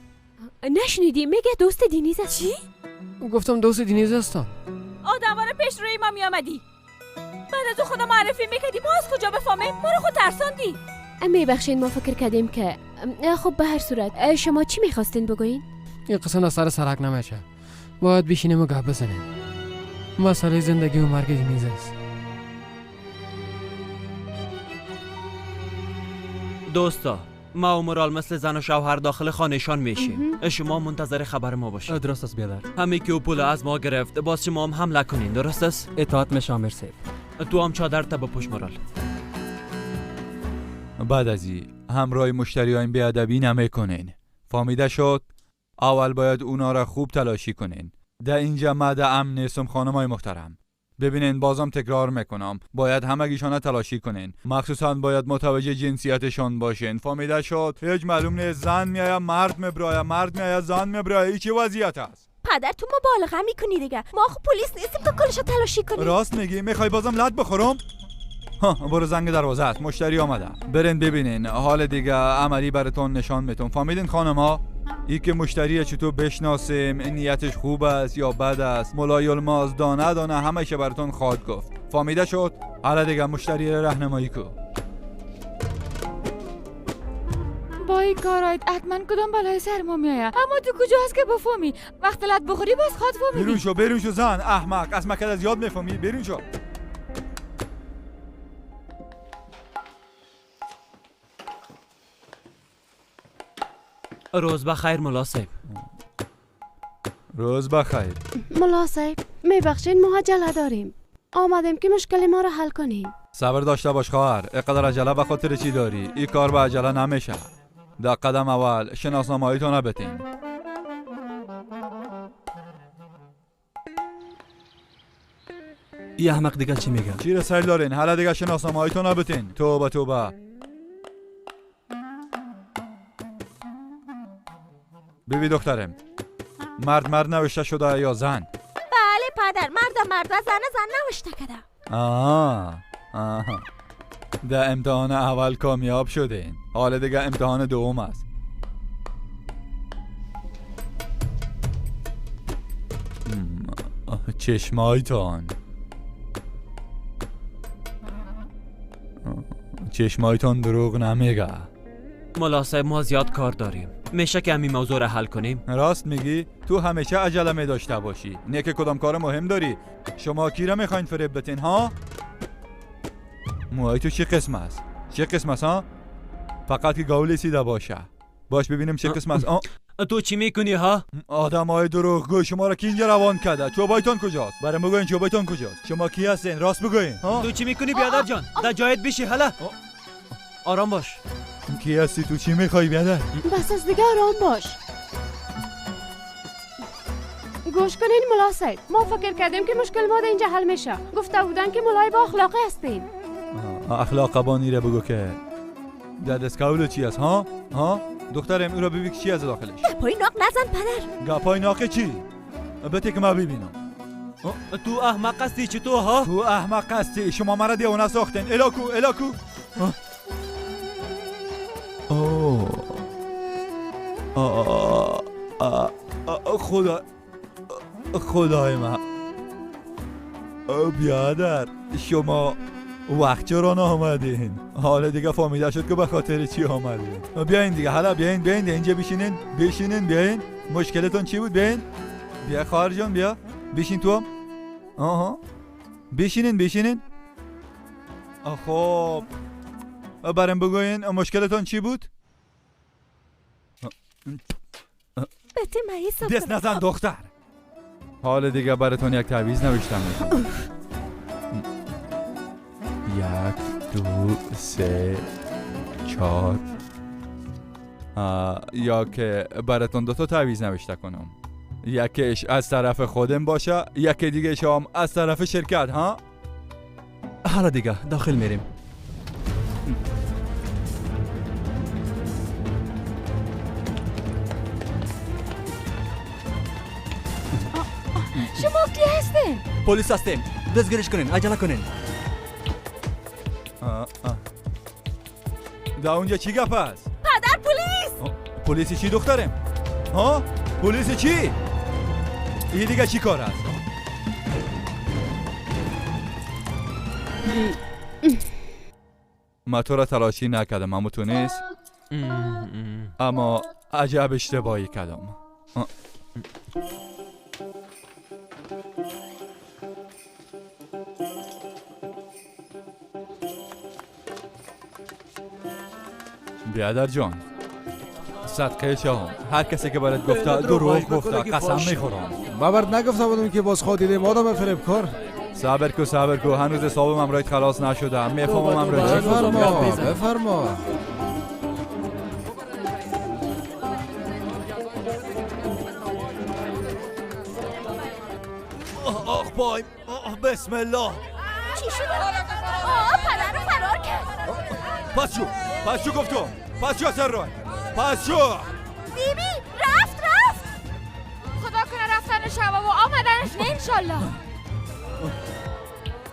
نشنیدی؟ میگه دوست دینیز است. چی؟ گفتم دوست دینیز هستم. آدم رو پیش روی ما میامدی، بعد از خودم معرفی میکردی، ما از کجا بفهمیم؟ ما رو خود ترساندی. میبخشین، ما فکر کردیم که خب به هر صورت شما چی میخواستین بگوین؟ این قصه از سر سرک نمیشه. باید بشینیم و گپ بزنیم. مسئله زندگی و مرگ دینیز است. دوستا، ما و مرال مثل زن و شوهر داخل خانهشان میشیم. شما منتظر خبر ما باشید. درست است بیادر. همه که او پول از ما گرفت، باز شما هم حمله کنین. درست است؟ اطاعت میشم مرسی. تو هم چادر تا بپوش مرال. بعد از این همراه مشتری ها این بیادبی نمیکنین. فهمیده شد؟ اول باید اونا را خوب تلاشی کنین. در اینجا مد امن نیستم خانمای محترم. ببینین بازم تکرار میکنم، باید همگیشان تلاشی کنین. مخصوصا باید متوجه جنسیتشان باشین. فهمیده شد؟ هیچ معلوم نیست زن میاید مرد میبراید، مرد میاید زن میبراید. این چه وضعیت است؟ پدر تو مبالغه میکنی دیگه. ما خب پلیس نیستیم که کلشو تلاشی کنیم. راست میگی؟ میخوای بازم لط بخورم؟ برو زنگ دروازه است، مشتری آمده. برین ببینین، حال دیگه عملی براتون نشان میتون. فهمیدین خانم‌ها؟ ای که مشتری چطور بشناسیم، نیتش خوب است یا بد است، ملای الماس دانه دانه همشه براتون خواهد گفت. فهمیده شد؟ حالا دیگه مشتری راهنمایی کو. با این کارایت حتما کدام بلای سر ما میآید. اما تو کجا هست که بفهمی؟ وقت لط بخوری باز خواد فهمیدی. برون شو زن احمق، از مکد از یاد میفهمی. برون شو. روز بخیر ملا صاحب. روز بخیر. ملا صاحب میبخشین ما عجله داریم. آمدیم که مشکل ما را حل کنیم. صبر داشته باش خواهر. اینقدر عجله به خاطر چی داری؟ این کار به عجله نمیشه. در قدم اول شناسنامه‌هایتون رو بتین. این احمق دیگه چی میگه؟ چی رسایل دارین؟ حالا دیگه شناسنامه‌هایتون رو بتین. توبه توبه. بیبی دخترم، مرد نوشته شده یا زن؟ بله پدر، مرد زن نوشته کده. آها. در امتحان اول کامیاب شدین. حالا دیگه امتحان دوم است. چشمایتان دروغ نمیگه. ملا صاحب ما زیاد کار داریم. میشه که همین موضوع را حل کنیم؟ راست میگی؟ تو همیشه عجله می داشته باشی. نه که کدام کار مهم داری؟ شما کی را میخواین فریب بتین ها؟ موهای تو چه قسم است؟ چه قسم است ها؟ فقط که گاولی سیده باشه. باش ببینیم چه قسم است. تو چی میکنی ها؟ آدم های دروغگو شما را کی اینجا روان کرده؟ چوبایتون کجاست؟ برام بگوین چوبایتون کجاست؟ شما کی هستین؟ راست بگوین. تو چی میکنی بیادر جان؟ در جایت بشی هلا. آرام باش. کی هستی؟ تو چی میخوای بیادر؟ بس از دیگه آرام باش. گوش کنین ملا صاحب، ما فکر کردیم که مشکل ما اینجا حل میشه. گفته بودن که ملای با اخلاقی هستین. اخلاق بانی را بگو که در دستکاولو چی است ها؟ دخترم او را ببین چی از داخلش. گپای ناق نزن پدر. گپای ناق چی؟ بته که ما ببینم. تو احمق هستی چی تو ها؟ تو احمق هستی. شما مرا دیوانه ساختین. الاکو خدای من. بیادر شما وقت چرا آمدین؟ حالا دیگه فهمیده شد که به خاطر چی آمدین. بیاین دیگه، حالا بیاین اینجا بشینین بیاین. مشکلتون چی بود؟ بیا خواهر جان بیا بشین تو هم. آها بشینین. خب برام بگوین مشکلتون چی بود؟ بته مایسا دست نزن دختر. حالا دیگه براتون یک تعویض نوشتم. 1 2 3 4 یا که براتون 2 تا تعویض نوشته کنم. یکیش از طرف خودم باشه، یکی دیگه شام از طرف شرکت ها. حالا دیگه داخل میریم. شما کی هستین؟ پلیس هستیم. دستگیرش کنین، عجله کنین. دا اونجا چی گپ است؟ پدر پلیس! پلیسی چی دخترم؟ ها؟ پلیسی چی؟ این دیگه چی کار است؟ من تو را تلاشی نکردم، اما تو نیست. اما عجب اشتباهی کردم. بیادر جان، صدقه شام، هر کسی که برات گفته دروغ گفته، قسم میخورم. ما برات نگفته بودم که باز خود دیدیم آدم فریب کار. صبر کو هنوز حسابم امرایت خلاص نشده. میفهمم امرایت. بفرما. آخ پای، بسم الله. چی شده؟ پدر رو فرار کرد. پس شو گفتم. پس شو اثر رای. پس شو. بیبی رفت. خدا کنه رفتن شما و آمدنش نه انشالله.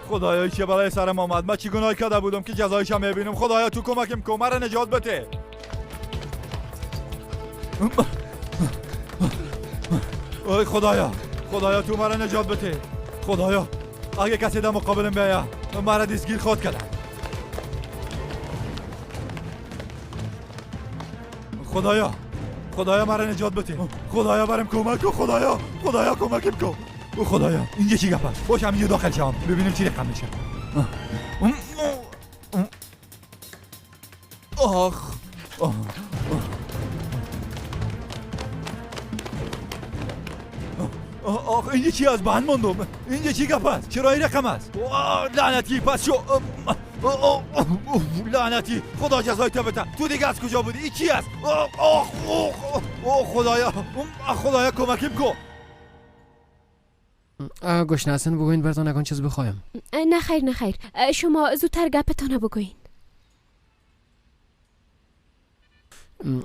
خدایا چه بلای سرم آمد. من چی گناهی کرده بودم که جزایش هم میبینم. خدایا تو کمکم کن، مرا نجات بده. ای خدایا تو مرا نجات بده. خدایا اگه کسی در مقابلم بیاید مرا دستگیر خود کردن. خدایا مرا نجات بده. خدایا برام کمک کن. خدایا کمکم کن. خدایا اینجا چی گپ است؟ باش همینجا داخل شم ببینیم چی رقم میشه. آخ آخ این یکی از بند ماندم. این یکی گپ است. چرا این رقم است؟ لعنتی پس شو. لعنتی خدا جزای تو بده. تو دیگه از کجا بودی؟ این کی است؟ خدایا کمکم کن. گشنه بگوین براتون اگه چیز بخوایم. نه خیر نه خیر، شما زودتر گپتان بگوین.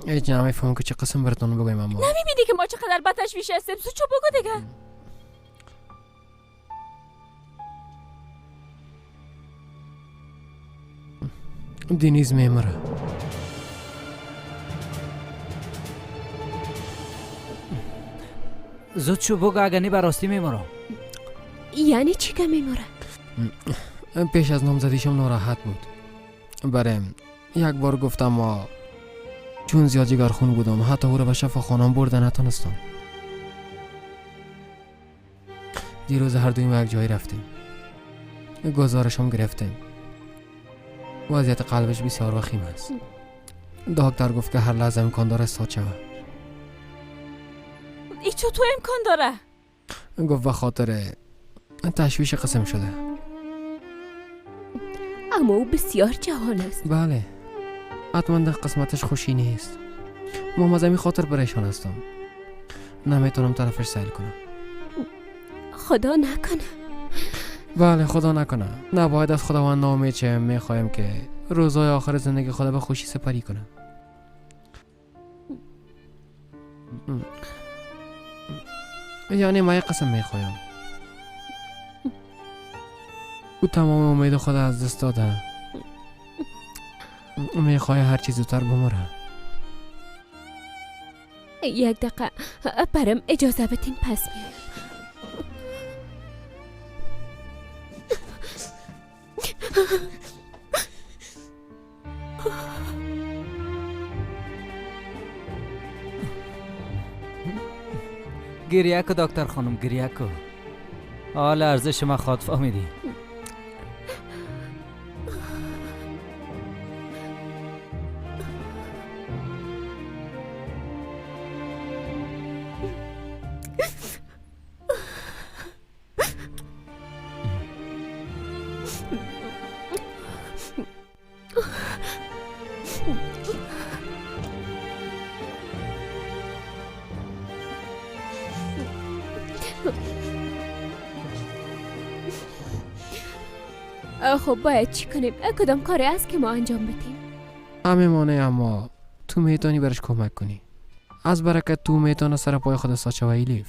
هیچ نمیفهمم که چه قسم براتون بگویم. اما نمیبینی که ما چقدر بتشویش هستیم؟ چو بگو دیگه. دینیز میمره. زود شو بگو اگه نی براستی میمرم. یعنی چی که میمره؟ پیش از نامزدیشم ناراحت بود. برم یک بار گفتم ما چون زیاد جگرخون بودم حتی او را به شفاخانه‌ام برده نتونستم. دیروز هر دوی ما یک جایی رفتیم، گزارشم گرفتیم. وضعیت قلبش بسیار وخیم است. دکتر گفت که هر لحظه امکان داره استاد شود. ای چطور امکان داره؟ گفت به خاطر تشویش قسم شده. اما او بسیار جوان است. بله، حتما در قسمتش خوشی نیست. ما از همین خاطر پریشان هستم. نمیتونم طرفش سیل کنم. خدا نکنه. بله خدا نکنه. نباید از خداوند ناامید شیم. میخوایم که روزهای آخر زندگی خدا به خوشی سپری کنم. یعنی ما یک قسم میخوایم. او تمام امید خدا از دست داده. میخوای هر چیز زودتر بمره. یک دقیقه برم اجازه بتین پس میایم. گریه کو دکتر خانم، گریه کو. حال ارزش ما خود فهمیدی. خب باید چی کنیم؟ کدام کاری است که ما انجام بدیم؟ همه مانه، اما تو میتونی برش کمک کنی. از برکت تو میتونه سر پای خود ساچه و ایلیف.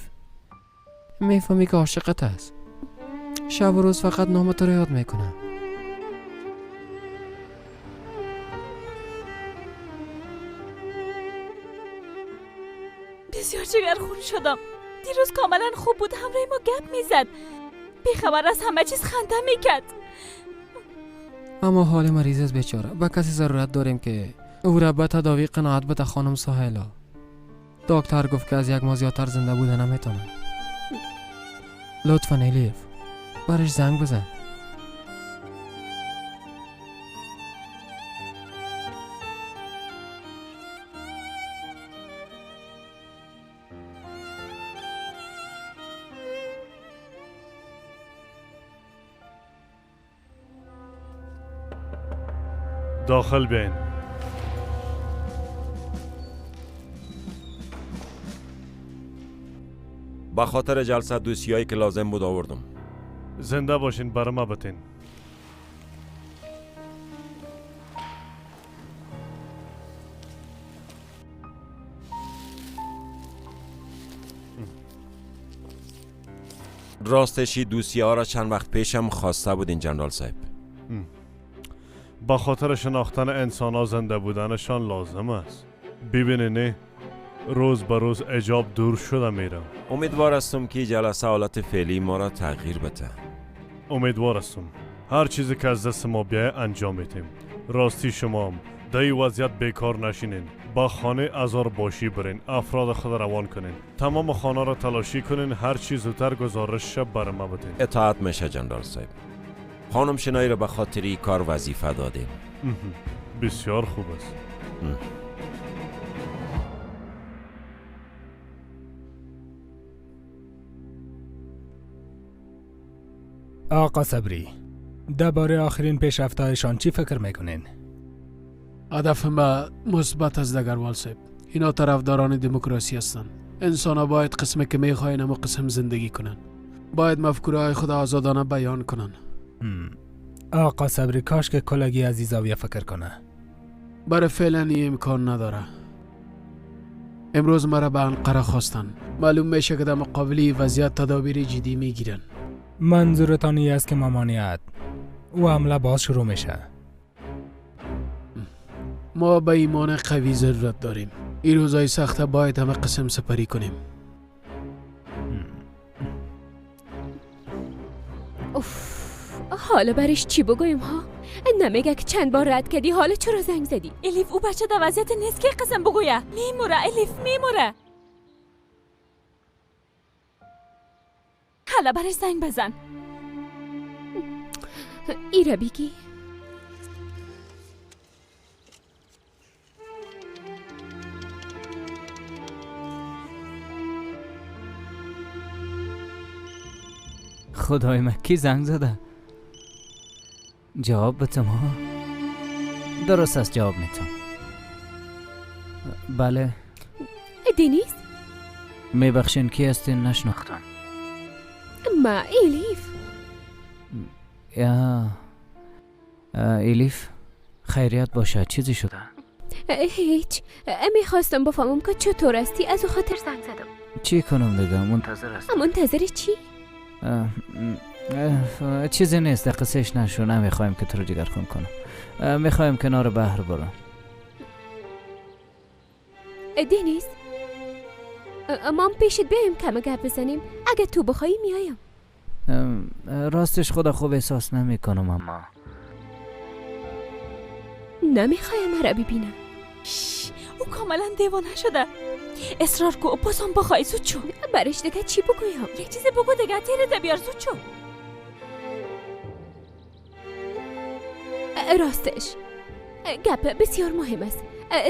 میفهمی که عاشقت است. شب و روز فقط نام تو رو یاد میکنه. بسیار جگرخون شدم. دیروز کاملا خوب بود، همراه ما گپ میزد، بیخبر از همه چیز خنده میکرد. اما حال مریض است بیچاره. با کسی ضرورت داریم که او را به تداوی قناعت بده. خانم ساحلا، دکتر گفت که از یک ماه زیادتر زنده بوده نمیتونه. لطفاً الیف برش زنگ بزن. داخل بین. با خاطر جلسه دوسیایی که لازم بود آوردم. زنده باشین، برام بتین. راستشی دوسیه ها را چند وقت پیشم خواسته بودین جنرال صاحب. با خاطر شناختن انسان ها زنده بودنشان لازم است. ببینین روز به روز اجاب دور شده میرم. امیدوار هستم که جلسه حالت فعلی ما را تغییر بده. امیدوار هستم هر چیزی که از دست ما بیایه انجام میتیم. راستی شما هم در این وضعیت بیکار نشینین. با خانه ازار باشی برین، افراد خود روان کنین، تمام خانه را تلاشی کنین، هر چیز زودتر گزارش بر ما بدین. اطاعت میشه جنرال صاحب. خانم شنایی را به خاطر این کار وظیفه دادیم. بسیار خوب است. آقا صبری، درباره آخرین پیشرفت‌هایشان چی فکر میکنین؟ هدف ما مثبت از دگروال صاحب. اینا طرفداران دموکراسی هستن. انسان ها باید قسمی که میخواین اما قسم زندگی کنن. باید مفکوره های خود آزادانه بیان کنن. آقا صبری کاش که کلگی از این زاویه فکر کنه. برای فعلا این امکان نداره. امروز مرا به انقره خواستن. معلوم میشه که در مقابلی وضعیت تدابیر جدی میگیرن. منظورتان این است که ممانعت و حمله باز شروع میشه. ما به ایمان قوی ضرورت داریم. این روزای سخته باید همه قسم سپری کنیم. اوف، حالا برش چی بگویم ها؟ نمیگه که چند بار رد کردی، حالا چرا زنگ زدی؟ الیف او بچه در وضعیت نیست که قسم بگویه. میموره الیف، میموره. حالا برش زنگ بزن. ایره بگی. خدای من کی زنگ زده؟ جواب بتم ها؟ درست است جواب میتم. بله. دنیز؟ میبخشین کی هستین؟ نشناختم. ما الیف. یا الیف خیریت باشه، چیزی شده؟ هیچ، میخواستم بفهمم که چطور هستی، از او خاطر زنگ زدم. چی کنم دیگه؟ منتظر هستم. منتظر چی؟ چیزی نیست، قصهش نشو. نمیخوایم که تو رو جگرخون کنم. میخوایم کنار بحر برم. دنیز، ما پیشت بیایم کم گپ بزنیم؟ اگه تو بخوایی میایم. راستش خدا خوب احساس نمی کنم اما نمیخوایم مرا ببینم. او کاملا دیوانه شده. اصرار کو بازم بخوای زود شو. برش دیگه چی بگویم؟ یک چیزی بگو دیگه، تیره بیار زود شو. راستش گپ بسیار مهم است.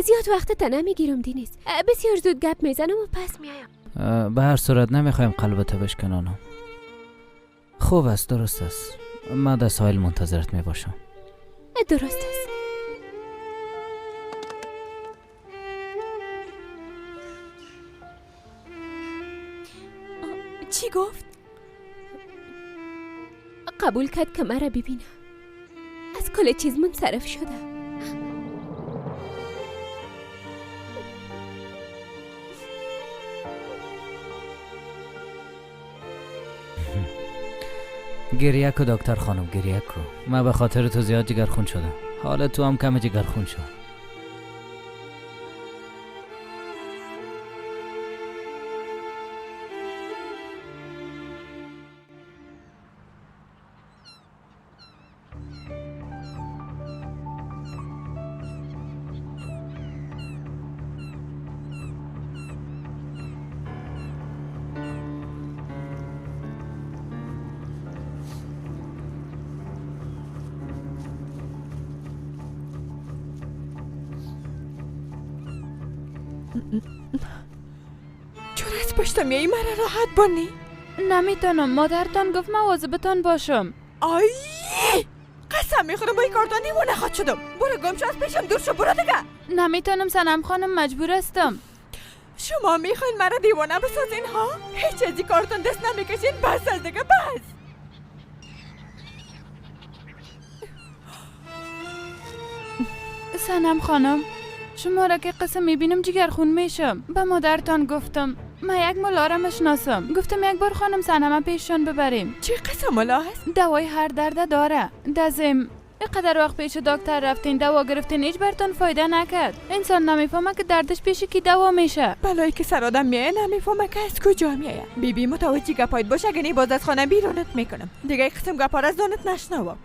زیاد وقت تا نمیگیرم دنیز. بسیار زود گپ میزنم و پس میایم. به هر صورت نمیخوایم قلبت بشکنانم. خوب است، درست است. من در ساحل منتظرت میباشم. درست است. چی گفت؟ قبول کرد که مرا ببینه. از کل چیز منصرف شده. گریه کو دکتر خانم، گریه کو. من به خاطر تو زیاد جگرخون شدم. حالا تو هم کم جگرخون شو. چرا از پشت میایی مرا راحت بانی؟ نمیتونم، مادرتان گفت مواظبتان باشم. آی قسم میخورم با این کارتان دیوانه خود شدم. برو گم شو، از پیشم دور شو، برو دیگه. نمیتونم سنم خانم، مجبور هستم. شما میخواین مرا دیوانه بسازین ها؟ هیچ از این کارتان دست نمیکشین. بس از دیگه، بس. سنم خانم، شما را که قسم میبینم جگرخون میشم. به مادرتان گفتم من یک ملا را مشناسم. گفتم یک بار خانم سنم پیششان ببریم. چه قسم ملا هست؟ دوای هر درده داره. دزم اینقدر وقت پیش دکتر رفتین، دوا گرفتین، هیچ برتون فایده نکرد. انسان نمیفهمه که دردش پیش کی دوا میشه. بلایی که سر آدم میایه نمیفهمه که از کجا میایه. بیبی متوجه گپایت باشه، اگه باز از خانه بیرونت میکنم. دیگه یک قسم گپا را از دانت نشنوم.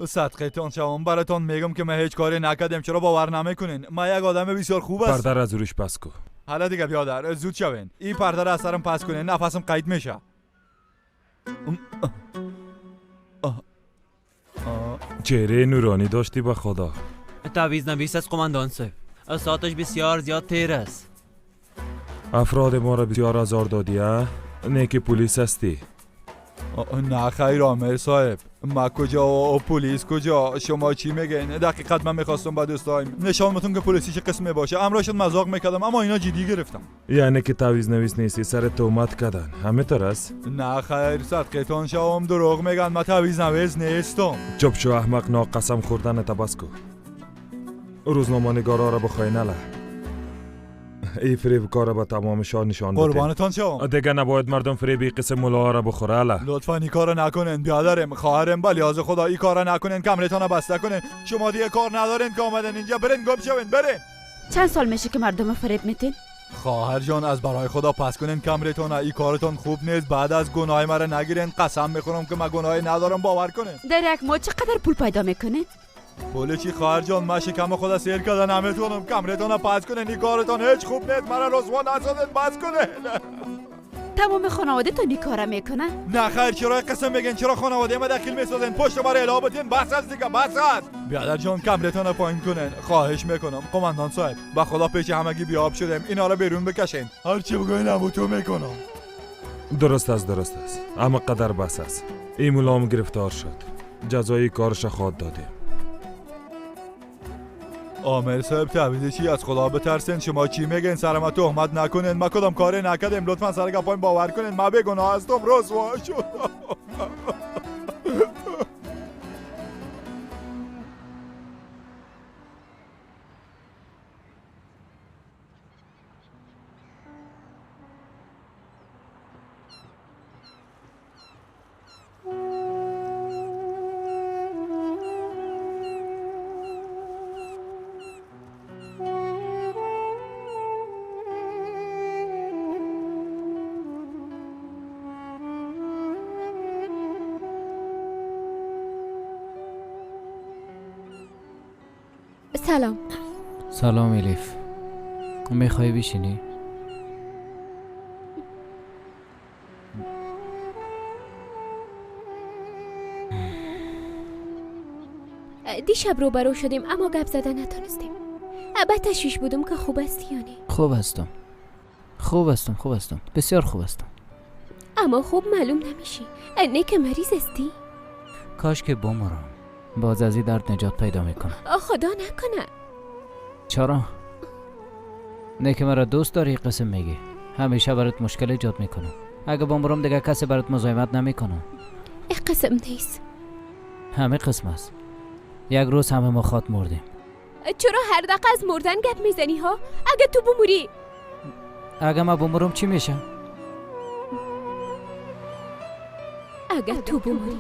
صدقتان شوم، براتون میگم که من هیچ کاری نکردم. چرا باور نمیکنین؟ من یک آدم بسیار خوب است. پرده را از روش پس کو. حالا دیگه بیادر زود شوین. این پرده را از سرم پس کنین، نفسم قید میشه. چهره نورانی داشتی به خدا. تعویض نویس از قماندان صاحب. ساعتش بسیار زیاد تیر است. افراد ما را بسیار آزار دادی ها؟ نه که پلیس هستی؟ نه خیر آمر صاحب، ما کجا و پلیس کجا؟ شما چی میگین؟ دقیقاً من میخواستم با دوستایم نشانمتون که پلیسی چه قسمه باشه. امرا شد مذاق میکردم اما اینا جدی گرفتم. یعنی که تعویض نویس نیستی، سر تهمت کردن همه طور است؟ نه خیر صدقتون شوم، دروغ میگن، من تعویض نویس نیستم. چپ شو احمق، ناقسم خوردن تبس کو. روزنامه نگارا را بخوای نله. ای فریب کار با تمامشان نشان بده. قربانتان شوم. دیگه نباید مردم فریبی قسم ملا را بخوره اله. لطفاً این کارو نکنین بیادرم، خواهرم، با لیاز خدا این کارو نکنین، کمرتون رو بسته کنین. شما دیگه کار ندارین که آمدن اینجا، برین گم شوین برین. چند سال میشه که مردم فریب میتین؟ خواهر جان از برای خدا پس کنین کمرتون، این کارتون خوب نیست. بعد از گناه مرا نگیرین، قسم میخورم که من گناهی ندارم، باور کنین. در یک ماه چقدر پول پیدا میکنین؟ پول چی خواهر جان؟ من شکم خدا سیر کردن نمیتونم. کمرتون رو پس کنین، این کارتون هیچ خوب نیست، مرا رسوا نسازین، بس کنین. تمام خانواده تو این کارا میکنن؟ نه خیر، چرا قسم میگین؟ چرا خانواده ما دخیل میسازین؟ پشت ما رو اله بدین، بس از دیگه، بس از. بیادر جان کمرتون رو پایین کنین، خواهش میکنم. قماندان صاحب با خدا پیش همگی بیاب شدیم، اینا رو بیرون بکشین. هر چی بگوین ابوتو میکنم. درست است اما قدر بس است. این ملام گرفتار شد، جزای کارش خود داده. آمر صاحب تعویض چی؟ از خدا بترسین. شما چی میگین؟ سر ما تهمت نکنین، ما کدام کاری نکردیم. لطفا سر گپایم باور کنین، ما بیگناه هستم، رسوا شدم. سلام. سلام الیف، میخوای بشینی؟ دیشب روبرو شدیم اما گپ زدن نتونستیم. بعد تشویش بودم که خوب هستی یا نه؟ خوب هستم بسیار خوب هستم. اما خوب معلوم نمیشی، نه که مریض هستی؟ کاش که بمرم، باز از این درد نجات پیدا میکنم. خدا نکنه. چرا؟ نه که مرا دوست داری قسم میگی، همیشه برات مشکل ایجاد میکنم. اگه بمرم دیگه کسی برات مزاحمت نمیکنه. این قسم نیست. همه قسم است. یک روز همه ما خاط مردیم. چرا هر دقیقه از مردن گپ میزنی ها؟ اگه تو بموری؟ اگه من بمرم چی میشه؟ اگه تو بموری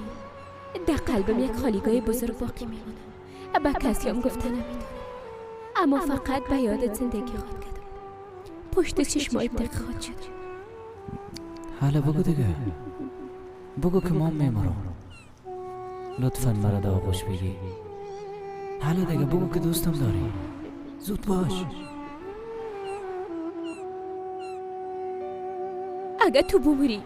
در قلبم یک خالیگاه بزرگ باقی میمونه. با کسی هم گفته نمیدونم، اما فقط به یادت زندگی خود کردم. پشت چشمای دق خود شد. حالا بگو دیگه، بگو که ما میمرم. لطفاً مرا در آغوش بگی. حالا دیگه بگو که دوستم داری. زود باش. اگه تو بموری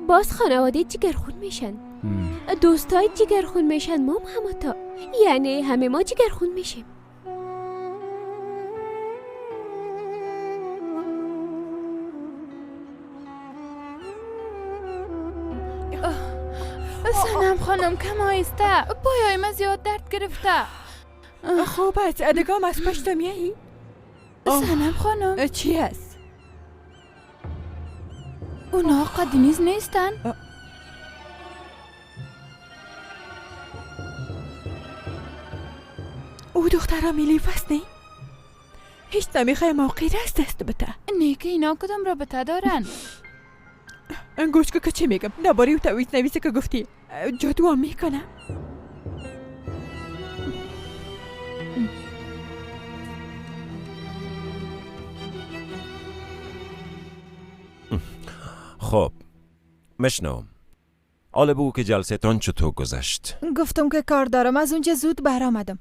باز خانواده جگرخون میشن، دوستای جگرخون میشن، ما هم همتا، یعنی همه ما جگرخون میشیم. سنم خانم کم آیسته، پایای من زیاد درد گرفته. خوب است، ادگام از پشت میایی؟ سنم خانم چی است؟ اونا قدینیز نیستن؟ او دخترها میلیف است نی؟ هیچ نمیخوای موقعی دست بته؟ نه که اینا کدام رابطه دارن؟ گوش که چی میگم؟ نباری او تعویض نویسی که گفتی جادو هم میکنه؟ خب مشنوم. حالا بگو که جلسه تان چطور گذشت؟ گفتم که کار دارم، از اونجا زود برآمدم.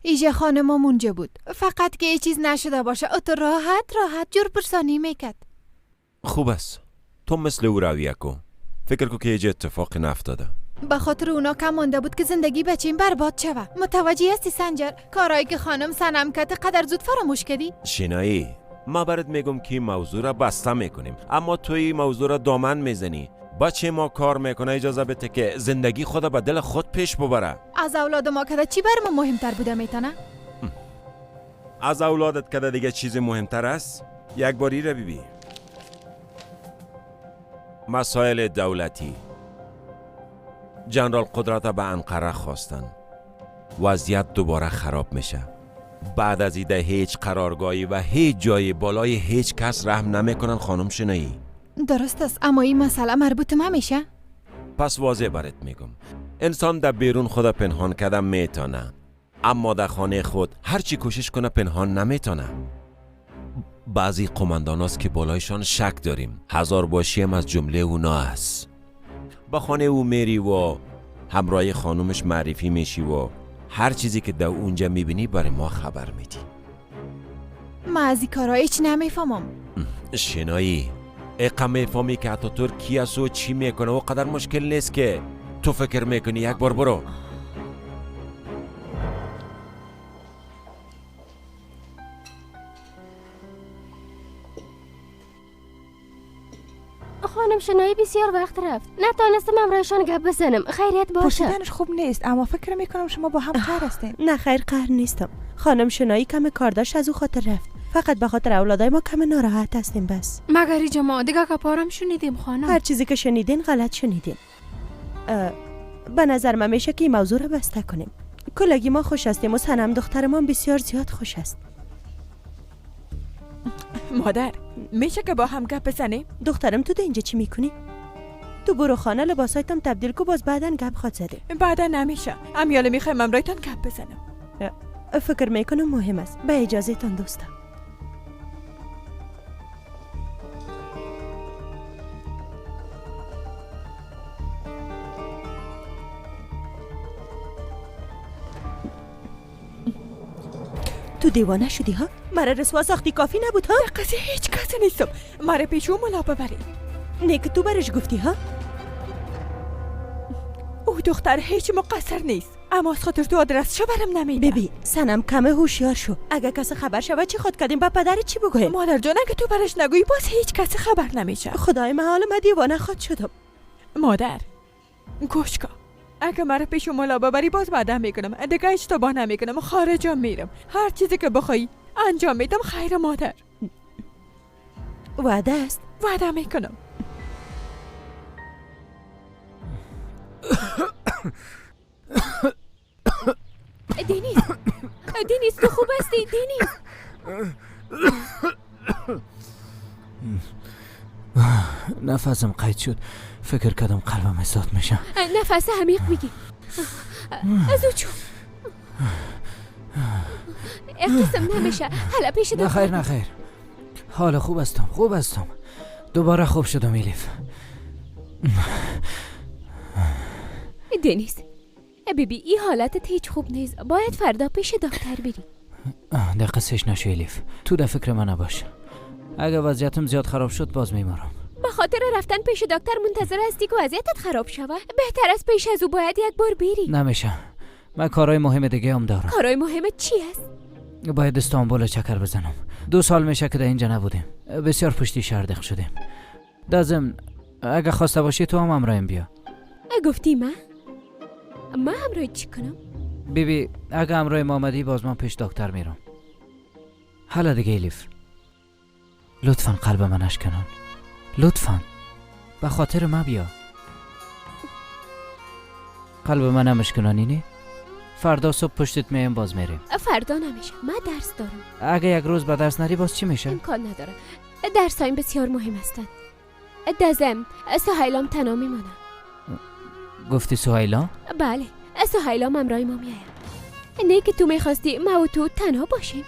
ایجا خانمم اونجا بود، فقط که یه چیز نشده باشه اتو راحت جور پرسانی میکرد. خوب است، تو مثل او رویه کن. فکر کن که یه اتفاق نفتاده. به خاطر اونا کم مانده بود که زندگی بچیم برباد شوه. متوجه هستی سنجر؟ کارایی که خانم سنم کرده قدر زود فراموش کردی؟ شینایی، ما برات میگم که موضوع را بسته میکنیم، اما توی موضوع را دامن میزنی. بچه ما کار میکنه، اجازه بده که زندگی خود به دل خود پیش ببره. از اولاد ما کده چی بر ما مهمتر بوده میتونه؟ از اولادت کده دیگه چیز مهمتر است؟ یک باری را ببین. مسائل دولتی. جنرال قدرت به انقره خواستن. وضعیت دوباره خراب میشه. بعد از ایده هیچ قرارگاهی و هیچ جای بالای هیچ کس رحم نمیکنن خانم شنایی. درست است، اما این مسئله مربوط ما میشه؟ پس واضح برات میگم، انسان در بیرون خود پنهان کردن میتونه، اما در خانه خود هرچی کوشش کنه پنهان نمیتونه. بعضی قماندان هاست که بالایشان شک داریم، هزار باشی هم از جمله اونا است. با خانه او میری و همراه خانومش معرفی میشی و هر چیزی که در اونجا میبینی برای ما خبر میدی. ما از این کارها هیچ نمیفهمم. شنایی، اقا میفهمی که اتاتورک کی است و چی میکنه و قدر مشکل نیست که تو فکر میکنی. یک بار برو. خانم شنایی بسیار وقت رفت، نتانستم همراهشان گپ بزنم. خیریت باشه؟ پرسیدنش خوب نیست، اما فکر میکنم شما با هم قهر هستین. نه خیر، قهر نیستم. خانم شنایی کم کار داشت از او خاطر رفت. فقط به خاطر اولادای ما کم ناراحت هستیم بس. مگر اینجا ما دیگه کپارم شنیدیم خانم. هر چیزی که شنیدین غلط شنیدین. به نظر من میشه که این موضوع رو بسته کنیم. کلگی ما خوش هستیم و سنم دخترمان بسیار زیاد خوش است. مادر، میشه که با هم گپ بزنیم؟ دخترم تو اینجا چی میکنی؟ تو برو خانه لباسایتم تبدیل کو، باز بعدن گپ خواد زده. بعدا نمیشه. امیاله میخوایم امرایتان گپ بزنم. فکر میکنم مهم است. به اجازه تان دوستم. تو دیوانه شدی ها؟ مرا رسوا ساختی کافی نبود ها؟ قصه هیچ کسی نیستم. مرا پیشو ملا ببری. نه که تو برش گفتی ها؟ او دختر هیچ مقصر نیست، اما از خاطر تو آدرس شو برم نمیده. ببین سنم کمه هوشیار شو. اگه کسی خبر شود چی خود کردیم؟ با پدر چی بگویم؟ مادر جان اگه تو برش نگویی باز هیچ کسی خبر نمیشه. خدای من حالا من دیوانه خود شدم. مادر گوش کن، اگه مرا پیش ملا ببری باز بعدا میکنم، دیگه اشتباه نمیکنم، خارجا میرم، هر چیزی که بخوای انجام میدم. خیر مادر؟ وعده است؟ وعده میکنم. دینیس تو خوب هستی؟ دینیس نفسم قید شد، فکر کردم قلبم احساس میشه. نفس عمیق بگی. از او چون قسم نمیشه. حالا پیش دختر. نخیر حالا خوب هستم. دوباره خوب شدم ایلیف. دنیس بیبی این حالتت هیچ خوب نیست، باید فردا پیش دکتر بری. دقیقش نشو ایلیف، تو در فکر من نباش. اگه وضعیتم زیاد خراب شد باز میمارم. به خاطر رفتن پیش دکتر منتظر هستی که وضعیتت خراب شوه؟ بهتر از پیش از او باید یک بار بری. نمیشه، من کارهای مهم دیگه هم دارم. کارهای مهمت چی است؟ باید استانبول چکر بزنم. 2 سال میشه که در اینجا نبودیم، بسیار پشتی شهر دق شدیم. دازم اگه خواسته باشی تو هم همراهم بیا. گفتی من همراه چی کنم؟ بیبی اگه همراه ما آمدی باز من پیش دکتر میرم. حالا دیگه ایلیف لطفاً قلب من اشکنان، لطفاً به خاطر ما بیا. قلب من هم اشکنانی نی؟ فردا صبح پشتت میم باز میریم. فردا نمیشه، من درس دارم. اگه یک روز به درس نری باز چی میشه؟ امکان نداره، درسایم بسیار مهم هستند. دزم سهیلام تنها میمانم. گفتی سهیلا؟ بله، سهیلام همراه ما میایم. نه که تو میخواستی ما و تو تنها باشیم.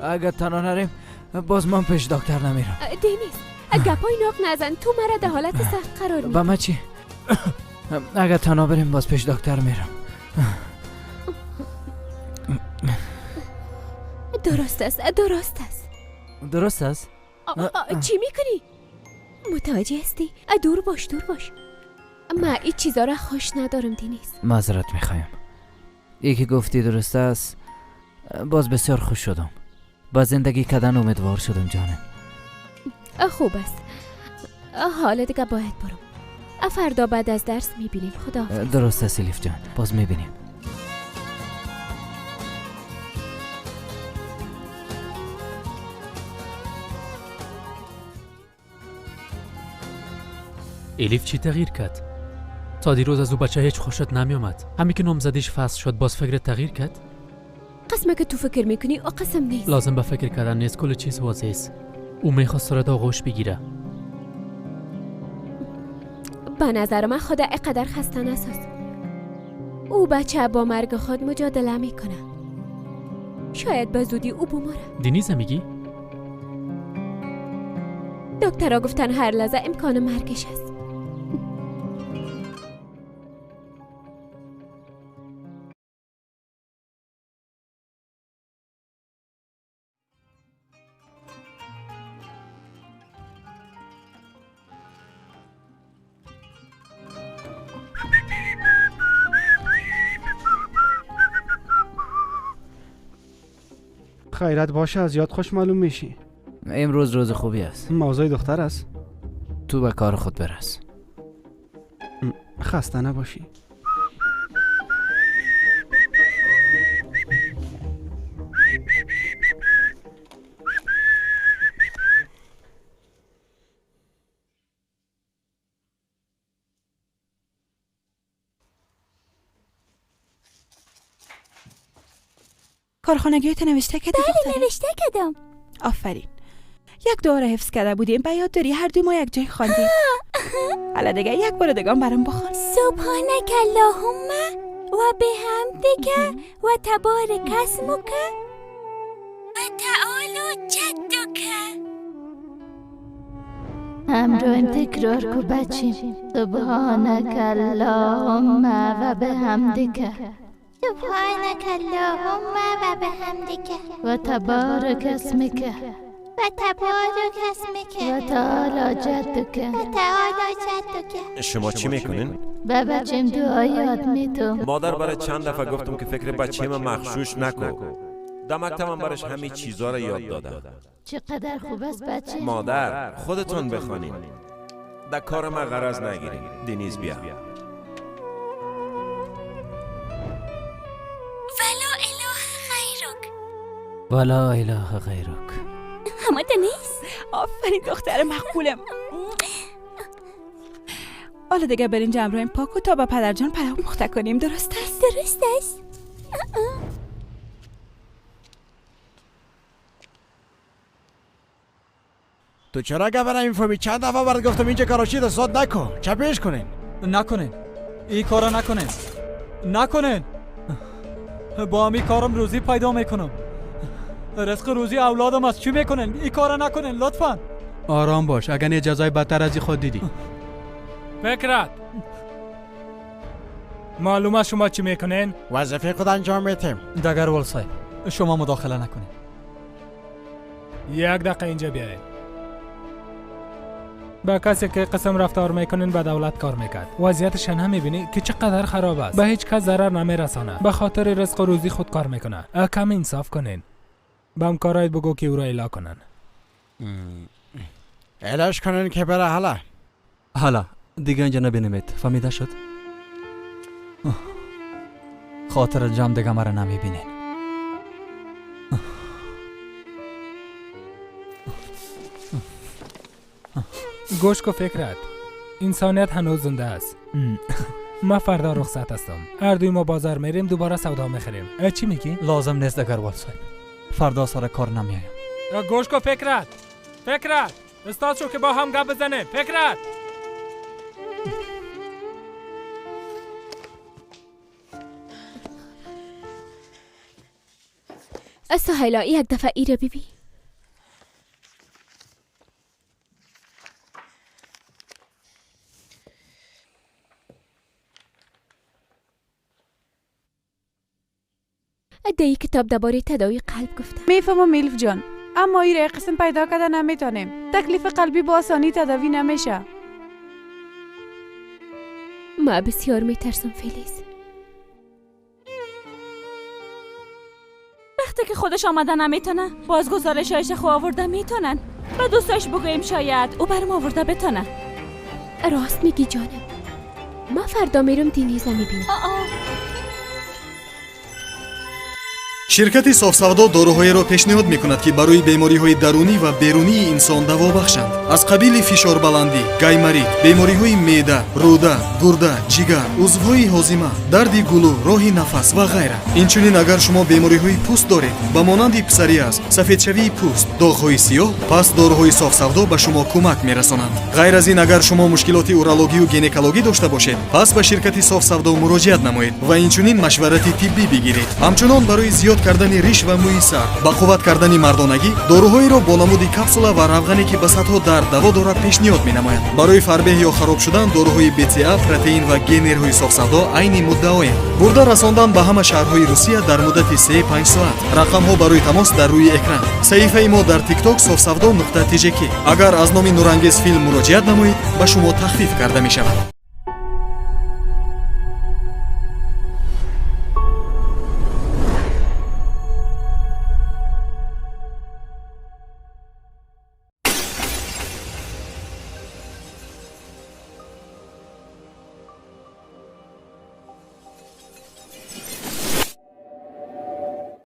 اگه تنها نریم باز من پیش دکتر نمیرم. دینیس گپای ناق نزن، تو مرا در حالت سخت قرار میدی. با من چی؟ اگه تنها بریم باز پیش دکتر میرم. درست است. درست است؟ چی میکنی؟ متوجه هستی؟ دور باش دور باش. من این چیزا را خوش ندارم دینیز. معذرت میخوایم. ای که گفتی درست است. باز بسیار خوش شدم. با زندگی کردن امیدوار شدم جانم. خوب است. حالا دیگه باید برم. فردا بعد از درس میبینیم. خداحافظ. درست است الیف جان. باز میبینیم. الیف چی تغییر کرد؟ تا دیروز از او بچه هیچ خوشت نمیامد. همین که نامزدیش فصل شد باز فکرت تغییر کرد؟ قسمه که تو فکر میکنی او قسم نیست. لازم به فکر کردن نیست، کل چیز واضح است. او میخواست تو را در آغوش بگیره. به نظر من خدا اقدر خسته نساز. او بچه با مرگ خود مجادله میکنه. شاید به زودی او بماره. دینیز میگی؟ دکترها گفتن هر لحظه امکان مرگش است. خیرت باشه، از یاد خوش معلوم میشی. امروز روز خوبی است. موضوع دختر است. تو به کار خود برس. خسته نباشی. کارخانگیت نوشته کردی دختره؟ بله نوشته کردم. آفرین. یک دور حفظ کرده بودیم، به یاد داری هر دوی ما یک جای خواندیم. حالا دیگه یک بار دیگه برام بخوان. سبحانك اللهم و بحمدك و تبارک اسمک و تعالی جدک. همراه تکرار کو بچیم. سبحانك اللهم و بحمدک سبحانك اللهم و بحمدك و تبارک اسمک و تبارک اسمک و تعالی جدک. و تعالی جدک. شما چی میکنین؟ به بچیم دعا یاد میتم. مادر برای چند دفعه گفتم که فکر بچه من مخشوش نکن. در مکتبم برش همه چیزا را یاد دادم. چقدر خوب است بچه. مادر خودتون بخوانین. در کار من غرض نگیرین. دینیز بیا. ولا اله غیرک. همه نیست. آفرین دختر مقبولم. حالا دیگه برین جمع پاکو تا با پدر جان پلو مخته کنیم. درست است؟ درست است. تو چرا گفت نمیفهمی؟ چند دفعه برات گفتم اینجا کاراشی دستات نکن. چپش کنین. نکنین. این کارا نکنین. نکنین. با همین کارم روزی پیدا میکنم. رزق روزی اولادم است. چی میکنین؟ این کارا نکنین لطفا. آرام باش. اگر یه جزای بدتر از این خود دیدی. فکرت معلوم است شما چی میکنین؟ وظیفه خود انجام میدیم. دگرول صاحب شما مداخله نکنین. یک دقیقه اینجا بیاین. با کسی که قسم رفتار میکنین به دولت کار میکرد. وضعیتشان هم میبینی که چقدر خراب است. به هیچ کس ضرر نمیرسانه. به خاطر رزق و روزی خود کار میکنه. کم انصاف کنین. به همکارایت بگو که او را اعلا کنن. اعلاش کنین که بره. حالا دیگه اینجا نبینیمت. فهمیده شد؟ خاطر جمع دیگه مرا نمیبینین. گوش کو فکرت. انسانیت هنوز زنده است. ما فردا رخصت هستم. هر دوی ما بازار میریم دوباره سودا میخریم. چی میگی؟ لازم نیست دگروال صاحب. فردا سر کار نمیایم. گوش کو فکرت. فکرت استاد شو که با هم گپ بزنه. فکرت سهیلا یک دفعه ای را ببین. دی کتاب درباره تداوی قلب گفتم. میفهمم میلف جان، اما این قسم پیدا کردن نمیتونیم. تکلیف قلبی با آسانی تداوی نمیشه. ما بسیار میترسم فلیس. وقتی که خودش آمدن نمیتونه، باز گزارشایش خو آورده میتونن. به دوستاش بگویم شاید او برام آورده بتونه. راست میگی جانم. ما فردا میرم دینیزا میبینم. ширкати софсавдо доруҳоеро пешниҳод мекунад ки барои бемориҳои дарунӣ ва берунии инсон даво бахшанд. Аз қабили фишорбаландӣ, гаймарид, бемориҳои меъда, рӯда, гурда, ҷигар, узвҳои ҳозима, дарди гулӯ, роҳи нафас ва ғайра. Инчунин агар шумо бемориҳои пӯст доред ба монанди псориаз, сафедшавии пӯст, доғҳои сиёҳ, пас доруҳои софсавдо ба шумо кӯмак мерасонанд. ғайр аз ин агар шумо мушкилоти урологию гинекологӣ дошта бошед, пас ба ширкати софсавдо муроҷиат намоед ва инчунин машварати тиббӣ бигиред. ҳамчунон барои зиёд кардани риш ва мӯи сар, ба қувват кардани мардонагӣ, доруҳоеро бо намуди капсула ва равғане ки ба сатҳо дард даво дорад пешниҳод менамоянд. барои фарбеҳ ё хароб шудан доруҳои БЦА, протеин ва генерҳои софсавдо айни муддаоем. бурда расондан ба ҳама шаҳрҳои Русия дар муддати 3-5 соат. рақамҳо барои тамос дар рӯи экран. саҳифаи мо дар TikTok sofsavdo.tjk. агар аз номи нурангез филм муроҷиат намоед, ба шумо тахфиф карда мешавад.